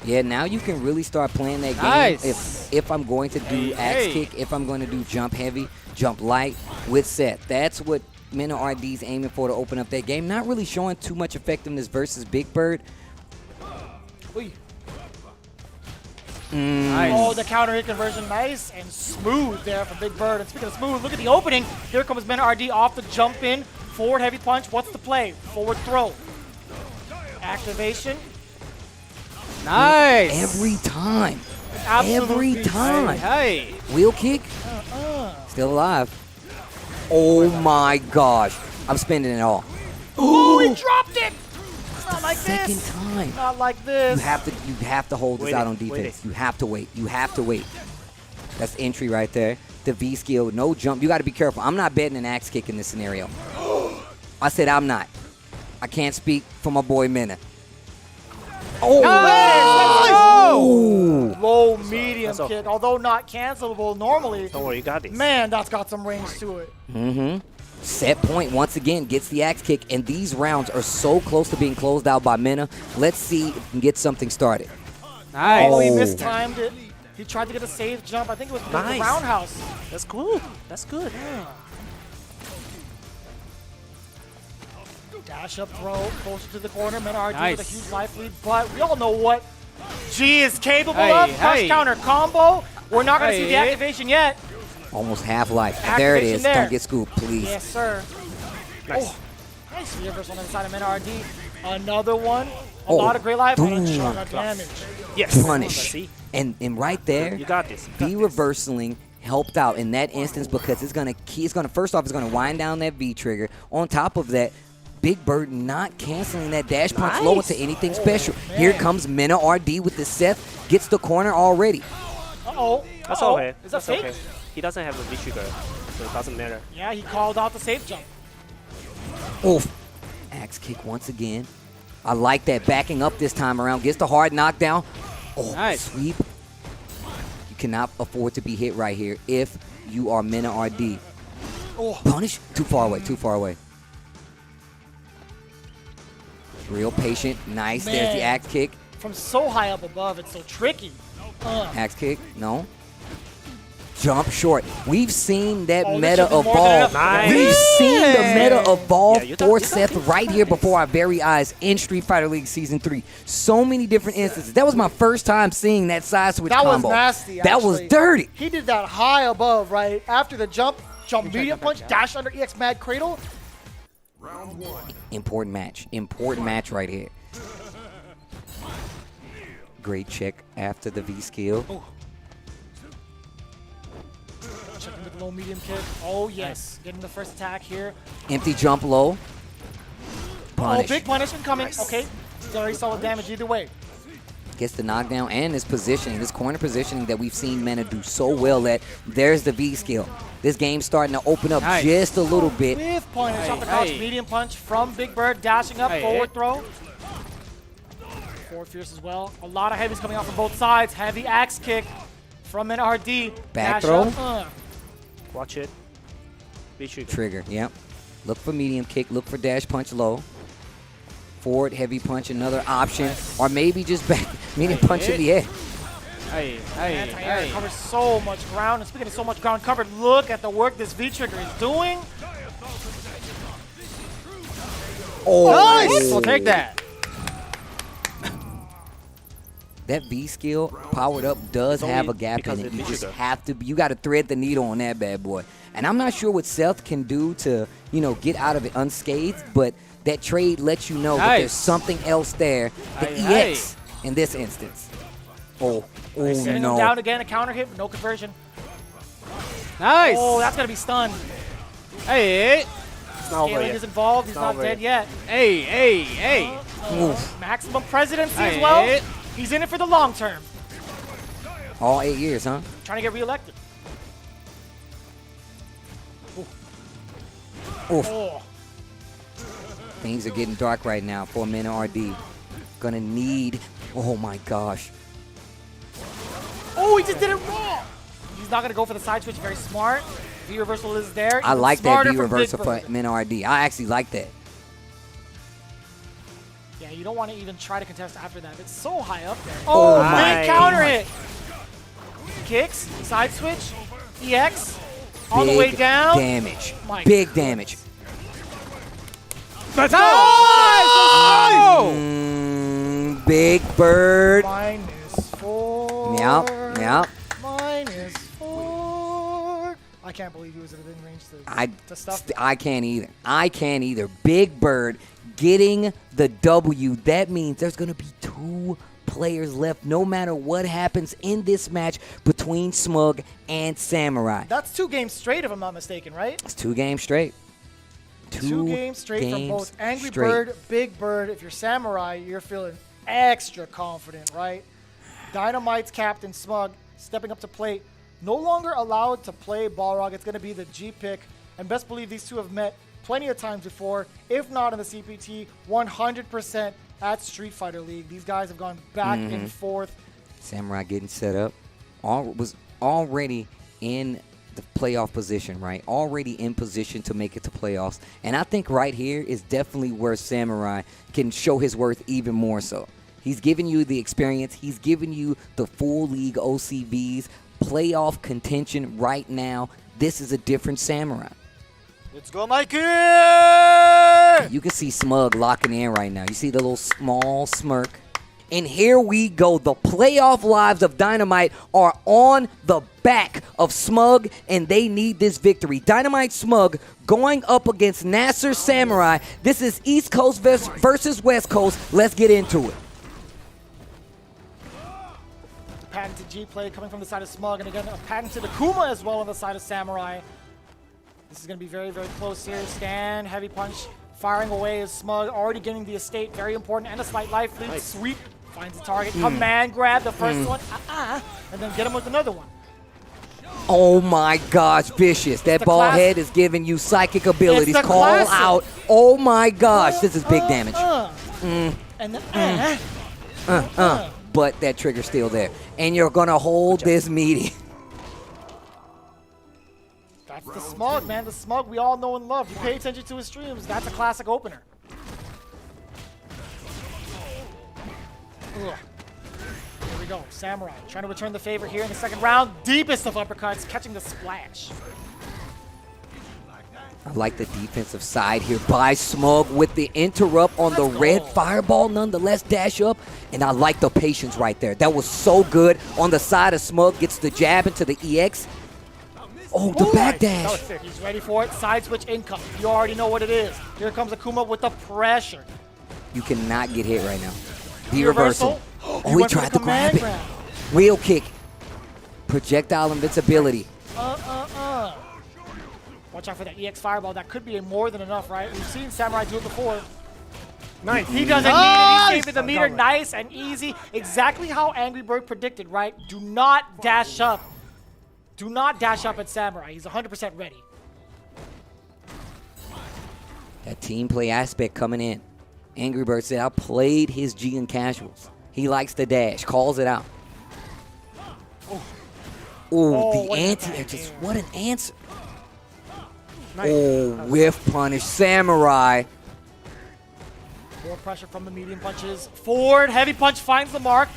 [SPEAKER 3] Yeah, now you can really start playing that game.
[SPEAKER 21] Nice.
[SPEAKER 3] If I'm going to do axe kick, if I'm going to do jump heavy, jump light with set. That's what MenaRD's aiming for to open up that game. Not really showing too much effectiveness versus Bigbird.
[SPEAKER 21] Nice.
[SPEAKER 2] Oh, the counter hit conversion, nice and smooth there from Bigbird. And speaking of smooth, look at the opening. Here comes MenaRD off the jump in. Forward heavy punch. What's the play? Forward throw. Activation.
[SPEAKER 21] Nice.
[SPEAKER 3] Every time.
[SPEAKER 2] Absolute
[SPEAKER 3] Every
[SPEAKER 2] beast.
[SPEAKER 3] time.
[SPEAKER 21] Hey.
[SPEAKER 3] Wheel kick. Still alive. Oh my gosh. I'm spending it all.
[SPEAKER 2] Oh, he dropped it. Not like
[SPEAKER 3] Second
[SPEAKER 2] this.
[SPEAKER 3] time.
[SPEAKER 2] Not like this.
[SPEAKER 3] You have to hold this out on defense. You have to wait. You have to wait. That's entry right there. The V skill, no jump. You got to be careful. I'm not betting an axe kick in this scenario. I said I'm not. I can't speak for my boy Mena. Oh,
[SPEAKER 2] Nice. Low medium kick, although not cancelable normally.
[SPEAKER 21] Don't worry, you got this.
[SPEAKER 2] Man, that's got some range to it.
[SPEAKER 3] Set point once again gets the axe kick, and these rounds are so close to being closed out by Mena. Let's see if we can get something started.
[SPEAKER 21] Nice.
[SPEAKER 2] Oh, he mistimed it. He tried to get a safe jump. I think it was the roundhouse.
[SPEAKER 21] That's cool. That's good.
[SPEAKER 2] Dash up throw, closer to the corner. MenaRD
[SPEAKER 21] Nice.
[SPEAKER 2] with a huge life lead, but we all know what G is capable of. Crush counter combo. We're not going to see the activation yet.
[SPEAKER 3] Almost half life. There it is.
[SPEAKER 2] Activation there.
[SPEAKER 3] Don't get scooped, please.
[SPEAKER 2] Yes, sir.
[SPEAKER 21] Nice.
[SPEAKER 2] Oh, nice reverse on the side of MenaRD. Another one. A
[SPEAKER 3] Oh,
[SPEAKER 2] lot of great life and a
[SPEAKER 3] boom.
[SPEAKER 2] ton of damage.
[SPEAKER 21] Yes.
[SPEAKER 3] Punish. And right there,
[SPEAKER 21] You got this.
[SPEAKER 3] V reversing helped out in that instance because it's gonna first off, it's gonna wind down that V trigger. On top of that, Bigbird not canceling that dash punch low into anything special. Here comes MenaRD with the Seth, gets the corner already.
[SPEAKER 2] Uh-oh.
[SPEAKER 21] That's
[SPEAKER 2] Uh-oh.
[SPEAKER 21] okay.
[SPEAKER 2] Is that
[SPEAKER 21] That's
[SPEAKER 2] fake?
[SPEAKER 21] okay. He doesn't have a V trigger, so it doesn't matter.
[SPEAKER 2] Yeah, he called out the safe jump.
[SPEAKER 3] Oof. Axe kick once again. I like that backing up this time around. Gets the hard knockdown. Oh,
[SPEAKER 21] Nice.
[SPEAKER 3] sweep. You cannot afford to be hit right here if you are MenaRD.
[SPEAKER 2] Oh.
[SPEAKER 3] Punish. Too far away. Too far away. Real patient. Nice. There's the
[SPEAKER 2] Man.
[SPEAKER 3] axe kick.
[SPEAKER 2] From so high up above, it's so tricky.
[SPEAKER 3] Axe kick. No. Jump short. We've seen that
[SPEAKER 2] Oh, this
[SPEAKER 3] meta
[SPEAKER 2] should be more than
[SPEAKER 3] evolve.
[SPEAKER 2] enough.
[SPEAKER 3] We've seen the meta evolve
[SPEAKER 21] Yeah, you got
[SPEAKER 3] for
[SPEAKER 21] this.
[SPEAKER 3] Seth right here before our very eyes in Street Fighter League Season 3. So many different instances. That was my first time seeing that side switch
[SPEAKER 2] That
[SPEAKER 3] combo.
[SPEAKER 2] was nasty,
[SPEAKER 3] That was
[SPEAKER 2] actually.
[SPEAKER 3] dirty.
[SPEAKER 2] He did that high above, right? After the jump medium punch, dash under EX Mad Cradle.
[SPEAKER 3] Important match. Important match right here. Great check after the V skill.
[SPEAKER 2] Checking with low medium kick. Oh, yes. Getting the first attack here.
[SPEAKER 3] Empty jump low. punish.
[SPEAKER 2] Big punish incoming. Okay, very solid damage either way.
[SPEAKER 3] Gets the knockdown and his positioning, this corner positioning that we've seen Mena do so well at. There's the V skill. This game's starting to open up just a little bit.
[SPEAKER 2] With punish off the couch, medium punch from Bigbird, dashing up, forward throw. Forward fierce as well. A lot of heavies coming out from both sides. Heavy axe kick from MenaRD.
[SPEAKER 3] Back throw.
[SPEAKER 21] Watch it. Be
[SPEAKER 3] Trigger, yep. Look for medium kick, look for dash punch low. Forward, heavy punch, another option. Or maybe just back, medium punch in the air.
[SPEAKER 2] Anti-air covers so much ground. And speaking of so much ground covered, look at the work this V-Trigger is doing.
[SPEAKER 3] Oh,
[SPEAKER 21] nice! We'll take that.
[SPEAKER 3] That V skill powered up does have a gap in it. You just have to, you got to thread the needle on that bad boy. And I'm not sure what Seth can do to, you know, get out of it unscathed, but that trade lets you know that there's something else there. The EX in this instance. Oh
[SPEAKER 2] Setting him
[SPEAKER 3] no.
[SPEAKER 2] down again, a counter hit, no conversion.
[SPEAKER 21] Nice.
[SPEAKER 2] Oh, that's going to be stunned.
[SPEAKER 21] Hey.
[SPEAKER 2] Scaling is involved. He's not dead yet.
[SPEAKER 21] Hey.
[SPEAKER 2] Maximum presidency as well. He's in it for the long term.
[SPEAKER 3] All 8 years, huh?
[SPEAKER 2] Trying to get reelected.
[SPEAKER 3] Oof. Things are getting dark right now for MenaRD. Gonna need, oh my gosh.
[SPEAKER 2] Oh, he just did it wrong. He's not gonna go for the side switch. Very smart. V reversal is there.
[SPEAKER 3] I
[SPEAKER 2] Even
[SPEAKER 3] like that
[SPEAKER 2] smarter
[SPEAKER 3] V
[SPEAKER 2] from
[SPEAKER 3] reversal for
[SPEAKER 2] Bigbird.
[SPEAKER 3] MenaRD. I actually like that.
[SPEAKER 2] Yeah, you don't want to even try to contest after that. It's so high up there.
[SPEAKER 3] Oh,
[SPEAKER 2] Oh,
[SPEAKER 3] my.
[SPEAKER 2] big counter hit. Kicks, side switch, EX, all the way
[SPEAKER 3] Big
[SPEAKER 2] down.
[SPEAKER 3] damage.
[SPEAKER 2] My
[SPEAKER 3] Big damage.
[SPEAKER 21] Let's
[SPEAKER 3] Bigbird.
[SPEAKER 2] -4.
[SPEAKER 3] Yep.
[SPEAKER 2] -4. I can't believe he was within range to stuff.
[SPEAKER 3] I can't either. Bigbird getting the W. That means there's going to be 2 players left no matter what happens in this match between Smug and Samurai.
[SPEAKER 2] That's 2 games straight, if I'm not mistaken, right?
[SPEAKER 3] It's 2 games straight.
[SPEAKER 2] 2 games straight from both Angrybird, Bigbird. If you're Samurai, you're feeling extra confident, right? Dynamite's captain, Smug, stepping up to plate. No longer allowed to play Balrog. It's going to be the G pick. And best believe these two have met plenty of times before, if not in the CPT, 100% at Street Fighter League. These guys have gone back and forth.
[SPEAKER 3] Samurai getting set up. Was already in the playoff position, right? Already in position to make it to playoffs. And I think right here is definitely where Samurai can show his worth even more so. He's giving you the experience. He's giving you the full league OCBs, playoff contention right now. This is a different Samurai.
[SPEAKER 21] Let's go, Mikey!
[SPEAKER 3] You can see Smug locking in right now. You see the little small smirk. And here we go. The playoff lives of Dynamite are on the back of Smug, and they need this victory. Dynamite Smug going up against Nassar Samurai. This is East Coast versus West Coast. Let's get into it.
[SPEAKER 2] Patented G play coming from the side of Smug, and again, a patented Akuma as well on the side of Samurai. This is going to be very, very close here. Scan, heavy punch, firing away as Smug, already getting the estate, very important, and a slight life lead.
[SPEAKER 21] Nice.
[SPEAKER 2] Sweep, finds the target, command grab, the first one, and then get him with another one.
[SPEAKER 3] Oh my gosh, vicious. That ball head is giving you psychic abilities.
[SPEAKER 2] It's the
[SPEAKER 3] Call
[SPEAKER 2] classic.
[SPEAKER 3] out. Oh my gosh, this is big damage.
[SPEAKER 2] And then,
[SPEAKER 3] But that trigger's still there. And you're going to hold this meeting.
[SPEAKER 2] That's the Smug, man. The Smug we all know and love. You pay attention to his streams. That's a classic opener. Ugh. Here we go. Samurai trying to return the favor here in the second round. Deepest of uppercuts, catching the splash.
[SPEAKER 3] I like the defensive side here by Smug with the interrupt on the red fireball, nonetheless, dash up. And I like the patience right there. That was so good on the side of Smug. Gets the jab into the EX. Oh, the back
[SPEAKER 2] That was
[SPEAKER 3] dash.
[SPEAKER 2] sick. He's ready for it. Side switch income. You already know what it is. Here comes Akuma with the pressure.
[SPEAKER 3] You cannot get hit right now.
[SPEAKER 2] The
[SPEAKER 3] The reversal.
[SPEAKER 2] reversal.
[SPEAKER 3] Oh, he tried to grab it. Wheel kick. Projectile invincibility.
[SPEAKER 2] Watch out for that EX fireball. That could be more than enough, right? We've seen Samurai do it before. Nice. He doesn't need it. He's saving the meter nice and easy. Exactly how Angrybird predicted, right? Do not dash up. Do not dash up at Samurai. He's 100% ready.
[SPEAKER 3] That team play aspect coming in. Angrybird said, I played his Xian casuals. He likes the dash, calls it out. Oh, the anti-air, just what an answer.
[SPEAKER 2] Nice.
[SPEAKER 3] Oh, whiff punish, Samurai.
[SPEAKER 2] More pressure from the medium punches. Forward, heavy punch finds the mark.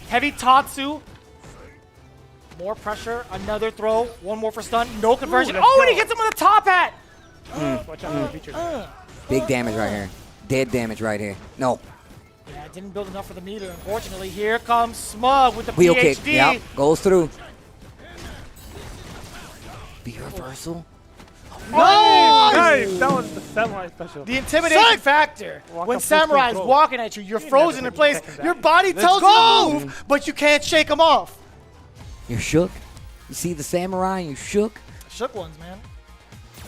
[SPEAKER 2] Heavy Tatsu. More pressure, another throw. One more for stun, no conversion. Oh, and he gets him with a top hat.
[SPEAKER 16] Watch out for the feature.
[SPEAKER 3] Big damage right here. Dead damage right here. No.
[SPEAKER 2] Yeah, it didn't build enough for the meter. Unfortunately, here comes Smug with the
[SPEAKER 3] Wheel
[SPEAKER 2] PhD.
[SPEAKER 3] kick, yep, goes through. B reversal.
[SPEAKER 16] Nice! That was the Samurai special.
[SPEAKER 2] The intimidation factor. When Samurai is walking at you, you're frozen in place. Your body tells you to move, but you can't shake him off.
[SPEAKER 3] You're shook. You see the Samurai and you shook.
[SPEAKER 2] Shook ones, man.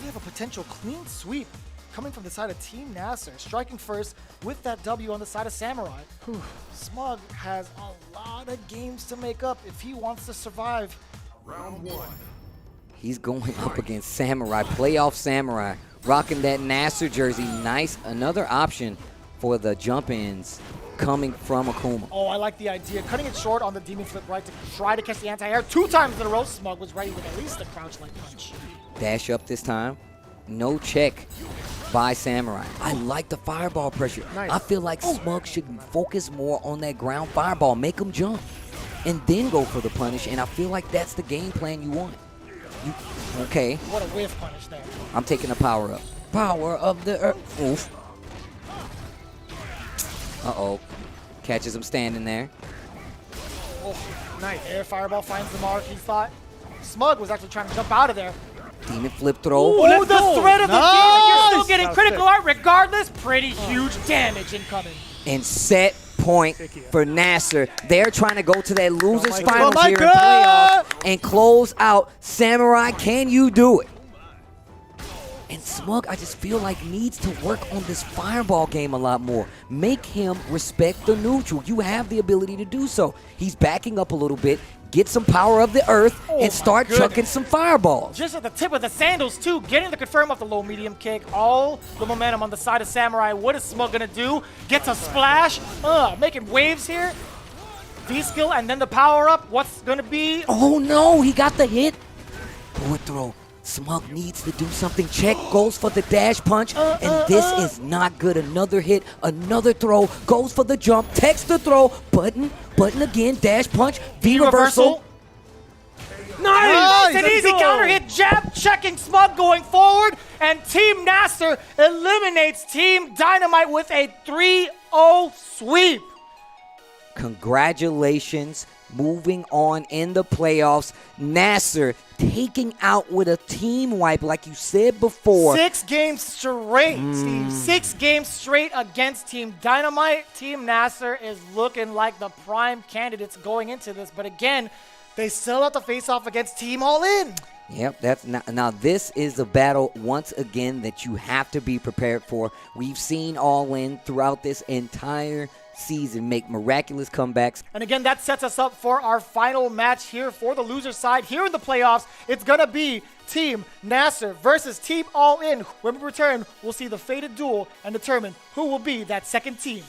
[SPEAKER 2] We have a potential clean sweep coming from the side of Team NASR, striking first with that W on the side of Samurai. Smug has a lot of games to make up if he wants to survive. Round 1.
[SPEAKER 3] He's going up against Samurai, playoff Samurai, rocking that NASR jersey. Nice, another option for the jump-ins coming from Akuma.
[SPEAKER 2] Oh, I like the idea. Cutting it short on the Demon Flip right to try to catch the anti-air 2 times in a row. Smug was ready with at least a crouch-like punch.
[SPEAKER 3] Dash up this time. No check by Samurai. I like the fireball pressure.
[SPEAKER 2] Nice.
[SPEAKER 3] I feel like Smug should focus more on that ground fireball, make him jump, and then go for the punish, and I feel like that's the game plan you want. Okay.
[SPEAKER 2] What a whiff punish there.
[SPEAKER 3] I'm taking the power up. Power of the earth. Oof. Uh-oh. Catches him standing there.
[SPEAKER 2] Oh, nice. Air fireball finds the mark. He thought Smug was actually trying to jump out of there.
[SPEAKER 3] Demon flip throw.
[SPEAKER 2] Oh, the threat of the demon. You're still getting critical art regardless. Pretty huge damage incoming.
[SPEAKER 3] And set point for NASR. They're trying to go to that loser's finals
[SPEAKER 2] my
[SPEAKER 3] here in
[SPEAKER 2] God.
[SPEAKER 3] playoffs and close out. Samurai, can you do it? And Smug, I just feel like needs to work on this fireball game a lot more. Make him respect the neutral. You have the ability to do so. He's backing up a little bit. Get some power of the earth and start chucking some fireballs.
[SPEAKER 2] Just at the tip of the sandals, too. Getting the confirm off the low medium kick. All the momentum on the side of Samurai. What is Smug going to do? Gets a splash. Making waves here. V-skill and then the power up. What's going to be?
[SPEAKER 3] Oh, no. He got the hit. Forward throw. Smug needs to do something. Check, goes for the dash punch, and this is not good. Another hit, another throw, goes for the jump, takes the throw, button again, dash punch, V-reversal.
[SPEAKER 2] Nice! An easy counter hit, jab, checking Smug going forward, and Team NASR eliminates Team Dynamite with a 3-0 sweep.
[SPEAKER 3] Congratulations. Moving on in the playoffs, NASR taking out with a team wipe, like you said before.
[SPEAKER 2] 6 games straight, Steve. 6 games straight against Team Dynamite. Team NASR is looking like the prime candidates going into this, but again, they still have to face off against Team All In.
[SPEAKER 3] Yep, that's now this is a battle once again that you have to be prepared for. We've seen All In throughout this entire season make miraculous comebacks.
[SPEAKER 2] And again, that sets us up for our final match here for the loser side. Here in the playoffs, it's going to be Team NASR versus Team All In. When we return, we'll see the fated duel and determine who will be that second team.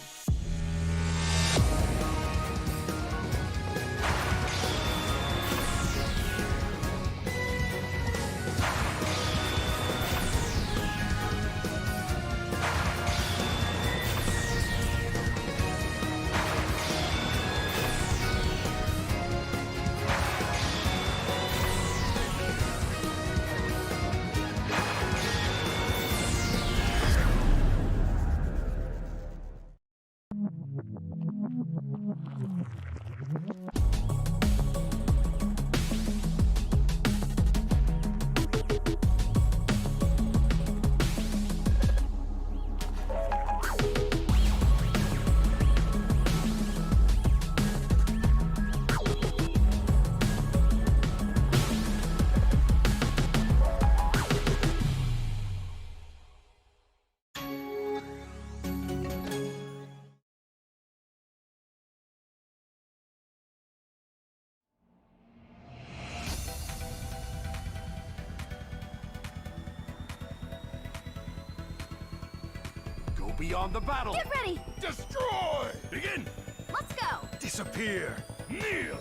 [SPEAKER 9] be on the battle. Get ready.
[SPEAKER 6] Destroy! Begin!
[SPEAKER 9] Let's go.
[SPEAKER 6] Disappear! Kneel!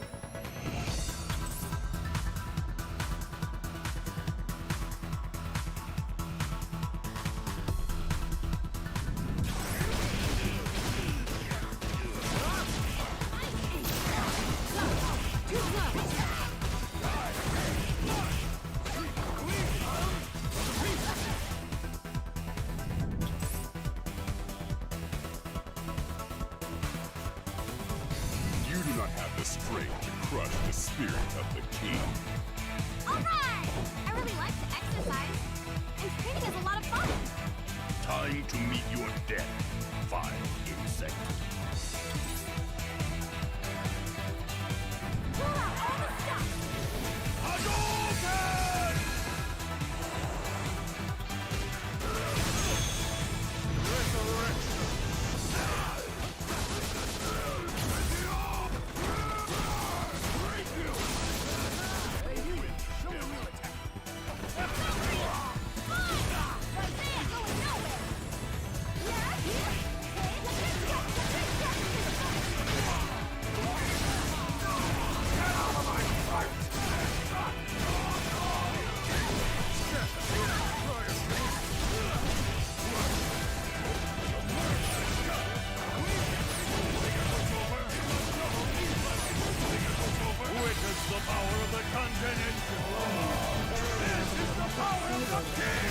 [SPEAKER 6] You do not have the strength to crush the spirit of the king.
[SPEAKER 9] Alright! I really like to exercise. And training is a lot of fun.
[SPEAKER 6] Time to meet your death, vile insect.
[SPEAKER 9] Pull out all the stuff.
[SPEAKER 6] Witness the power of the continental. This is the power of the king.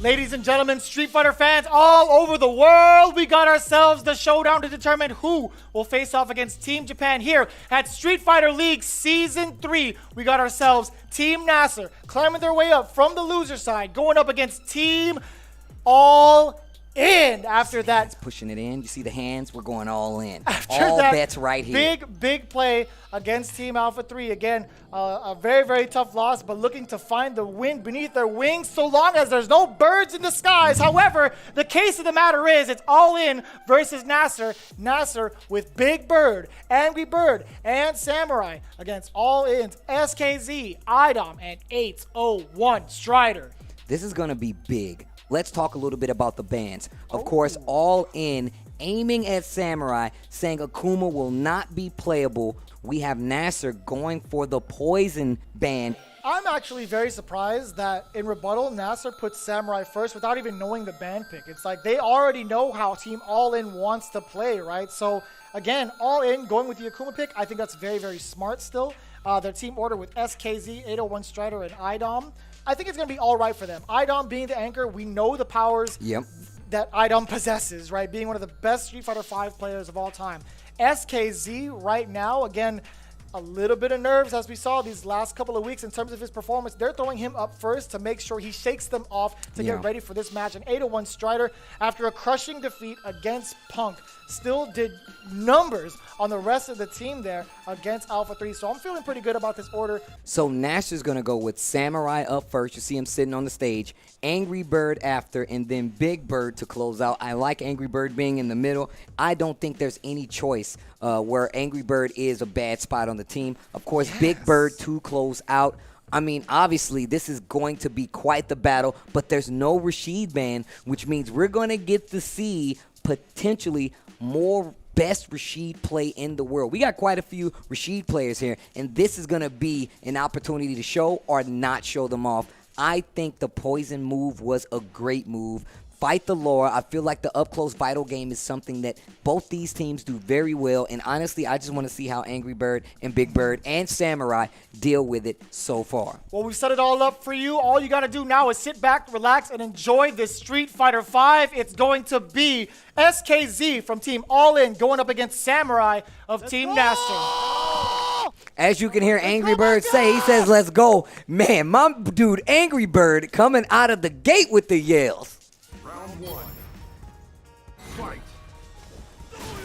[SPEAKER 2] Ladies and gentlemen, Street Fighter fans all over the world, we got ourselves the showdown to determine who will face off against Team Japan here at Street Fighter League Season 3. We got ourselves Team NASR climbing their way up from the loser side, going up against Team All In. After that,
[SPEAKER 3] pushing it in. You see the hands? We're going all in.
[SPEAKER 2] After
[SPEAKER 3] all
[SPEAKER 2] that
[SPEAKER 3] bets right here.
[SPEAKER 2] Big play against Team Alpha 3. Again, a very tough loss, but looking to find the wind beneath their wings so long as there's no birds in the skies. However, the case of the matter is it's All In versus NASR. NASR with Bigbird, Angrybird, and Samurai against All In's SKZ, iDom, and 801 Strider.
[SPEAKER 3] This is going to be big. Let's talk a little bit about the bans. Of course, All In aiming at Samurai, saying Akuma will not be playable. We have NASR going for the poison ban.
[SPEAKER 2] I'm actually very surprised that in rebuttal, NASR puts Samurai first without even knowing the ban pick. It's like they already know how Team All In wants to play, right? So again, All In going with the Akuma pick, I think that's very smart still. Their team order with SKZ, 801 Strider, and iDom. I think it's going to be all right for them. iDom being the anchor, we know the powers that iDom possesses, right? Being one of the best Street Fighter V players of all time. SKZ right now, again, a little bit of nerves as we saw these last couple of weeks in terms of his performance. They're throwing him up first to make sure he shakes them off to get ready for this match. And 801 Strider, after a crushing defeat against Punk, still did numbers on the rest of the team there against Alpha 3. So I'm feeling pretty good about this order.
[SPEAKER 3] So NASR's going to go with Samurai up first. You see him sitting on the stage. Angrybird after, and then Bigbird to close out. I like Angrybird being in the middle. I don't think there's any choice where Angrybird is a bad spot on the team. Of course, Bigbird to close out. I mean, obviously, this is going to be quite the battle, but there's no Rashid ban, which means we're going to get to see potentially more best Rashid play in the world. We got quite a few Rashid players here, and this is going to be an opportunity to show or not show them off. I think the poison move was a great move. Fight the lore. I feel like the up-close vital game is something that both these teams do very well. And honestly, I just want to see how Angrybird and Bigbird and Samurai deal with it so far.
[SPEAKER 2] Well, we've set it all up for you. All you got to do now is sit back, relax, and enjoy this Street Fighter V. It's going to be SKZ from Team All In going up against Samurai of Team NASR.
[SPEAKER 3] As you can hear Angrybird say, he says, let's go. Man, my dude Angrybird coming out of the gate with the yells.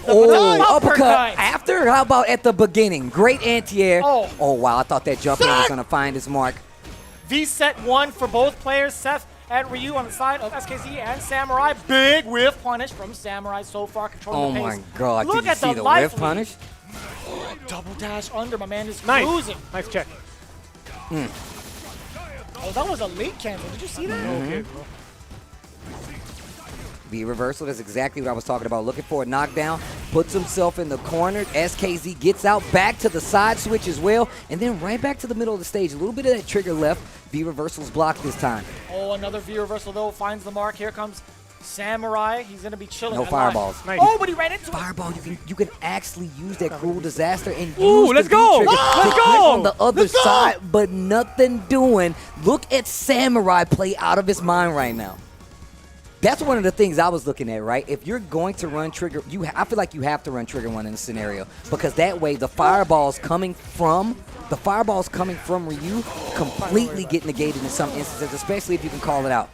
[SPEAKER 3] Oh, uppercut after? How about at the beginning? Great anti-air. Oh, wow, I thought that jump in was going to find his mark.
[SPEAKER 2] V set 1 for both players. Seth and Ryu on the side of SKZ and Samurai. Big whiff punish from Samurai so far, controlling the pace.
[SPEAKER 3] Oh, my God.
[SPEAKER 2] Look
[SPEAKER 3] Did you
[SPEAKER 2] at
[SPEAKER 3] see the
[SPEAKER 2] life
[SPEAKER 3] whiff punish?
[SPEAKER 2] Double dash under. My man is
[SPEAKER 16] Nice.
[SPEAKER 2] cruising.
[SPEAKER 16] Nice check.
[SPEAKER 2] Oh, that was a late cancel. Did you see that?
[SPEAKER 3] V reversal, that's exactly what I was talking about. Looking for a knockdown, puts himself in the corner. SKZ gets out, back to the side switch as well, and then right back to the middle of the stage. A little bit of that trigger left. V reversal's blocked this time.
[SPEAKER 2] Oh, another V reversal though finds the mark. Here comes Samurai. He's gonna be chilling.
[SPEAKER 3] No fireballs.
[SPEAKER 2] Nice. Oh, but he ran into
[SPEAKER 3] Fireball, you can actually use that cruel disaster and
[SPEAKER 16] Ooh,
[SPEAKER 3] use
[SPEAKER 16] let's
[SPEAKER 3] the
[SPEAKER 16] go!
[SPEAKER 3] V-trigger
[SPEAKER 16] Let's
[SPEAKER 3] to
[SPEAKER 16] go!
[SPEAKER 3] click on the other
[SPEAKER 16] Let's go!
[SPEAKER 3] side, but nothing doing. Look at Samurai play out of his mind right now. That's one of the things I was looking at, right? If you're going to run trigger, I feel like you have to run trigger one in this scenario because that way the fireballs coming from Ryu completely get negated in some instances, especially if you can call it out.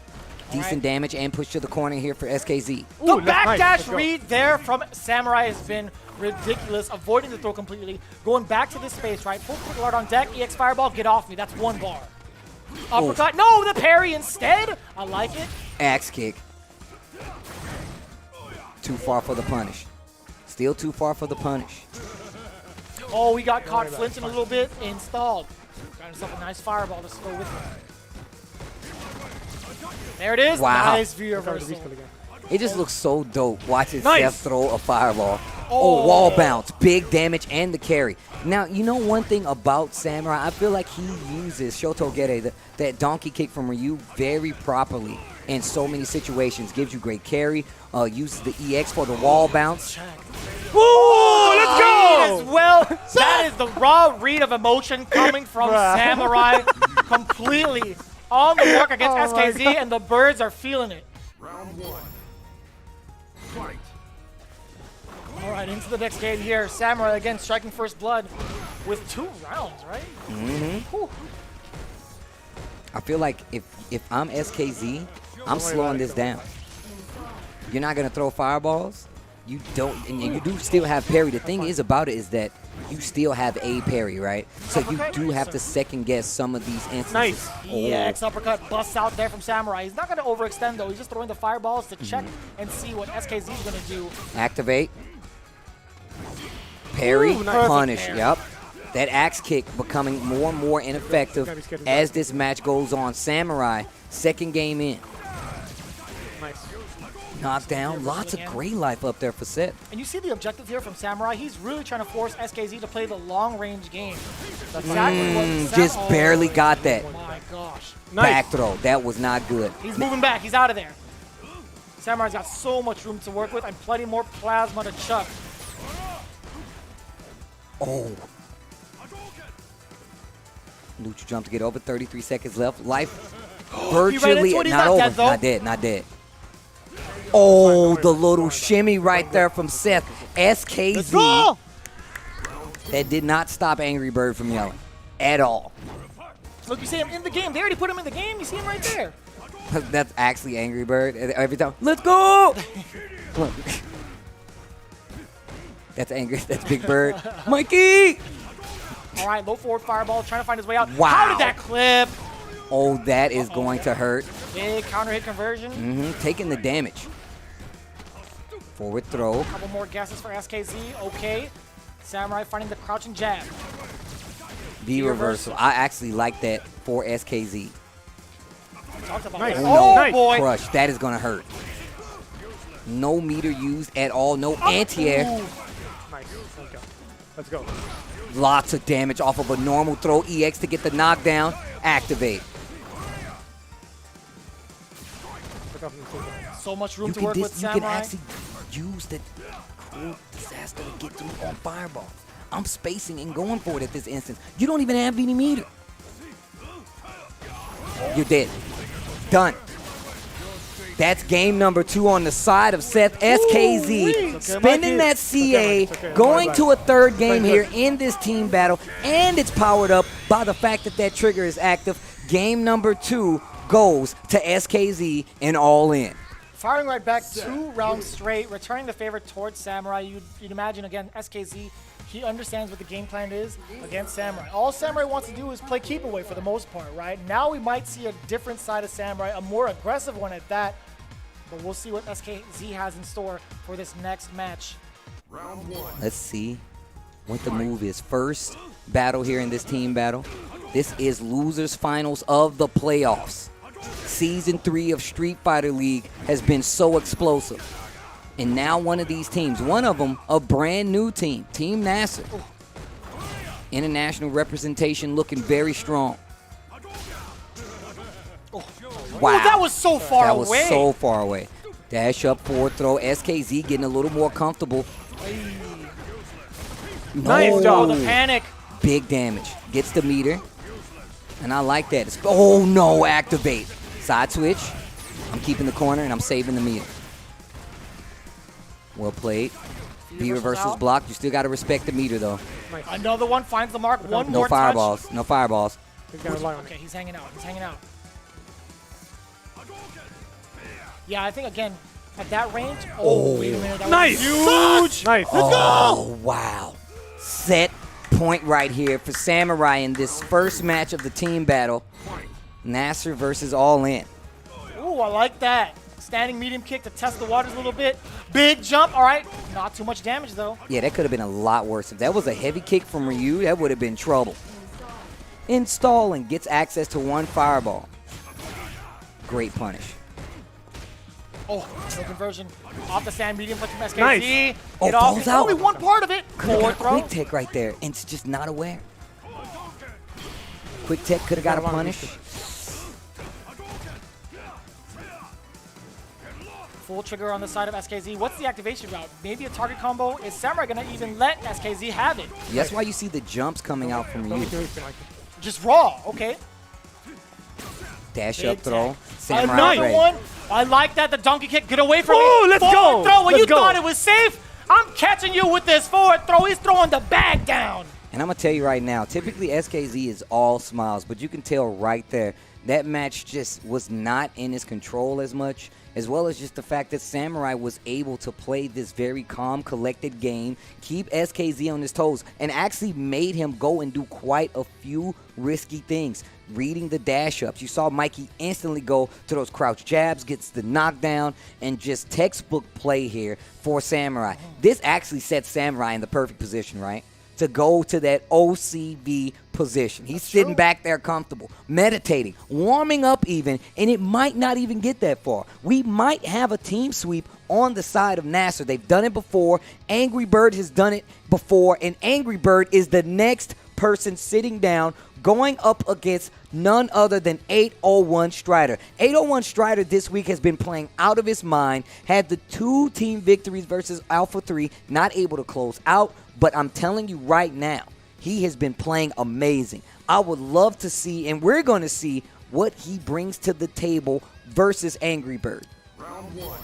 [SPEAKER 3] Decent damage and push to the corner here for SKZ.
[SPEAKER 2] The backdash read there from Samurai has been ridiculous, avoiding the throw completely, going back to this space, right? Full quick alert on deck, EX Fireball, get off me. That's 1 bar. Uppercut, no, the parry instead. I like it.
[SPEAKER 3] Axe kick. Too far for the punish. Still too far for the punish.
[SPEAKER 2] Oh, we got caught flinching a little bit, installed. Got himself a nice fireball to go with it. There it is.
[SPEAKER 3] Wow.
[SPEAKER 2] Nice V reversal.
[SPEAKER 3] It just looks so dope watching
[SPEAKER 2] Nice.
[SPEAKER 3] Seth throw a fireball. Oh, wall bounce, big damage, and the carry. Now, you know one thing about Samurai? I feel like he uses Shotogere, that donkey kick from Ryu, very properly in so many situations. Gives you great carry, uses the EX for the wall bounce.
[SPEAKER 2] Ooh, let's go! As well. That is the raw read of emotion coming from Samurai. Completely on the mark against SKZ, and the birds are feeling it.
[SPEAKER 6] Round 1. Fight.
[SPEAKER 2] All right, into the next game here. Samurai again striking first blood with 2 rounds, right?
[SPEAKER 3] Mm-hmm. I feel like if I'm SKZ, I'm slowing this down. You're not gonna throw fireballs. You don't, and you do still have parry. The thing is about it is that you still have a parry, right? So you do have to second guess some of these instances.
[SPEAKER 2] Nice.
[SPEAKER 3] Oh.
[SPEAKER 2] EX uppercut busts out there from Samurai. He's not going to overextend, though. He's just throwing the fireballs to check and see what SKZ is going to do.
[SPEAKER 3] Activate. Parry,
[SPEAKER 2] Ooh, nice.
[SPEAKER 3] punish.
[SPEAKER 2] Parry.
[SPEAKER 3] Yep. That axe kick becoming more and more ineffective as this match goes on. Samurai, second game in.
[SPEAKER 16] Nice.
[SPEAKER 3] Knockdown. Lots of great life up there for Seth.
[SPEAKER 2] And you see the objective here from Samurai. He's really trying to force SKZ to play the long-range game. That's exactly what
[SPEAKER 3] Just barely got that.
[SPEAKER 2] Oh my gosh.
[SPEAKER 3] Back throw. That was not good.
[SPEAKER 2] He's moving back. He's out of there. Samurai's got so much room to work with and plenty more plasma to chuck.
[SPEAKER 3] Oh. Neutral jump to get over. 33 seconds left. Life virtually not over.
[SPEAKER 2] Dead,
[SPEAKER 3] not dead. Not dead. Oh, the little shimmy right there from Seth. SKZ. That did not stop Angrybird from yelling at all.
[SPEAKER 2] Look, you see him in the game. They already put him in the game. You see him right there.
[SPEAKER 3] That's actually Angrybird. Every time, let's go! That's angry. That's Bigbird. Mikey!
[SPEAKER 2] All right, low forward fireball, trying to find his way out.
[SPEAKER 3] Wow.
[SPEAKER 2] How did that clip?
[SPEAKER 3] Oh, that is going to hurt.
[SPEAKER 2] Big counter hit conversion.
[SPEAKER 3] Taking the damage. Forward throw.
[SPEAKER 2] A couple more guesses for SKZ. Okay. Samurai finding the crouching jab.
[SPEAKER 3] V reversal. I actually like that for SKZ.
[SPEAKER 2] Talked about
[SPEAKER 3] Nice.
[SPEAKER 2] that.
[SPEAKER 3] Oh,
[SPEAKER 2] Oh, boy.
[SPEAKER 3] Crush. That is going to hurt. No meter used at all. No anti-air.
[SPEAKER 16] Nice. Let's go. Let's go.
[SPEAKER 3] Lots of damage off of a normal throw. EX to get the knockdown. Activate.
[SPEAKER 2] So much room
[SPEAKER 3] You
[SPEAKER 2] to
[SPEAKER 3] can
[SPEAKER 2] work with
[SPEAKER 3] you can
[SPEAKER 2] Samurai.
[SPEAKER 3] actually use the cool disaster to get through on Fireball. I'm spacing and going for it at this instance. You don't even have any meter. You're dead. Done. That's game number 2 on the side of Seth. SKZ spending that CA, going to a third game here in this team battle, and it's powered up by the fact that that trigger is active. Game number 2 goes to SKZ and All In.
[SPEAKER 2] Firing right back 2 rounds straight, returning the favor towards Samurai. You'd imagine, again, SKZ, he understands what the game plan is against Samurai. All Samurai wants to do is play keep away for the most part, right? Now we might see a different side of Samurai, a more aggressive one at that. But we'll see what SKZ has in store for this next match.
[SPEAKER 1] Round 1.
[SPEAKER 3] Let's see what the move is. First battle here in this team battle. This is losers finals of the playoffs. Season 3 of Street Fighter League has been so explosive. And now one of these teams, one of them, a brand new team, Team NASR. International representation looking very strong. Wow.
[SPEAKER 2] That was so far away.
[SPEAKER 3] That was so far away. Dash up, forward throw. SKZ getting a little more comfortable.
[SPEAKER 2] Nice job. The panic.
[SPEAKER 3] Big damage. Gets the meter. And I like that. Oh no, activate. Side switch. I'm keeping the corner and I'm saving the meter. Well played. B reversals blocked. You still got to respect the meter though.
[SPEAKER 2] Another one finds the mark. One
[SPEAKER 3] No
[SPEAKER 2] more
[SPEAKER 3] fireballs.
[SPEAKER 2] touch.
[SPEAKER 3] No fireballs.
[SPEAKER 2] Okay, he's hanging out. He's hanging out. Yeah, I think, again, at that range. Oh, wait a minute. That was huge.
[SPEAKER 16] Nice.
[SPEAKER 2] Let's go.
[SPEAKER 3] Oh, wow. Set point right here for Samurai in this first match of the team battle. NASR versus All In.
[SPEAKER 2] Ooh, I like that. Standing medium kick to test the waters a little bit. Big jump. All right. Not too much damage, though.
[SPEAKER 3] Yeah, that could have been a lot worse. If that was a heavy kick from Ryu, that would have been trouble. Installing, gets access to one fireball. Great punish.
[SPEAKER 2] Oh, no conversion. Off the sand medium punch from SKZ.
[SPEAKER 3] Nice. Oh,
[SPEAKER 2] Get off.
[SPEAKER 3] falls out.
[SPEAKER 2] Only one part of it. Forward throw.
[SPEAKER 3] Quick tech right there, and it's just not aware. Quick tech could have got a punish.
[SPEAKER 2] Full trigger on the side of SKZ. What's the activation route? Maybe a target combo. Is Samurai going to even let SKZ have it?
[SPEAKER 3] That's why you see the jumps coming out from Ryu.
[SPEAKER 2] Just raw. Okay.
[SPEAKER 3] Dash up throw.
[SPEAKER 2] Another one. I like that. The donkey kick. Get away from
[SPEAKER 16] Oh,
[SPEAKER 2] me.
[SPEAKER 16] let's
[SPEAKER 2] Forward
[SPEAKER 16] go.
[SPEAKER 2] throw. When
[SPEAKER 16] Let's
[SPEAKER 2] you
[SPEAKER 16] go.
[SPEAKER 2] thought it was safe, I'm catching you with this forward throw. He's throwing the bag down.
[SPEAKER 3] And I'm going to tell you right now, typically SKZ is all smiles, but you can tell right there, that match just was not in his control as much, as well as just the fact that Samurai was able to play this very calm, collected game, keep SKZ on his toes, and actually made him go and do quite a few risky things. Reading the dash-ups. You saw Mikey instantly go to those crouch jabs, gets the knockdown, and just textbook play here for Samurai. This actually sets Samurai in the perfect position, right? To go to that OCV position. He's sitting back there comfortable, meditating, warming up even, and it might not even get that far. We might have a team sweep on the side of NASR. They've done it before. Angrybird has done it before, and Angrybird is the next person sitting down going up against none other than 801 Strider. 801 Strider this week has been playing out of his mind, had the 2 team victories versus Alpha 3, not able to close out, but I'm telling you right now, he has been playing amazing. I would love to see, and we're going to see, what he brings to the table versus Angrybird.
[SPEAKER 1] Round 1.
[SPEAKER 3] All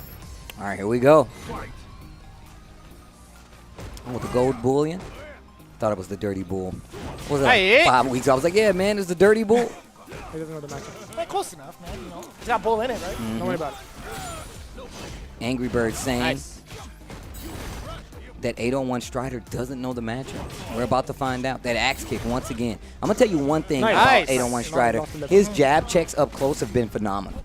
[SPEAKER 3] right, here we go. With the gold bullion. Thought it was the dirty bull. What was it, like 5 weeks? I was like, yeah, man, it's the dirty bull.
[SPEAKER 16] He doesn't know the matchup.
[SPEAKER 2] Hey, close enough, man. You know, he's got bull in it, right?
[SPEAKER 3] Mhm.
[SPEAKER 16] Don't worry about it.
[SPEAKER 3] Angrybird saying that 801 Strider doesn't know the matchup. We're about to find out. That axe kick once again. I'm going to tell you one thing about 801 Strider. His jab checks up close have been phenomenal.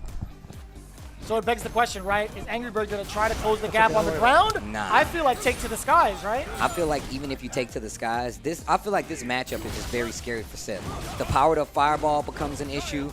[SPEAKER 2] So it begs the question, right? Is Angrybird going to try to close the gap on the ground?
[SPEAKER 3] Nah.
[SPEAKER 2] I feel like take to the skies, right?
[SPEAKER 3] I feel like even if you take to the skies, I feel like this matchup is just very scary for Seth. The powered up fireball becomes an issue.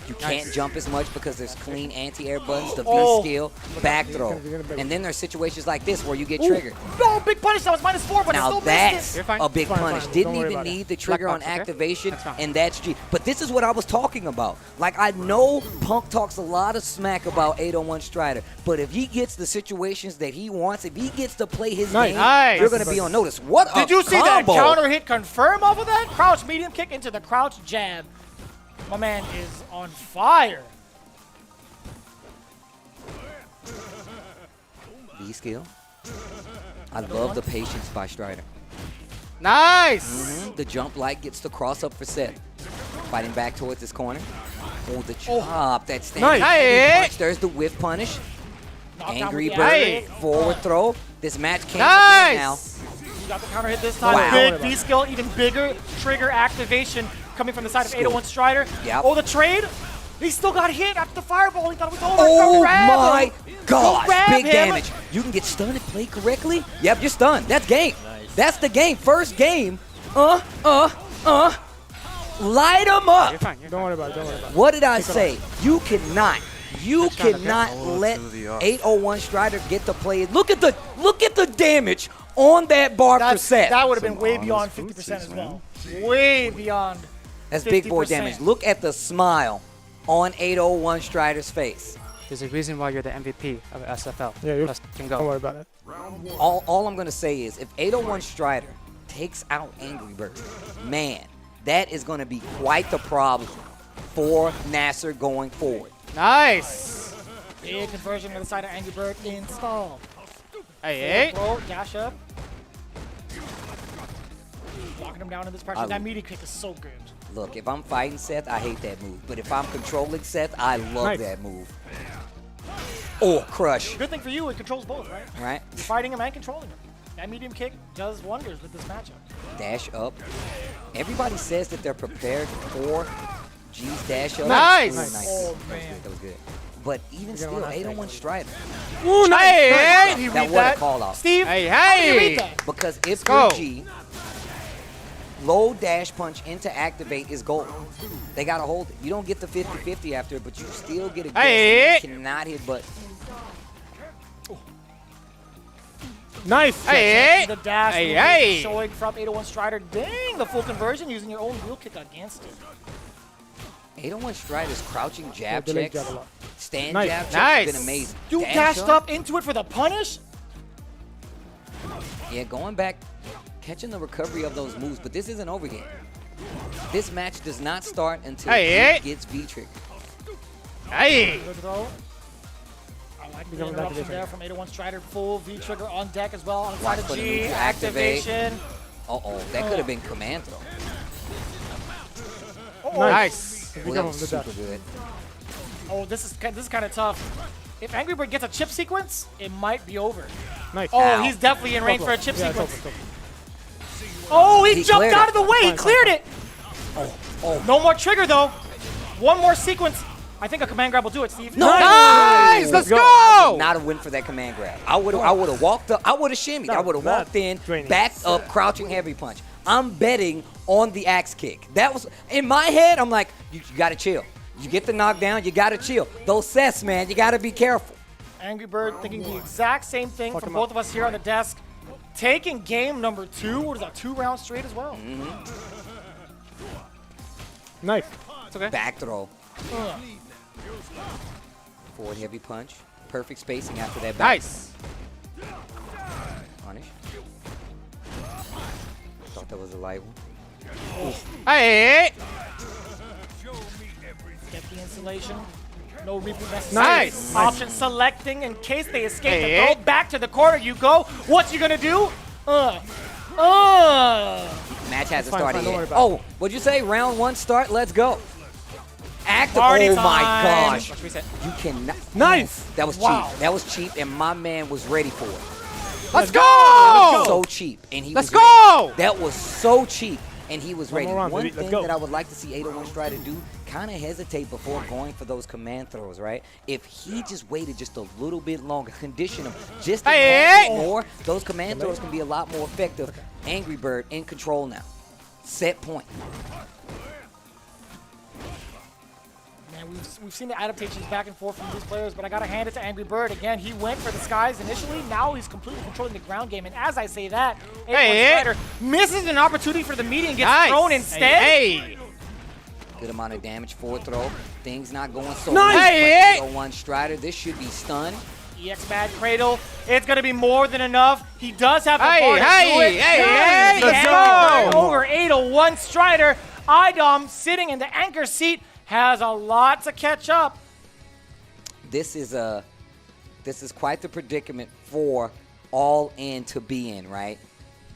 [SPEAKER 3] You can't jump as much because there's clean anti-air buttons, the
[SPEAKER 2] Oh.
[SPEAKER 3] V skill, back throw. And then there's situations like this where you get
[SPEAKER 2] Ooh.
[SPEAKER 3] triggered.
[SPEAKER 2] No, big punish. That was -4, but I
[SPEAKER 3] Now
[SPEAKER 2] still
[SPEAKER 3] that's
[SPEAKER 2] missed it.
[SPEAKER 3] a big punish.
[SPEAKER 2] Don't
[SPEAKER 3] Didn't
[SPEAKER 2] worry
[SPEAKER 3] even
[SPEAKER 2] about it.
[SPEAKER 3] need the trigger on
[SPEAKER 2] Black box, okay?
[SPEAKER 3] activation,
[SPEAKER 2] That's fine.
[SPEAKER 3] and that's G. But this is what I was talking about. Like, I know Punk talks a lot of smack about 801 Strider, but if he gets the situations that he wants, if he gets to play his game, you're going to be on notice. What
[SPEAKER 2] Did
[SPEAKER 3] a
[SPEAKER 2] you see that
[SPEAKER 3] combo.
[SPEAKER 2] counter hit confirm off of that? Crouch medium kick into the crouch jab. My man is on fire.
[SPEAKER 3] V skill. I love the patience by Strider.
[SPEAKER 21] Nice!
[SPEAKER 3] The jump light gets the cross up for set. Fighting back towards this corner. Oh, the chop. That standing punch. There's the whiff punish. Angry Bird. Forward throw. This match can't begin now.
[SPEAKER 2] You got the counter hit this time.
[SPEAKER 3] Wow.
[SPEAKER 2] Big B skill, even bigger trigger activation coming from the side of 801 Strider.
[SPEAKER 3] Yep.
[SPEAKER 2] Oh, the trade. He still got hit after the fireball. He thought it was over.
[SPEAKER 3] Oh
[SPEAKER 2] Grab
[SPEAKER 3] my
[SPEAKER 2] him.
[SPEAKER 3] gosh,
[SPEAKER 2] Grab
[SPEAKER 3] big
[SPEAKER 2] him.
[SPEAKER 3] damage. You can get stunned if played correctly. Yep, you're stunned. That's game. That's the game. First game. Light them up.
[SPEAKER 16] You're fine. Don't worry about it. Don't worry about it.
[SPEAKER 3] What did I say? You cannot let 801 Strider get to play it. Look at the damage on that bar per set.
[SPEAKER 2] That would have been way beyond 50% as well. Way beyond.
[SPEAKER 3] That's big boy
[SPEAKER 2] 50%.
[SPEAKER 3] damage. Look at the smile on 801 Strider's face.
[SPEAKER 18] There's a reason why you're the MVP of SFL.
[SPEAKER 16] Yeah, you
[SPEAKER 18] Let's can go.
[SPEAKER 16] don't worry about it.
[SPEAKER 3] All I'm going to say is if 801 Strider takes out Angrybird, man, that is going to be quite the problem for Nassar going forward.
[SPEAKER 21] Nice!
[SPEAKER 2] Big conversion to the side of Angrybird installed.
[SPEAKER 21] Hey.
[SPEAKER 2] Throw, dash up. Locking him down in this pressure. That media kick is so good.
[SPEAKER 3] Look, if I'm fighting Seth, I hate that move. But if I'm controlling Seth, I love that move. Oh, crush.
[SPEAKER 2] Good thing for you, it controls both, right?
[SPEAKER 3] Right.
[SPEAKER 2] You're fighting him and controlling him. That medium kick does wonders with this matchup.
[SPEAKER 3] Dash up. Everybody says that they're prepared for G's dash up.
[SPEAKER 21] Nice.
[SPEAKER 3] Ooh, nice.
[SPEAKER 2] Oh,
[SPEAKER 3] That was
[SPEAKER 2] man.
[SPEAKER 3] good. That was good. But even still, 801 Strider.
[SPEAKER 21] Ooh, nice! Hey,
[SPEAKER 3] That was a call out.
[SPEAKER 2] Steve,
[SPEAKER 21] Hey,
[SPEAKER 2] how do you
[SPEAKER 21] hey.
[SPEAKER 2] read that?
[SPEAKER 3] Because if
[SPEAKER 21] go.
[SPEAKER 3] your G, low dash punch into activate is gold. They got to hold it. You don't get the 50-50 after it, but you still get a guess.
[SPEAKER 21] Hey.
[SPEAKER 3] You cannot hit buttons.
[SPEAKER 16] Nice.
[SPEAKER 21] Hey.
[SPEAKER 2] The dash
[SPEAKER 21] Hey,
[SPEAKER 2] movement
[SPEAKER 21] hey.
[SPEAKER 2] showing from 801 Strider. Dang, the full conversion using your own wheel kick against it.
[SPEAKER 3] 801 Strider's crouching jab
[SPEAKER 16] delayed
[SPEAKER 3] checks,
[SPEAKER 16] jab a lot.
[SPEAKER 3] stand
[SPEAKER 16] Nice.
[SPEAKER 3] jab checks
[SPEAKER 21] Nice.
[SPEAKER 3] have been amazing.
[SPEAKER 2] You
[SPEAKER 3] Dash
[SPEAKER 2] dashed up into it for the punish?
[SPEAKER 3] Yeah, going back, catching the recovery of those moves, but this isn't over yet. This match does not start until
[SPEAKER 21] Hey.
[SPEAKER 3] he gets V-trigger.
[SPEAKER 21] Hey!
[SPEAKER 2] Good throw. I like the
[SPEAKER 16] Coming back to
[SPEAKER 2] interruption
[SPEAKER 16] this
[SPEAKER 2] there
[SPEAKER 16] one.
[SPEAKER 2] from 801 Strider. Full V-trigger on deck as well. On the
[SPEAKER 3] Watch
[SPEAKER 2] side of
[SPEAKER 3] for the
[SPEAKER 2] G.
[SPEAKER 3] move to activate.
[SPEAKER 2] Activation.
[SPEAKER 3] Uh-oh, that could have been command throw.
[SPEAKER 2] Oh,
[SPEAKER 21] Nice.
[SPEAKER 3] Well, that was super good.
[SPEAKER 2] Oh, this is kind of tough. If Angrybird gets a chip sequence, it might be over.
[SPEAKER 16] Nice.
[SPEAKER 2] Oh,
[SPEAKER 3] Ow.
[SPEAKER 2] he's definitely in range for a chip
[SPEAKER 16] Yeah, it's
[SPEAKER 2] sequence.
[SPEAKER 16] over, it's over.
[SPEAKER 2] Oh, he
[SPEAKER 3] He
[SPEAKER 2] jumped
[SPEAKER 3] cleared
[SPEAKER 2] out
[SPEAKER 3] it.
[SPEAKER 2] of the way. He
[SPEAKER 16] Fine,
[SPEAKER 2] cleared
[SPEAKER 16] fine,
[SPEAKER 2] it. Oh, no more trigger though. One more sequence. I think a command grab will do it, Steve.
[SPEAKER 21] Nice! Let's go!
[SPEAKER 3] Not a win for that command grab. I would have walked up. I would have shimmied. I would have walked in,
[SPEAKER 16] draining.
[SPEAKER 3] backed up, crouching heavy punch. I'm betting on the axe kick. That was in my head. I'm like, you gotta chill. You get the knockdown, you gotta chill. Those sets, man, you gotta be careful.
[SPEAKER 2] Angrybird thinking the exact same thing
[SPEAKER 16] Fuck
[SPEAKER 2] from
[SPEAKER 16] him
[SPEAKER 2] both
[SPEAKER 16] up.
[SPEAKER 2] of us here on the desk. Taking game number 2. What is that? 2 rounds straight as well.
[SPEAKER 16] Nice.
[SPEAKER 2] It's okay.
[SPEAKER 3] Back throw. Forward heavy punch. Perfect spacing after that back.
[SPEAKER 21] Nice.
[SPEAKER 3] Punish. Thought that was a light one.
[SPEAKER 21] Hey!
[SPEAKER 2] Get the insulation. No reboot necessary.
[SPEAKER 21] Nice.
[SPEAKER 2] Option selecting in case they escape the
[SPEAKER 21] Hey.
[SPEAKER 2] throw. Back to the corner you go. What's you gonna do?
[SPEAKER 3] Match hasn't
[SPEAKER 16] fine,
[SPEAKER 3] started
[SPEAKER 16] fine, don't worry
[SPEAKER 3] yet.
[SPEAKER 16] about
[SPEAKER 3] Oh, what'd you say? Round 1 start. Let's go. Active.
[SPEAKER 2] Party
[SPEAKER 3] Oh my
[SPEAKER 2] time.
[SPEAKER 3] gosh.
[SPEAKER 2] Watch reset.
[SPEAKER 3] You cannot.
[SPEAKER 16] Nice.
[SPEAKER 3] That was
[SPEAKER 2] Wow.
[SPEAKER 3] cheap. That was cheap, and my man was ready for it.
[SPEAKER 21] Let's go!
[SPEAKER 3] So cheap, and he
[SPEAKER 21] Let's
[SPEAKER 3] was
[SPEAKER 21] go!
[SPEAKER 3] ready. That was so cheap, and he was ready.
[SPEAKER 16] more round,
[SPEAKER 3] One
[SPEAKER 16] baby. Let's
[SPEAKER 3] thing
[SPEAKER 16] go.
[SPEAKER 3] that I would like to see 801 Strider do, kind of hesitate before going for those command throws, right? If he just waited just a little bit longer, condition him just a
[SPEAKER 21] Hey!
[SPEAKER 3] little bit more, those command throws can be a lot more effective. Angrybird in control now. Set point.
[SPEAKER 2] Man, man. We've seen the adaptations back and forth from these players, but I gotta hand it to Angrybird. Again, he went for the skies initially. Now he's completely controlling the ground game. And as I say that, Strider misses an opportunity for the meaty and gets thrown instead.
[SPEAKER 3] Good amount of damage, forward throw. Things not going so
[SPEAKER 2] Nice.
[SPEAKER 3] well. One Strider, this should be stunned.
[SPEAKER 2] EX Mad Cradle. It's gonna be more than enough. He does have the bar to do it.
[SPEAKER 8] Let's go.
[SPEAKER 2] Over 801 Strider. iDom sitting in the anchor seat has a lot to catch up.
[SPEAKER 3] This is quite the predicament for All In to be in, right?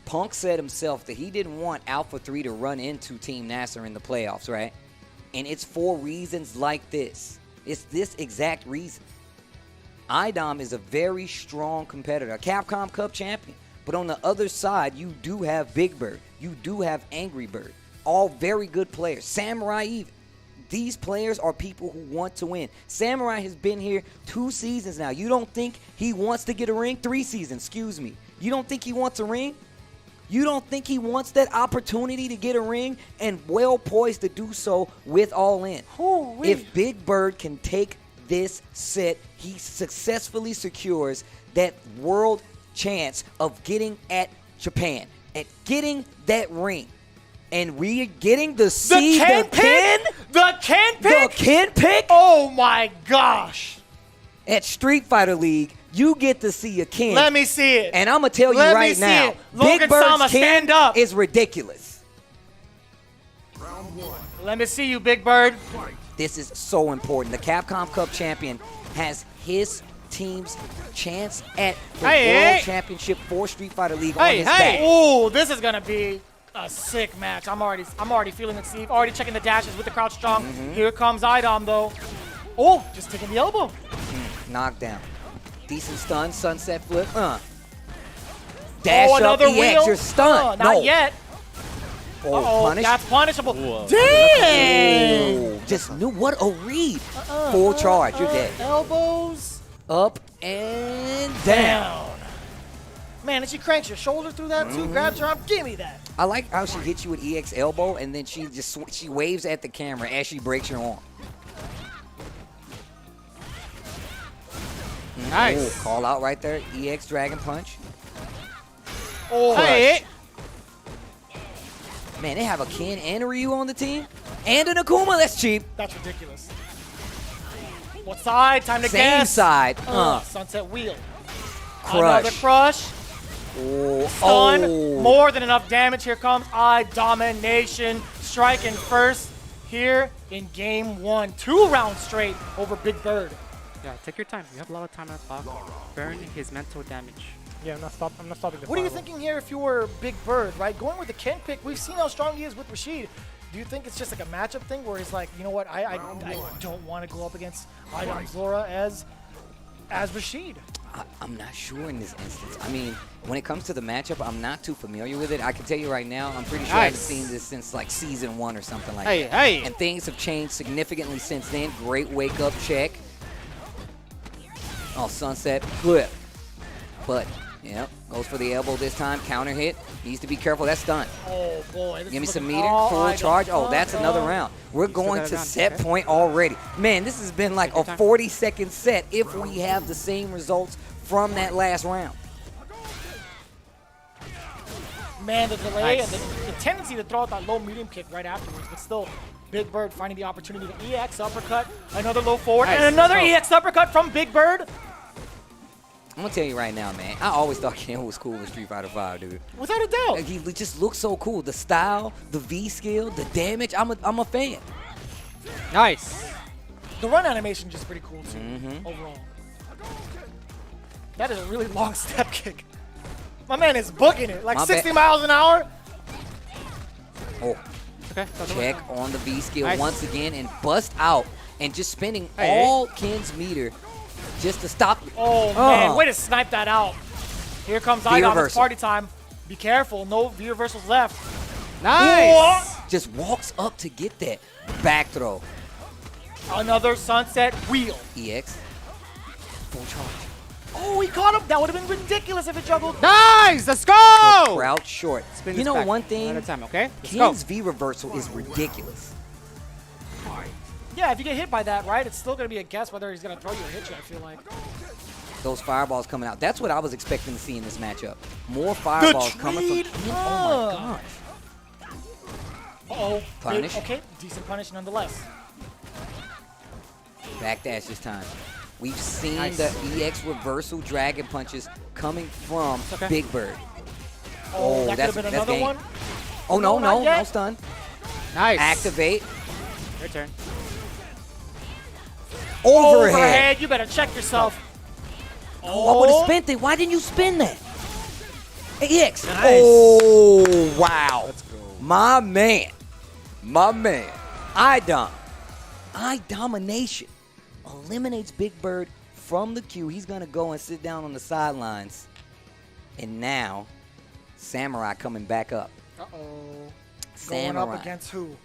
[SPEAKER 3] Punk said himself that he didn't want Alpha 3 to run into Team NASR in the playoffs, right? And it's for reasons like this. It's this exact reason. iDom is a very strong competitor, a Capcom Cup champion. But on the other side, you do have Bigbird. You do have Angrybird. All very good players. Samurai even. These players are people who want to win. Samurai has been here 2 seasons now. You don't think he wants to get a ring? 3 seasons, excuse me. You don't think he wants a ring? You don't think he wants that opportunity to get a ring? And well poised to do so with All In. If Bigbird can take this set, he successfully secures that world chance of getting at Japan, at getting that ring. And we're getting to see the kin pick?
[SPEAKER 2] The kin pick? Oh my gosh.
[SPEAKER 3] At Street Fighter League, you get to see a kin.
[SPEAKER 2] Let me see it.
[SPEAKER 3] And I'm going to tell you right now,
[SPEAKER 2] Logan Sama,
[SPEAKER 3] Big kin
[SPEAKER 2] stand up.
[SPEAKER 3] is ridiculous.
[SPEAKER 2] Let me see you, Bigbird.
[SPEAKER 3] This is so important. The Capcom Cup champion has his team's chance at the World Championship for Street Fighter League on his back.
[SPEAKER 2] Ooh, this is gonna be a sick match. I'm already feeling it, Steve. Already checking the dashes with the crouch strong. Here comes iDom though. Oh, just taking the elbow.
[SPEAKER 3] Knockdown. Decent stun, sunset flip. Dash up,
[SPEAKER 2] another
[SPEAKER 3] EX,
[SPEAKER 2] wheel.
[SPEAKER 3] you're stunned.
[SPEAKER 2] Not yet.
[SPEAKER 3] Oh, punish.
[SPEAKER 2] That's punishable.
[SPEAKER 3] Whoa.
[SPEAKER 2] Dang!
[SPEAKER 3] Oh, just knew what a read. Full charge, you're dead.
[SPEAKER 2] Elbows.
[SPEAKER 3] Up and down.
[SPEAKER 2] Man, and she cranks your shoulder through that too. Grabs your arm. Give me that.
[SPEAKER 3] I like how she hits you with EX elbow, and then she just she waves at the camera as she breaks your arm.
[SPEAKER 21] Nice.
[SPEAKER 3] Oh, call out right there. EX Dragon Punch.
[SPEAKER 2] Oh,
[SPEAKER 3] hey. Man, they have a Ken and a Ryu on the team. And an Akuma. That's cheap.
[SPEAKER 2] That's ridiculous. What side? Time to
[SPEAKER 3] Same
[SPEAKER 2] guess.
[SPEAKER 3] side.
[SPEAKER 2] Sunset wheel.
[SPEAKER 3] Crush.
[SPEAKER 2] Another crush.
[SPEAKER 3] Oh.
[SPEAKER 2] Stun.
[SPEAKER 3] Oh.
[SPEAKER 2] More than enough damage. Here comes iDomination. Striking first here in game 1. 2 rounds straight over Bigbird.
[SPEAKER 10] Yeah, take your time. You have a lot of time on the clock. Burn his mental damage.
[SPEAKER 16] Yeah, I'm not stopping the
[SPEAKER 2] What are you
[SPEAKER 16] follow.
[SPEAKER 2] thinking here if you were Bigbird, right? Going with the Ken pick, we've seen how strong he is with Rashid. Do you think it's just like a matchup thing where he's like, you know what, I don't want to go up against iDom Zora as Rashid?
[SPEAKER 3] I'm not sure in this instance. I mean, when it comes to the matchup, I'm not too familiar with it. I can tell you right now, I'm pretty sure I haven't seen this since like season 1 or something like that. And things have changed significantly since then. Great wake-up check. Oh, sunset flip. But, yeah, goes for the elbow this time. Counter hit. Needs to be careful. That's done.
[SPEAKER 2] Oh, boy.
[SPEAKER 3] Give me some meter. Full charge. Oh, that's another round. We're going to set point already. Man, this has been like a 40-second set if we have the same results from that last round.
[SPEAKER 2] Man, the delay and the tendency to throw out that low medium kick right afterwards, but still, Bigbird finding the opportunity to EX uppercut, another low forward, and another EX uppercut from Bigbird.
[SPEAKER 3] I'm gonna tell you right now, man. I always thought Ken was cool in Street Fighter 5, dude.
[SPEAKER 2] Without a doubt.
[SPEAKER 3] Like, he just looks so cool. The style, the V skill, the damage. I'm a fan.
[SPEAKER 21] Nice.
[SPEAKER 2] The run animation is just pretty cool too, overall. That is a really long step kick. My man is booking it, like 60 miles an hour.
[SPEAKER 3] Oh, check on the V skill once again and bust out and just spending all Ken's meter just to stop you.
[SPEAKER 2] Oh, man, way to snipe that out. Here comes iDom, it's party time. Be careful, no V reversals left.
[SPEAKER 21] Nice.
[SPEAKER 3] Just walks up to get that back throw.
[SPEAKER 2] Another sunset wheel.
[SPEAKER 3] EX. Full charge.
[SPEAKER 2] Oh, he caught him. That would have been ridiculous if it juggled.
[SPEAKER 21] Nice. Let's go.
[SPEAKER 3] Crouch short. You know one thing?
[SPEAKER 10] Time, okay?
[SPEAKER 3] Ken's V reversal is ridiculous.
[SPEAKER 2] Yeah, if you get hit by that, right, it's still going to be a guess whether he's going to throw you or hit you, I feel like.
[SPEAKER 3] Those fireballs coming out. That's what I was expecting to see in this matchup. More fireballs coming from him. Oh my gosh.
[SPEAKER 2] Uh-oh.
[SPEAKER 3] Punish.
[SPEAKER 2] Okay, decent punish nonetheless.
[SPEAKER 3] Backdash this time. We've seen
[SPEAKER 2] Nice.
[SPEAKER 3] the EX reversal dragon punches coming from
[SPEAKER 2] okay.
[SPEAKER 3] Bigbird.
[SPEAKER 2] Oh, that could have been another
[SPEAKER 3] game.
[SPEAKER 2] one.
[SPEAKER 3] Oh, no,
[SPEAKER 2] not
[SPEAKER 3] no
[SPEAKER 2] yet.
[SPEAKER 3] stun.
[SPEAKER 10] Nice.
[SPEAKER 3] Activate.
[SPEAKER 10] Your turn.
[SPEAKER 3] Overhead.
[SPEAKER 2] You better check yourself.
[SPEAKER 3] Oh, I would have spent it. Why didn't you spin that? EX.
[SPEAKER 10] Nice.
[SPEAKER 3] Oh, wow. Let's go. My man. My man. iDom. iDomination. Eliminates Bigbird from the queue. He's going to go and sit down on the sidelines. And now, Samurai coming back up.
[SPEAKER 2] Uh-oh.
[SPEAKER 3] Samurai.
[SPEAKER 2] Going up against who?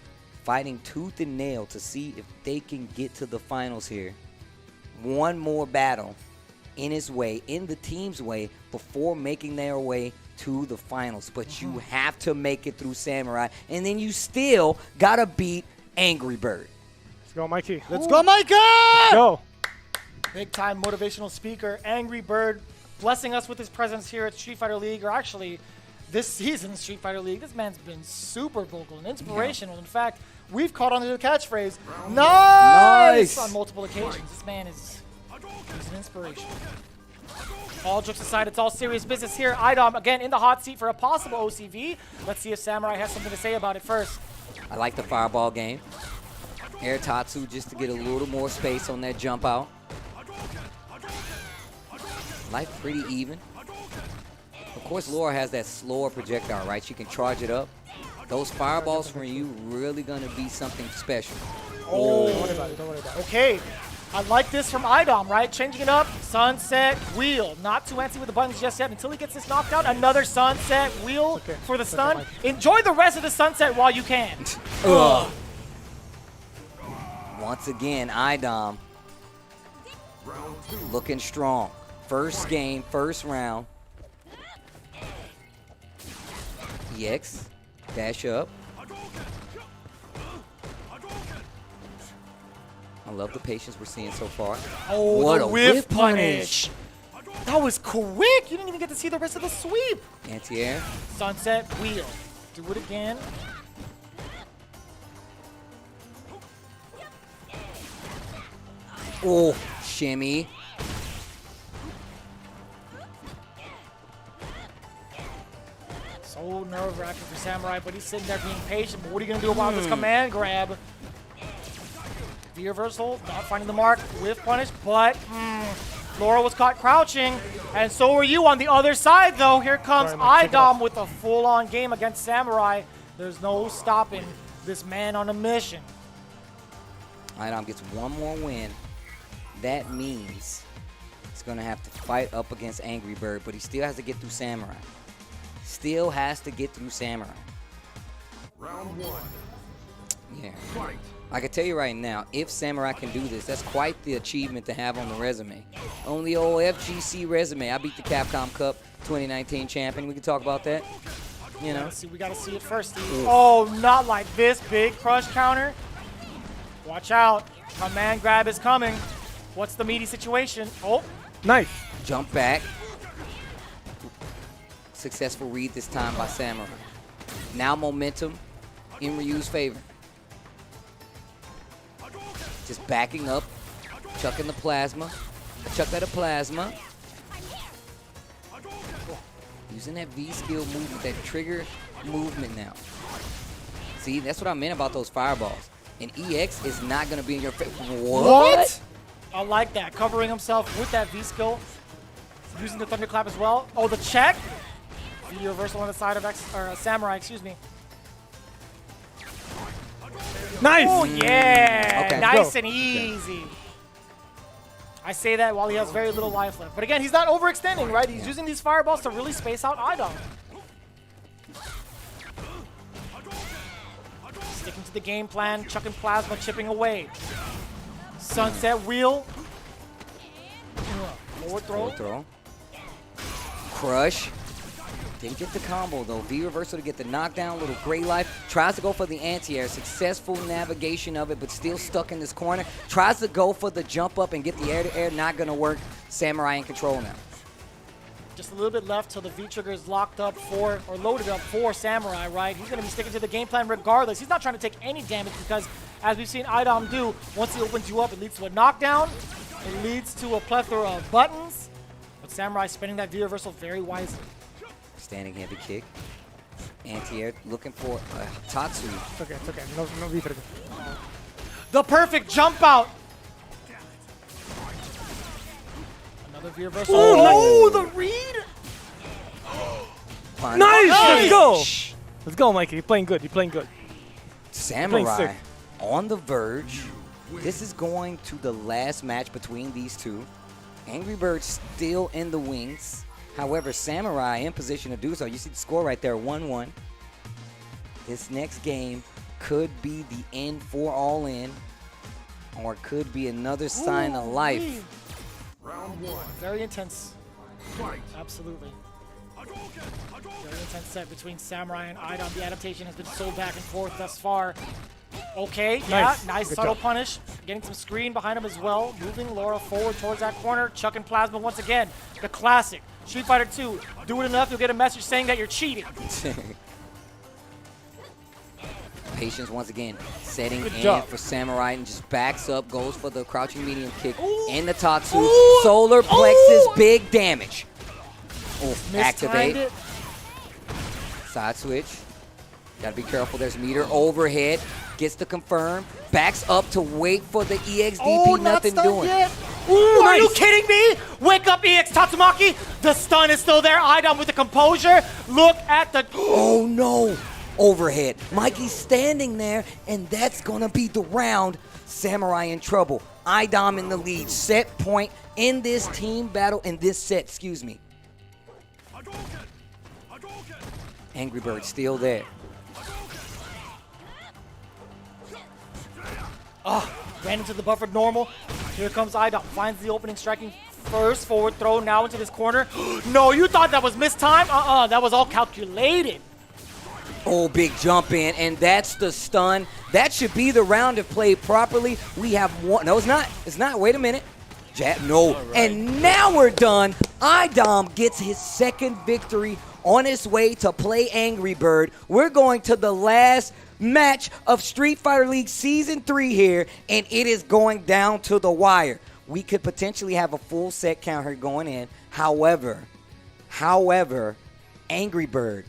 [SPEAKER 3] Fighting tooth and nail to see if they can get to the finals here. One more battle in his way, in the team's way, before making their way to the finals. But you have to make it through Samurai, and then you still got to beat Angrybird.
[SPEAKER 16] Let's go, Mikey.
[SPEAKER 2] Let's go, Mikey!
[SPEAKER 16] Let's go.
[SPEAKER 2] Big time motivational speaker, Angrybird, blessing us with his presence here at Street Fighter League, or actually this season's Street Fighter League. This man's been super vocal and inspirational. In fact, we've caught on to the catchphrase, nice! On multiple occasions. This man is he's an inspiration. All jokes aside, it's all serious business here. iDom, again, in the hot seat for a possible OCV. Let's see if Samurai has something to say about it first.
[SPEAKER 3] I like the fireball game. Air Tatsu just to get a little more space on that jump out. Life pretty even. Of course, Laura has that slower projectile, right? She can charge it up. Those fireballs from you really gonna be something special.
[SPEAKER 2] Oh, don't worry about it, don't worry about it. Okay, I like this from iDom, right? Changing it up, sunset, wheel. Not too antsy with the buttons just yet until he gets this knocked out. Another sunset, wheel for the stun. Enjoy the rest of the sunset while you can.
[SPEAKER 3] Once again, iDom looking strong. First game, first round. EX, dash up. I love the patience we're seeing so far.
[SPEAKER 2] Oh,
[SPEAKER 3] what
[SPEAKER 2] the
[SPEAKER 3] a
[SPEAKER 2] whiff punish. That was quick. You didn't even get to see the rest of the sweep.
[SPEAKER 3] Anti-air.
[SPEAKER 2] Sunset, wheel. Do it again.
[SPEAKER 3] Oh, shimmy.
[SPEAKER 2] So nerve-wracking for Samurai, but he's sitting there being patient. But what are you going to do about this command grab? V-reversal, not finding the mark. Whiff punish, but Laura was caught crouching, and so were you on the other side, though. Here comes iDom with a full-on game against Samurai. There's no stopping this man on a mission.
[SPEAKER 3] iDom gets one more win. That means he's going to have to fight up against Angrybird, but he still has to get through Samurai. Still has to get through Samurai.
[SPEAKER 6] Round one.
[SPEAKER 3] Yeah. I can tell you right now, if Samurai can do this, that's quite the achievement to have on the resume. On the old FGC resume, I beat the Capcom Cup 2019 champion. We can talk about that. You know.
[SPEAKER 2] We got to see it first, Steve. Oh, not like this. Big crush counter. Watch out. Command grab is coming. What's the meaty situation? Oh.
[SPEAKER 16] Nice.
[SPEAKER 3] Jump back. Successful read this time by Samurai. Now momentum in Ryu's favor. Just backing up, chucking the plasma. Chuck that a plasma. Using that V skill movement, that trigger movement now. See, that's what I meant about those fireballs. And EX is not going to be in your face. What?
[SPEAKER 2] I like that. Covering himself with that V skill. Using the thunderclap as well. Oh, the check. V reversal on the side of Samurai, excuse me.
[SPEAKER 16] Nice.
[SPEAKER 2] Oh, yeah.
[SPEAKER 16] Okay.
[SPEAKER 2] Nice and easy. I say that while he has very little life left. But again, he's not overextending, right? He's using these fireballs to really space out iDom. Sticking to the game plan, chucking plasma, chipping away. Sunset wheel. Forward throw.
[SPEAKER 3] Forward throw. Crush. Didn't get the combo though. V reversal to get the knockdown. Little gray life. Tries to go for the anti-air. Successful navigation of it, but still stuck in this corner. Tries to go for the jump up and get the air-to-air. Not going to work. Samurai in control now.
[SPEAKER 2] Just a little bit left till the V-trigger is locked up for, or loaded up for Samurai, right? He's going to be sticking to the game plan regardless. He's not trying to take any damage because, as we've seen iDom do, once he opens you up, it leads to a knockdown. It leads to a plethora of buttons. But Samurai spinning that V-reversal very wisely.
[SPEAKER 3] Standing heavy kick. Anti-air looking for Tatsu.
[SPEAKER 16] It's okay, it's okay. No V-trigger.
[SPEAKER 2] The perfect jump out. Another V-reversal.
[SPEAKER 16] Oh,
[SPEAKER 2] the read.
[SPEAKER 16] Nice! Let's go! Let's go, Mikey. You're playing good. You're playing good.
[SPEAKER 3] Samurai on the verge. This is going to the last match between these two. Angrybird still in the wings. However, Samurai in position to do so. You see the score right there, 1-1. This next game could be the end for All In, or it could be another sign of life.
[SPEAKER 2] Round 1. Very intense. Fight. Absolutely. Very intense set between Samurai and iDom. The adaptation has been so back and forth thus far. Okay, nice
[SPEAKER 16] Good
[SPEAKER 2] subtle
[SPEAKER 16] job.
[SPEAKER 2] punish. Getting some screen behind him as well. Moving Laura forward towards that corner. Chucking Plasma once again. The classic. Street Fighter 2. Do it enough, you'll get a message saying that you're cheating.
[SPEAKER 3] Patience once again. Setting
[SPEAKER 2] Good
[SPEAKER 3] in
[SPEAKER 2] job.
[SPEAKER 3] for Samurai and just backs up. Goes for the crouching medium kick. And the Tatsu. Solar plexus. Big damage. Activate.
[SPEAKER 2] It.
[SPEAKER 3] Side switch. Gotta be careful. There's meter overhead. Gets to confirm. Backs up to wait for the EXDP. Nothing doing.
[SPEAKER 2] Yet. Ooh, are you kidding me? Wake up, EX Tatsumaki. The stun is still there. iDom with the composure. Look at the...
[SPEAKER 3] Oh, no. Overhead. Mikey's standing there, and that's going to be the round. Samurai in trouble. iDom in the lead. Set point in this team battle, in this set, excuse me. Angrybird still there.
[SPEAKER 2] Ran into the buffered normal. Here comes iDom. Finds the opening, striking first. Forward throw now into this corner. No, you thought that was missed time? That was all calculated.
[SPEAKER 3] Oh, big jump in, and that's the stun. That should be the round if played properly. We have one. No, it's not. It's not. Wait a minute. Jab. No. Right. And now we're done. iDom gets his second victory on his way to play Angrybird. We're going to the last match of Street Fighter League Season 3 here, and it is going down to the wire. We could potentially have a full set count here going in. However, Angrybird,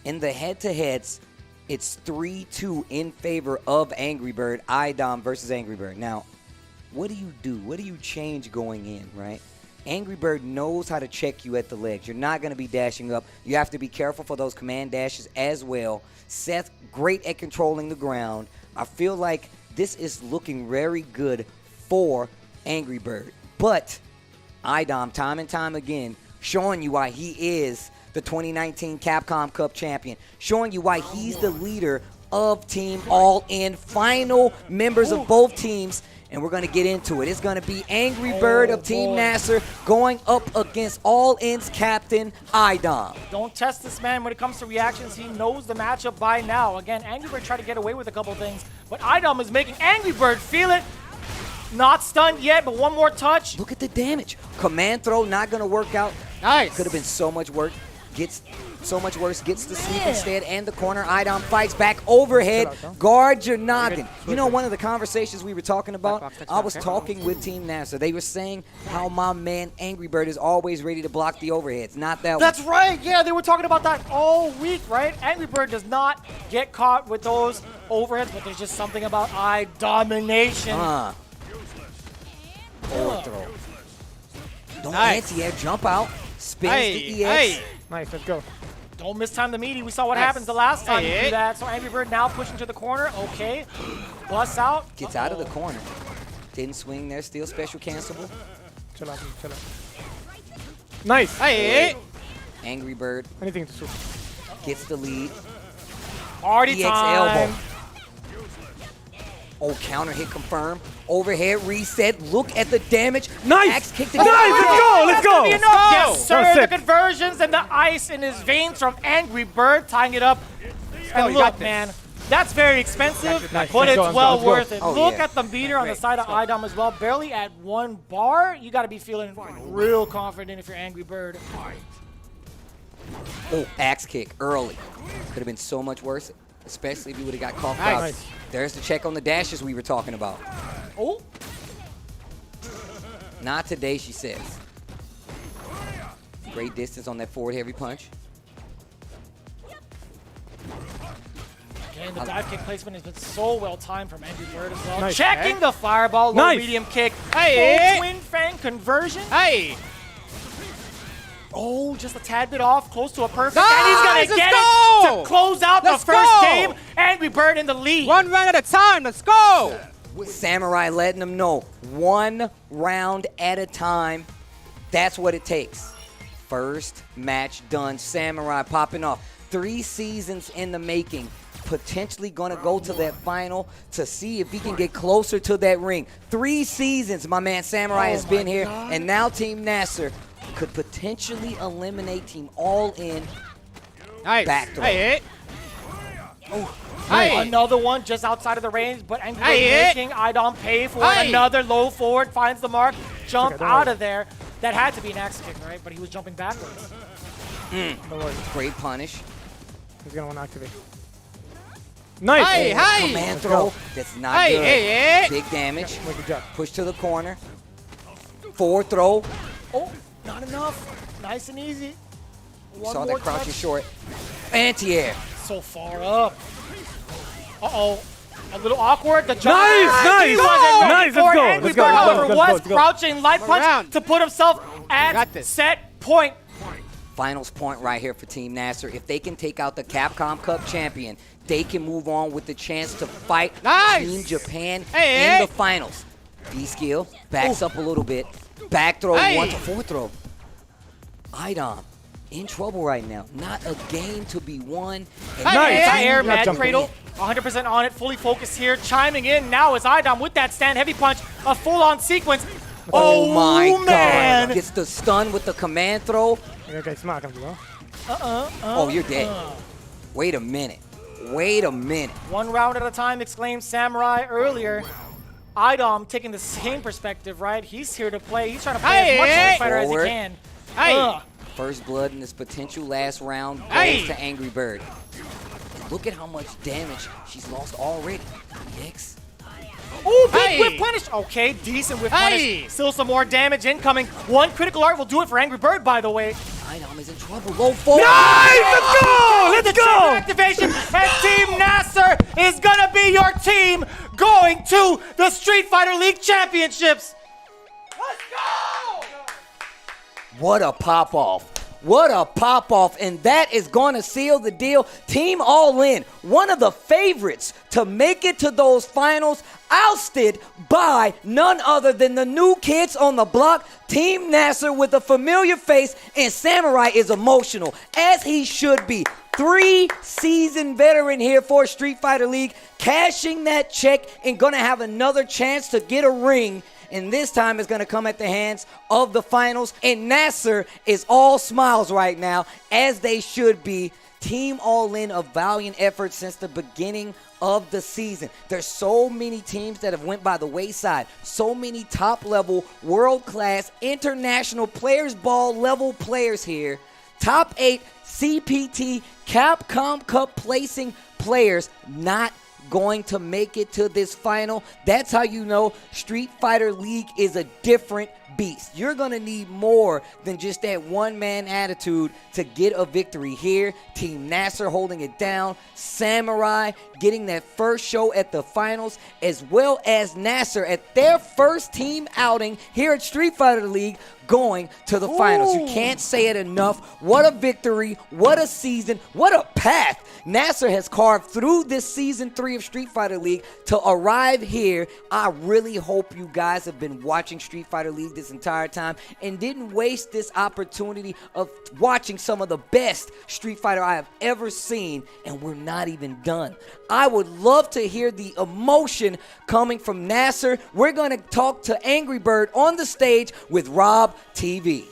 [SPEAKER 3] in the head-to-heads, it's 3-2 in favor of Angrybird, iDom versus Angrybird. Now, what do you do? What do you change going in, right? Angrybird knows how to check you at the legs. You're not going to be dashing up. You have to be careful for those command dashes as well. Seth, great at controlling the ground. I feel like this is looking very good for Angrybird. But iDom, time and time again, showing you why he is the 2019 Capcom Cup champion, showing you why he's the leader of Team All In, final members of both teams. And we're going to get into it. It's going to be Angrybird of Team NASR going up against All In's captain, iDom.
[SPEAKER 2] Don't test this man when it comes to reactions. He knows the matchup by now. Again, Angrybird tried to get away with a couple things, but iDom is making Angrybird feel it. Not stunned yet, but one more touch.
[SPEAKER 3] Look at the damage. Command throw not going to work out.
[SPEAKER 2] Nice.
[SPEAKER 3] Could have been so much work. Gets so much worse. Gets the sweep instead and the corner. iDom fights back overhead. Guard your noggin. You know, one of the conversations we were talking about, I was talking with Team NASR. They were saying how my man Angrybird is always ready to block the overheads. Not that one.
[SPEAKER 2] That's right. Yeah, they were talking about that all week, right? Angrybird does not get caught with those overheads, but there's just something about domination.
[SPEAKER 3] Forward throw. Don't anti-air, jump out. Spins the EX.
[SPEAKER 16] Nice, let's go.
[SPEAKER 2] Don't mistime the meaty. We saw what happens the last time you do that. So Angrybird now pushing to the corner. Okay. Busts out.
[SPEAKER 3] Gets out of the corner. Didn't swing there. Still special cancelable.
[SPEAKER 16] Chill out, chill out. Nice.
[SPEAKER 3] Hey. Angrybird.
[SPEAKER 16] Anything to shoot.
[SPEAKER 3] Gets the lead.
[SPEAKER 2] Party
[SPEAKER 3] EX
[SPEAKER 2] time.
[SPEAKER 3] elbow. Oh, counter hit confirmed. Overhead reset. Look at the damage.
[SPEAKER 16] Nice.
[SPEAKER 3] Axe kick to
[SPEAKER 16] Nice.
[SPEAKER 3] get
[SPEAKER 16] Let's go.
[SPEAKER 2] That's gonna be enough. Yes, sir.
[SPEAKER 16] That was
[SPEAKER 2] The
[SPEAKER 16] sick.
[SPEAKER 2] conversions and the ice in his veins from Angrybird, tying it up. And
[SPEAKER 21] you got
[SPEAKER 2] look,
[SPEAKER 21] this.
[SPEAKER 2] man, that's very expensive,
[SPEAKER 16] Nice.
[SPEAKER 2] but
[SPEAKER 16] Let's
[SPEAKER 2] it's
[SPEAKER 16] go, let's go,
[SPEAKER 2] well
[SPEAKER 16] let's go.
[SPEAKER 2] worth it.
[SPEAKER 3] Oh,
[SPEAKER 2] Look
[SPEAKER 3] yeah.
[SPEAKER 2] at the meter on the side of iDom as well. Barely at 1 bar. You got to be feeling real confident if you're Angrybird.
[SPEAKER 3] Oh, axe kick early. Could have been so much worse, especially if you would have got caught out.
[SPEAKER 2] Nice.
[SPEAKER 3] There's the check on the dashes we were talking about.
[SPEAKER 2] Oh.
[SPEAKER 3] Not today, she says. Great distance on that forward heavy punch.
[SPEAKER 2] Again, the dive kick placement has been so well timed from Angrybird as well.
[SPEAKER 16] Nice.
[SPEAKER 2] Checking the fireball, low
[SPEAKER 16] Nice.
[SPEAKER 2] medium kick.
[SPEAKER 21] Hey.
[SPEAKER 2] Full twin fang conversion.
[SPEAKER 21] Hey!
[SPEAKER 2] Oh, just a tad bit off, close to a perfect.
[SPEAKER 21] Nice,
[SPEAKER 2] And he's going to
[SPEAKER 21] let's
[SPEAKER 2] get
[SPEAKER 21] go.
[SPEAKER 2] it to close out
[SPEAKER 21] Let's
[SPEAKER 2] the first
[SPEAKER 21] go.
[SPEAKER 2] game. Angrybird in the lead.
[SPEAKER 21] 1 round at a time, let's go!
[SPEAKER 3] Samurai letting them know 1 round at a time. That's what it takes. First match done. Samurai popping off. 3 seasons in the making. Potentially going to go to that final to see if he can get closer to that ring. 3 seasons my man Samurai has been here. And now Team NASR could potentially eliminate Team All In.
[SPEAKER 21] Nice.
[SPEAKER 3] Back throw.
[SPEAKER 21] Hey,
[SPEAKER 2] Oh,
[SPEAKER 21] hey.
[SPEAKER 2] another one just outside of the range, but Angrybird
[SPEAKER 21] Hey.
[SPEAKER 2] making iDom pay for
[SPEAKER 21] Hey.
[SPEAKER 2] it. Another low forward, finds the mark, jump
[SPEAKER 16] Okay, don't
[SPEAKER 2] out
[SPEAKER 16] worry.
[SPEAKER 2] of there. That had to be an axe kick, right? But he was jumping backwards.
[SPEAKER 16] Don't worry.
[SPEAKER 3] Great punish.
[SPEAKER 16] He's going to want to activate. Nice.
[SPEAKER 21] Hey, hey.
[SPEAKER 3] Command
[SPEAKER 16] Let's
[SPEAKER 3] throw.
[SPEAKER 16] go.
[SPEAKER 3] That's not
[SPEAKER 21] Hey,
[SPEAKER 3] good.
[SPEAKER 21] hey, hey.
[SPEAKER 3] Big damage.
[SPEAKER 16] Yeah, good job.
[SPEAKER 3] Push to the corner. Forward throw.
[SPEAKER 2] Oh, not enough. Nice and easy. One
[SPEAKER 3] Saw
[SPEAKER 2] more
[SPEAKER 3] that crouching
[SPEAKER 2] touch.
[SPEAKER 3] short. Anti-air.
[SPEAKER 2] So far up. Uh-oh. A little awkward. The jump.
[SPEAKER 16] Nice,
[SPEAKER 2] He
[SPEAKER 16] nice.
[SPEAKER 2] wasn't ready
[SPEAKER 16] Nice,
[SPEAKER 2] for
[SPEAKER 16] let's
[SPEAKER 2] it.
[SPEAKER 16] go,
[SPEAKER 2] Angrybird,
[SPEAKER 16] let's go,
[SPEAKER 2] however,
[SPEAKER 16] let's go,
[SPEAKER 2] was
[SPEAKER 16] let's go.
[SPEAKER 2] crouching light punch
[SPEAKER 21] round.
[SPEAKER 2] to put himself
[SPEAKER 21] Got
[SPEAKER 2] at
[SPEAKER 21] this.
[SPEAKER 2] set point.
[SPEAKER 3] Finals point right here for Team NASR. If they can take out the Capcom Cup champion, they can move on with the chance to fight
[SPEAKER 21] Nice.
[SPEAKER 3] Team Japan
[SPEAKER 21] Hey,
[SPEAKER 3] in
[SPEAKER 21] hey.
[SPEAKER 3] the finals. B-skill backs up a little bit. Back throw,
[SPEAKER 21] Hey.
[SPEAKER 3] 1 to 4 throw. iDom in trouble right now. Not a game to be won. And
[SPEAKER 16] Nice.
[SPEAKER 2] Anti-air,
[SPEAKER 16] Not
[SPEAKER 2] mad
[SPEAKER 16] jumping.
[SPEAKER 2] cradle. 100% on it, fully focused here. Chiming in now is iDom with that stand heavy punch. A full-on sequence.
[SPEAKER 3] Oh my
[SPEAKER 2] man.
[SPEAKER 3] God. Gets the stun with the command throw.
[SPEAKER 16] Okay, Smug comes well.
[SPEAKER 3] Oh, you're dead. Wait a minute. Wait a minute.
[SPEAKER 2] 1 round at a time, exclaimed Samurai earlier. iDom taking the same perspective, right? He's here to play. He's trying to play as much
[SPEAKER 21] Hey.
[SPEAKER 2] Street Fighter as he
[SPEAKER 3] Forward.
[SPEAKER 2] can.
[SPEAKER 21] Hey.
[SPEAKER 3] First blood in this potential last round goes
[SPEAKER 21] Hey.
[SPEAKER 3] to Angrybird. Look at how much damage she's lost already. Yikes.
[SPEAKER 2] Ooh, big
[SPEAKER 21] Hey.
[SPEAKER 2] whip punish. Okay, decent whip
[SPEAKER 21] Hey.
[SPEAKER 2] punish. Still some more damage incoming. 1 critical art will do it for Angrybird, by the way.
[SPEAKER 3] iDom is in trouble. Low forward.
[SPEAKER 16] Nice! Let's go! Let's
[SPEAKER 2] The
[SPEAKER 16] go!
[SPEAKER 2] trigger activation, and Team NASR is gonna be your team going to the Street Fighter League Championships. Let's go!
[SPEAKER 3] What a pop-off. What a pop-off. And that is going to seal the deal. Team All In, one of the favorites to make it to those finals, ousted by none other than the new kids on the block, Team NASR with a familiar face, and Samurai is emotional, as he should be. 3-season veteran here for Street Fighter League, cashing that check and going to have another chance to get a ring. And this time it's going to come at the hands of the finals. And NASR is all smiles right now, as they should be. Team All In, a valiant effort since the beginning of the season. There's so many teams that have went by the wayside. So many top-level, world-class, international players ball level players here. Top 8 CPT Capcom Cup placing players not going to make it to this final. That's how you know Street Fighter League is a different beast. You're going to need more than just that one-man attitude to get a victory here. Team NASR holding it down. Samurai getting that first show at the finals, as well as NASR at their first team outing here at Street Fighter League, going to the finals. You can't say it enough. What a victory. What a season. What a path Nassar has carved through this Season 3 of Street Fighter League to arrive here. I really hope you guys have been watching Street Fighter League this entire time and didn't waste this opportunity of watching some of the best Street Fighter I have ever seen, and we're not even done. I would love to hear the emotion coming from Nassar. We're going to talk to Angrybird on the stage with Rob TV.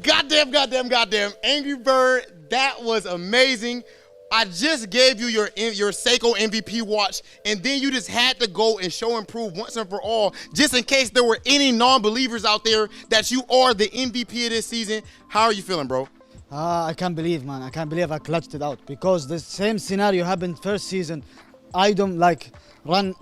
[SPEAKER 7] Goddamn. Angrybird, that was amazing. I just gave you your Seiko MVP watch, and then you just had to go and show and prove once and for all, just in case there were any non-believers out there, that you are the MVP of this season. How are you feeling, bro?
[SPEAKER 17] I can't believe, man. I can't believe I clutched it out, because the same scenario happened first season. iDom like run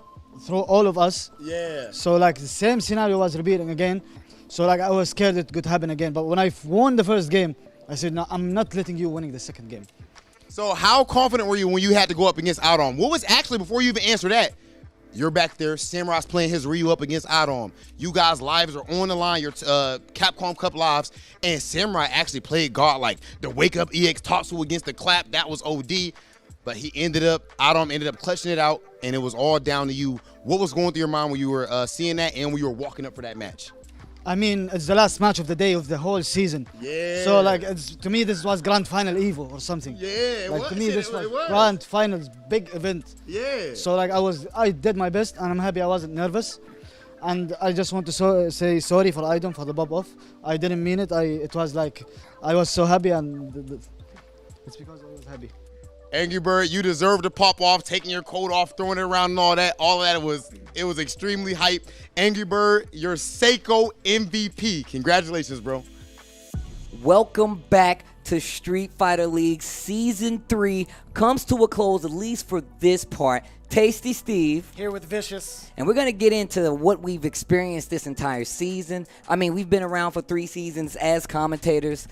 [SPEAKER 17] through all of us.
[SPEAKER 7] Yeah.
[SPEAKER 17] So like the same scenario was repeating again. So like I was scared it could happen again. But when I won the first game, I said, no, I'm not letting you winning the second game.
[SPEAKER 7] So how confident were you when you had to go up against iDom? What was actually, before you even answer that, you're back there, Samurai's playing his Ryu up against iDom. You guys' lives are on the line, your Capcom Cup lives, and Samurai actually played God like the Wake Up EX Topsu against the clap. That was OD, but iDom ended up clutching it out, and it was all down to you. What was going through your mind when you were seeing that and when you were walking up for that match?
[SPEAKER 17] I mean, it's the last match of the day of the whole season.
[SPEAKER 7] Yeah.
[SPEAKER 17] So like, to me, this was Grand Final Evo or something.
[SPEAKER 7] Yeah,
[SPEAKER 17] to me, this was Grand Finals, big event.
[SPEAKER 7] Yeah.
[SPEAKER 17] So like, I did my best, and I'm happy I wasn't nervous. And I just want to say sorry for iDom for the bob off. I didn't mean it. It was like, I was so happy, and it's because I was happy.
[SPEAKER 7] Angrybird, you deserve to pop off, taking your coat off, throwing it around and all that. All of that was extremely hype. Angrybird, your Seiko MVP. Congratulations, bro.
[SPEAKER 3] Welcome back to Street Fighter League. Season 3 comes to a close, at least for this part. Tasty Steve.
[SPEAKER 2] Here with Vicious.
[SPEAKER 3] And we're going to get into what we've experienced this entire season. I mean, we've been around for 3 seasons as commentators.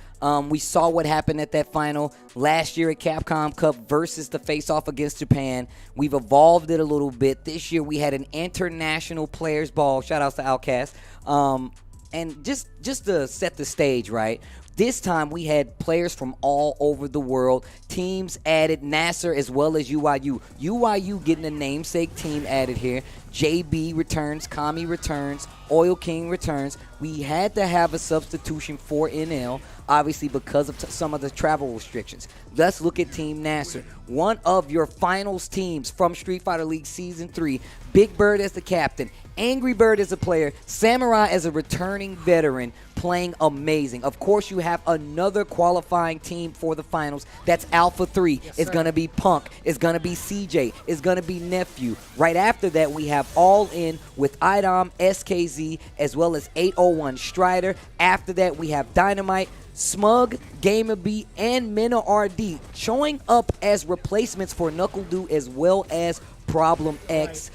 [SPEAKER 3] We saw what happened at that final last year at Capcom Cup versus the face-off against Japan. We've evolved it a little bit. This year we had an international players ball. Shout-outs to Outcast. And just to set the stage, right? This time we had players from all over the world. Teams added, Nassar as well as UIU. UIU getting a namesake team added here. JB returns, Kami returns, Oil King returns. We had to have a substitution for NL, obviously because of some of the travel restrictions. Let's look at Team Nassar. One of your finals teams from Street Fighter League Season 3. Bigbird as the captain, Angrybird as a player, Samurai as a returning veteran, playing amazing. Of course, you have another qualifying team for the finals. That's Alpha 3. It's going to be Punk. It's going to be CJ. It's going to be Nephew. Right after that, we have All In with iDom, SKZ, as well as 801 Strider. After that, we have Dynamite, Smug, GamerBee, and MenaRD showing up as replacements for NuckleDu as well as Problem X.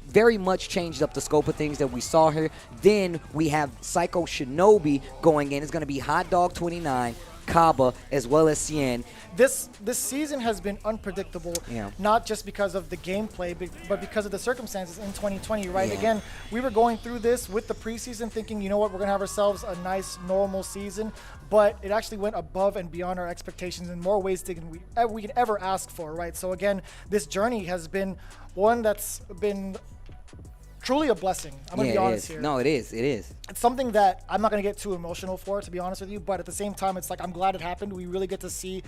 [SPEAKER 3] Very much changed up the scope of things that we saw here. Then we have Psycho Shinobi going in. It's going to be Hot Dog 29, Caba, as well as Xian.
[SPEAKER 2] This season has been unpredictable, not just because of the gameplay, but because of the circumstances in 2020, right?
[SPEAKER 3] Yeah.
[SPEAKER 2] Again, we were going through this with the preseason thinking, you know what, we're going to have ourselves a nice, normal season, but it actually went above and beyond our expectations in more ways than we could ever ask for, right? So again, this journey has been one that's been truly a blessing. I'm going to be honest here.
[SPEAKER 3] No, it is. It is.
[SPEAKER 2] It's something that I'm not going to get too emotional for, to be honest with you, but at the same time, it's like I'm glad it happened. We really get to see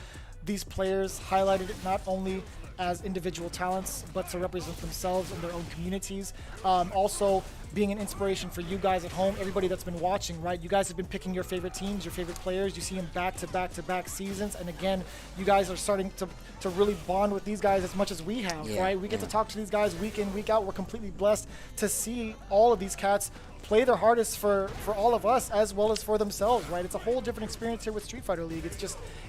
[SPEAKER 2] these players highlighted not only as individual talents, but to represent themselves and their own communities. Also being an inspiration for you guys at home, everybody that's been watching, right? You guys have been picking your favorite teams, your favorite players. You see them back to back to back seasons. And again, you guys are starting to really bond with these guys as much as we have, right? We get to talk to these guys week in, week out. We're completely blessed to see all of these cats play their hardest for all of us as well as for themselves, right? It's a whole different experience here with Street Fighter League.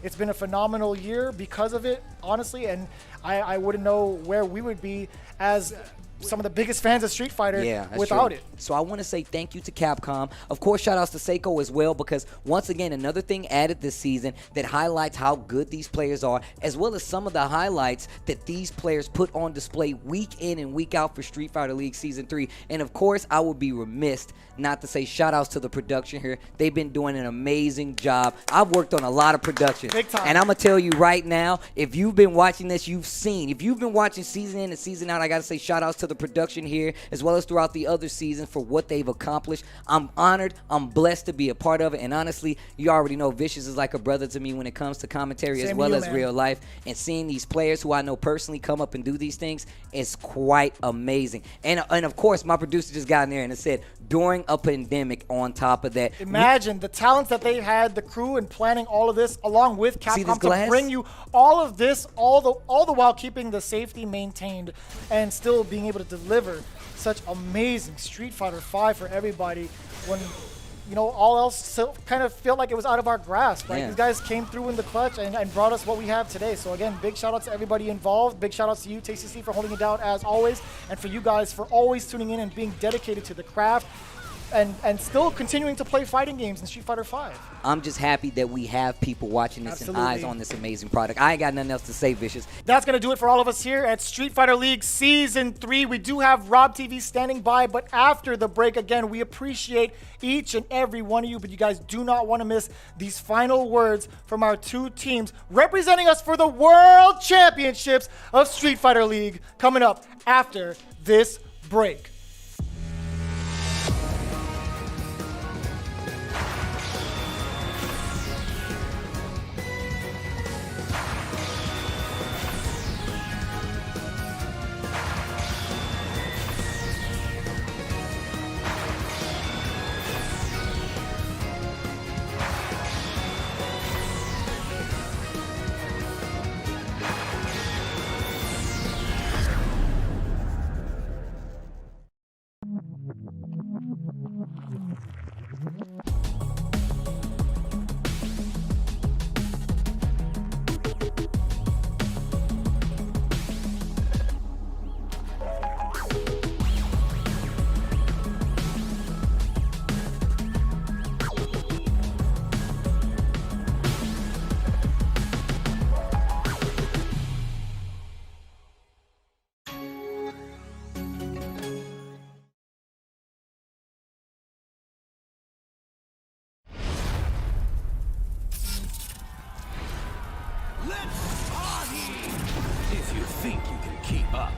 [SPEAKER 2] It's been a phenomenal year because of it, honestly, and I wouldn't know where we would be as some of the biggest fans of Street Fighter
[SPEAKER 3] that's
[SPEAKER 2] without
[SPEAKER 3] true.
[SPEAKER 2] it.
[SPEAKER 3] So I want to say thank you to Capcom. Of course, shout outs to Seiko as well, because once again, another thing added this season that highlights how good these players are, as well as some of the highlights that these players put on display week in and week out for Street Fighter League Season 3. And of course, I would be remiss not to say shout outs to the production here. They've been doing an amazing job. I've worked on a lot of production.
[SPEAKER 2] Big time.
[SPEAKER 3] And I'm going to tell you right now, if you've been watching this, you've seen. If you've been watching season in and season out, I got to say shout outs to the production here, as well as throughout the other seasons for what they've accomplished. I'm honored. I'm blessed to be a part of it. And honestly, you already know Vicious is like a brother to me when it comes to commentary as well as real life. And seeing these players who I know personally come up and do these things is quite amazing. And of course, my producer just got in there and it said, during a pandemic on top of that.
[SPEAKER 2] Imagine the talents that they had, the crew, and planning all of this along with Capcom to bring you all of this, all the while keeping the safety maintained and still being able to deliver such amazing Street Fighter 5 for everybody when, you know, all else still kind of felt like it was out of our grasp. Right?
[SPEAKER 3] Yeah.
[SPEAKER 2] These guys came through in the clutch and brought us what we have today. So again, big shout out to everybody involved. Big shout out to you, TCC, for holding it down as always, and for you guys for always tuning in and being dedicated to the craft. And still continuing to play fighting games in Street Fighter 5.
[SPEAKER 3] I'm just happy that we have people watching this and eyes on this amazing product. I ain't got nothing else to say, Vicious.
[SPEAKER 2] That's going to do it for all of us here at Street Fighter League Season 3. We do have Rob TV standing by, but after the break, again, we appreciate each and every one of you, but you guys do not want to miss these final words from our two teams representing us for the World Championships of Street Fighter League coming up after this break.
[SPEAKER 6] Let's party! If you think you can keep up.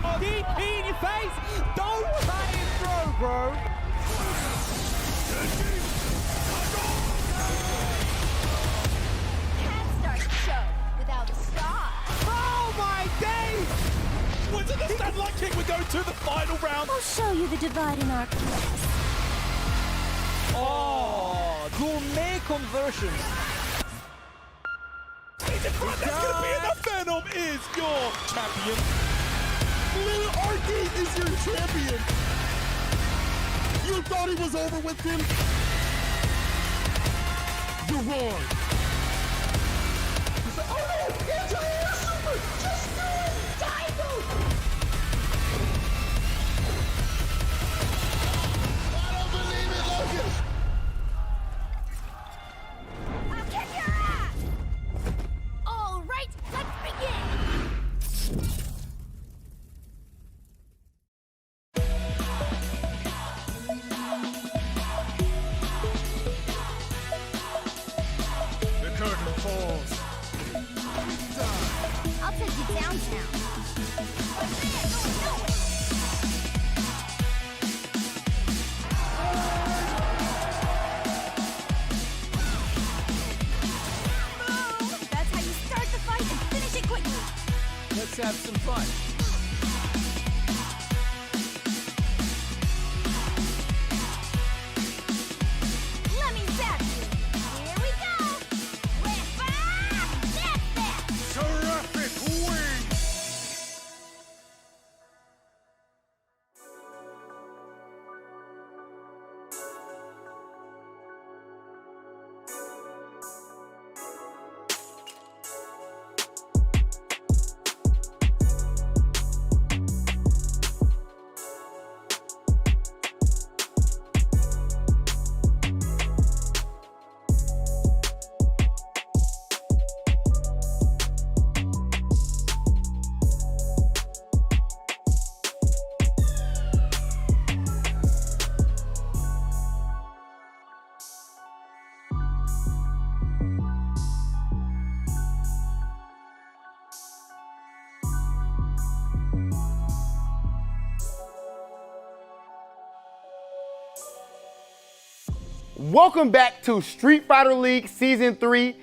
[SPEAKER 8] Oh, DP in your face! Don't try and throw, bro!
[SPEAKER 9] Can't start the show without a star.
[SPEAKER 8] Oh my days! Wasn't this that luck kick we're going to the final round?
[SPEAKER 9] I'll show you the divide in our class.
[SPEAKER 8] Oh, gourmet conversions. Is it right? That's gonna be enough. Venom is your champion.
[SPEAKER 6] MenaRD is your champion. You thought he was over with him? You're wrong. He's like, oh no, anti-air super! Just do it! Dino! I don't believe it, Logan!
[SPEAKER 9] I'll kick your ass! All right, let's begin!
[SPEAKER 6] The curtain falls.
[SPEAKER 9] I'll take you downtown. That's how you start the fight and finish it quickly.
[SPEAKER 6] Let's have some fun.
[SPEAKER 9] Let me zap you. Here we go. Whip up! That's that!
[SPEAKER 6] Terrific wing!
[SPEAKER 7] Welcome back to Street Fighter League Season 3.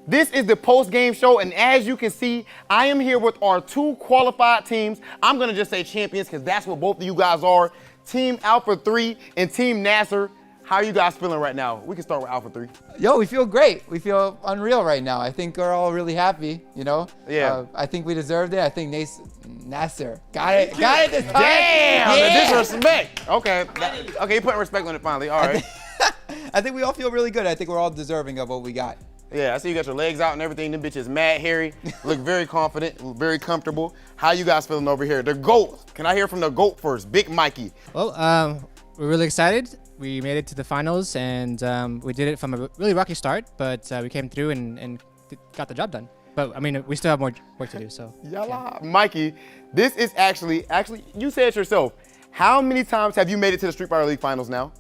[SPEAKER 7] This is the post-game show, and as you can see, I am here with our 2 qualified teams. I'm gonna just say champions because that's what both of you guys are. Team Alpha 3 and Team NASR. How are you guys feeling right now? We can start with Alpha 3.
[SPEAKER 12] Yo, we feel great. We feel unreal right now. I think we're all really happy, you know?
[SPEAKER 7] Yeah.
[SPEAKER 12] I think we deserved it. I think NASR got it this time.
[SPEAKER 7] Damn,
[SPEAKER 12] Yeah.
[SPEAKER 7] the disrespect. Okay, okay, you putting respect on it finally, all right.
[SPEAKER 12] I think we all feel really good. I think we're all deserving of what we got.
[SPEAKER 7] Yeah, I see you got your legs out and everything. Them bitches mad hairy. Look very confident, very comfortable. How you guys feeling over here? The GOAT. Can I hear from the GOAT first? Big Mikey.
[SPEAKER 13] Well, we're really excited. We made it to the finals, and we did it from a really rocky start, but we came through and got the job done. But, I mean, we still have more work to do, so.
[SPEAKER 7] Yalla. Mikey, this is actually, you said it yourself. How many times have you made it to the Street Fighter League finals now?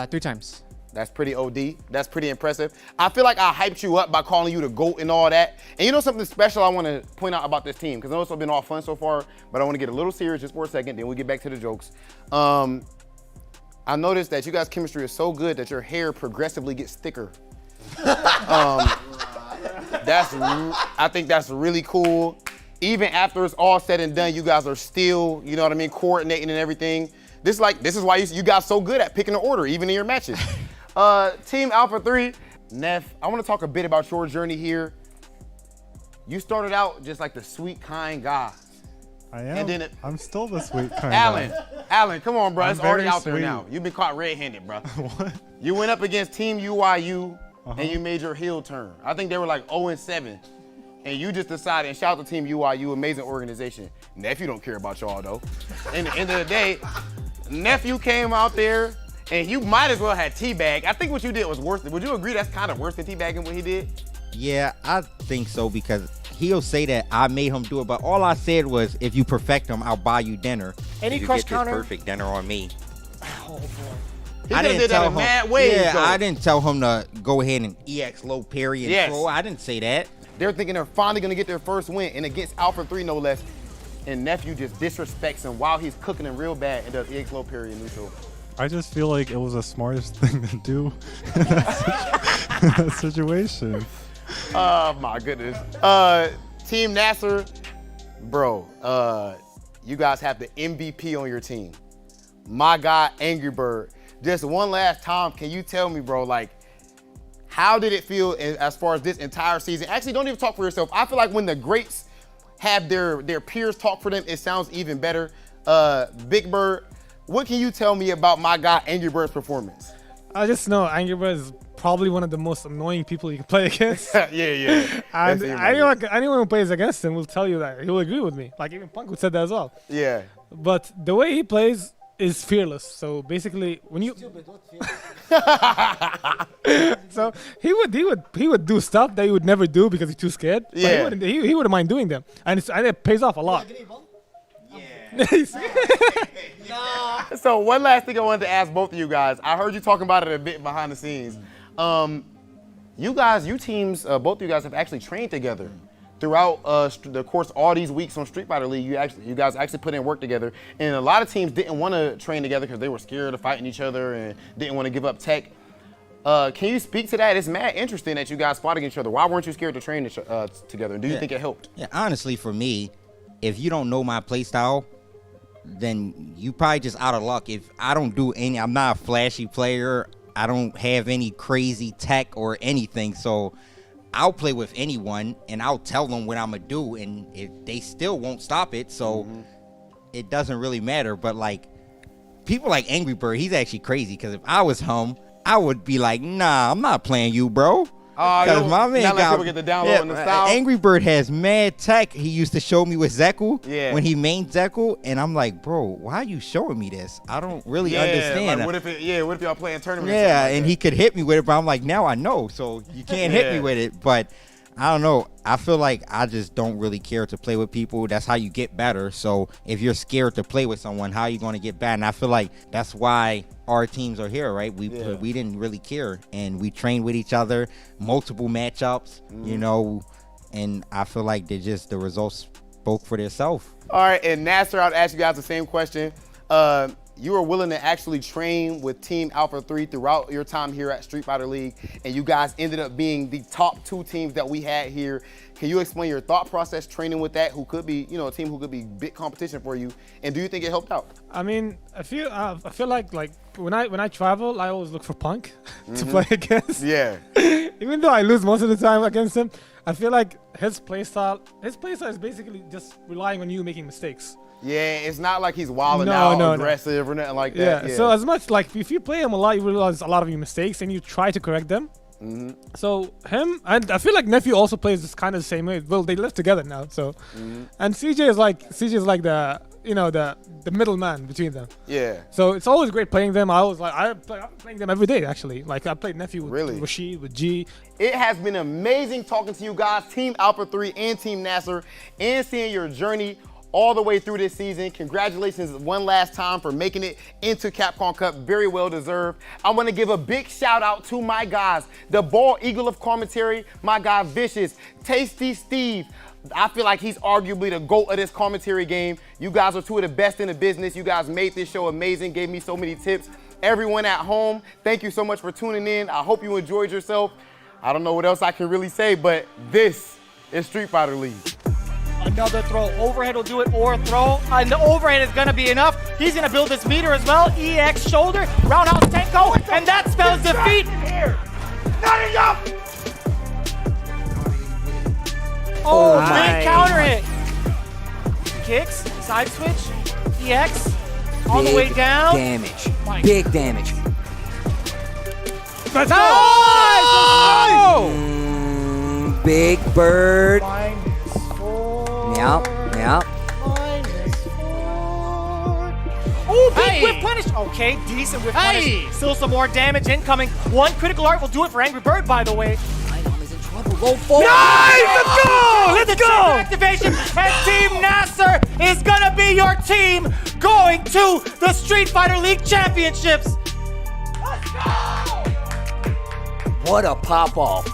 [SPEAKER 13] 3 times.
[SPEAKER 7] That's pretty OD. That's pretty impressive. I feel like I hyped you up by calling you the GOAT and all that. And you know something special I want to point out about this team, because I know it's been all fun so far, but I want to get a little serious just for a second, then we'll get back to the jokes. I noticed that you guys' chemistry is so good that your hair progressively gets thicker. I think that's really cool. Even after it's all said and done, you guys are still, you know what I mean, coordinating and everything. This is why you guys so good at picking an order, even in your matches. Team Alpha 3, Neff, I want to talk a bit about your journey here. You started out just like the sweet, kind guy.
[SPEAKER 23] I am.
[SPEAKER 7] And then
[SPEAKER 23] I'm still the sweet kind guy.
[SPEAKER 7] Alan, come on, bro.
[SPEAKER 23] I'm
[SPEAKER 7] It's already
[SPEAKER 23] very
[SPEAKER 7] out there
[SPEAKER 23] sweet.
[SPEAKER 7] now. You've been caught red-handed, bro.
[SPEAKER 23] What?
[SPEAKER 7] You went up against Team UIU, and you made your heel turn. I think they were like 0-7. And you just decided, and shout out to Team UIU, amazing organization. Nephew don't care about y'all, though. In the end of the day, Nephew came out there, and you might as well had teabag. I think what you did was worse. Would you agree that's kind of worse than teabagging what he did?
[SPEAKER 5] Yeah, I think so, because he'll say that I made him do it, but all I said was, if you perfect him, I'll buy you dinner.
[SPEAKER 2] Any
[SPEAKER 5] you
[SPEAKER 2] crush
[SPEAKER 5] get
[SPEAKER 2] counter?
[SPEAKER 5] this perfect dinner on me.
[SPEAKER 2] Oh, boy.
[SPEAKER 7] He could have did that in mad ways,
[SPEAKER 5] Yeah,
[SPEAKER 7] though.
[SPEAKER 5] I didn't tell him to go ahead and EX low parry and
[SPEAKER 7] Yes.
[SPEAKER 5] throw. I didn't say that.
[SPEAKER 7] They're thinking they're finally going to get their first win, and against Alpha 3, no less. And Nephew just disrespects him while he's cooking him real bad and does EX low parry and neutral.
[SPEAKER 23] I just feel like it was the smartest thing to do in that situation.
[SPEAKER 7] Oh my goodness. Team NASR, bro, you guys have the MVP on your team. My guy, Angrybird. Just one last time, can you tell me, bro, like, how did it feel as far as this entire season? Actually, don't even talk for yourself. I feel like when the greats have their peers talk for them, it sounds even better. Bigbird, what can you tell me about my guy Angrybird's performance?
[SPEAKER 16] I just know Angrybird is probably one of the most annoying people you can play against.
[SPEAKER 7] yeah.
[SPEAKER 16] And
[SPEAKER 7] That's
[SPEAKER 16] anyone who plays against him will tell you that. He will agree with me. Like even Punk would said that as well.
[SPEAKER 7] Yeah.
[SPEAKER 16] But the way he plays is fearless. So basically, when you so he would do stuff that he would never do because he's too scared. But
[SPEAKER 7] Yeah.
[SPEAKER 16] he wouldn't mind doing them, and it pays off a lot.
[SPEAKER 7] So one last thing I wanted to ask both of you guys. I heard you talking about it a bit behind the scenes. You teams, both of you guys have actually trained together throughout the course all these weeks on Street Fighter League. You guys actually put in work together, and a lot of teams didn't want to train together because they were scared of fighting each other and didn't want to give up tech. Can you speak to that? It's mad interesting that you guys fought against each other. Why weren't you scared to train together? Do you think it helped?
[SPEAKER 5] Yeah, honestly, for me, if you don't know my playstyle, then you probably just out of luck. If I don't do any, I'm not a flashy player. I don't have any crazy tech or anything. So I'll play with anyone and I'll tell them what I'm gonna do, and if they still won't stop it, so it doesn't really matter. But like people like Angrybird, he's actually crazy, because if I was him, I would be like, nah, I'm not playing you, bro. Because my man
[SPEAKER 7] not let
[SPEAKER 5] got,
[SPEAKER 7] people get the download and the style.
[SPEAKER 5] Angrybird has mad tech. He used to show me with Zeku
[SPEAKER 7] Yeah.
[SPEAKER 5] when he mained Zeku, and I'm like, bro, why are you showing me this? I don't really understand.
[SPEAKER 7] Like, what if y'all playing tournaments?
[SPEAKER 5] Yeah, and he could hit me with it, but I'm like, now I know, so you can't hit me with it. But I don't know. I feel like I just don't really care to play with people. That's how you get better. So if you're scared to play with someone, how are you going to get better? And I feel like that's why our teams are here, right? We didn't really care, and we trained with each other, multiple matchups, you know, and I feel like the results spoke for themselves.
[SPEAKER 7] All right, and NASR, I'll ask you guys the same question. you are willing to actually train with Team Alpha 3 throughout your time here at Street Fighter League, and you guys ended up being the top 2 teams that we had here. Can you explain your thought process training with that, who could be, a team who could be big competition for you, and do you think it helped out?
[SPEAKER 11] I mean, I feel like when I travel, I always look for Punk to play against.
[SPEAKER 7] Yeah.
[SPEAKER 11] Even though I lose most of the time against him, I feel like his playstyle is basically just relying on you making mistakes.
[SPEAKER 7] Yeah, it's not like he's wilding out, aggressive or nothing like that.
[SPEAKER 11] Yeah. So as much like if you play him a lot, you realize a lot of your mistakes and you try to correct them. So him and I feel like Nephew also plays this kind of the same way. Well, they live together now, so and CJ is like the the middleman between them.
[SPEAKER 7] Yeah.
[SPEAKER 11] So it's always great playing them. I'm playing them every day actually. Like I played Nephew with Rashid, with G.
[SPEAKER 7] It has been amazing talking to you guys, Team Alpha 3 and Team NASR, and seeing your journey all the way through this season. Congratulations one last time for making it into Capcom Cup. Very well deserved. I want to give a big shout out to my guys, the bald eagle of commentary, my guy Vicious, Tasty Steve. I feel like he's arguably the GOAT of this commentary game. You guys are 2 of the best in the business. You guys made this show amazing, gave me so many tips. Everyone at home, thank you so much for tuning in. I hope you enjoyed yourself. I don't know what else I can really say, but this is Street Fighter League.
[SPEAKER 2] Another throw. Overhead will do it, or throw. And the overhead is going to be enough. He's going to build his meter as well. EX shoulder, roundhouse Tenko, and that spells defeat.
[SPEAKER 6] Not enough!
[SPEAKER 2] Oh, big counter hit. Kicks, side switch, EX, all the way down.
[SPEAKER 3] Big damage.
[SPEAKER 2] Let's go!
[SPEAKER 3] Bigbird. Yep.
[SPEAKER 2] Oh, big whip punish. Okay, decent whip punish. Still some more damage incoming. 1 critical art will do it for Angrybird, by the way.
[SPEAKER 3] iDom is in trouble. Go forward.
[SPEAKER 2] Nice! Let's go! Let's go! Activation, and Team NASR is gonna be your team going to the Street Fighter League Championships.
[SPEAKER 3] What a pop-off.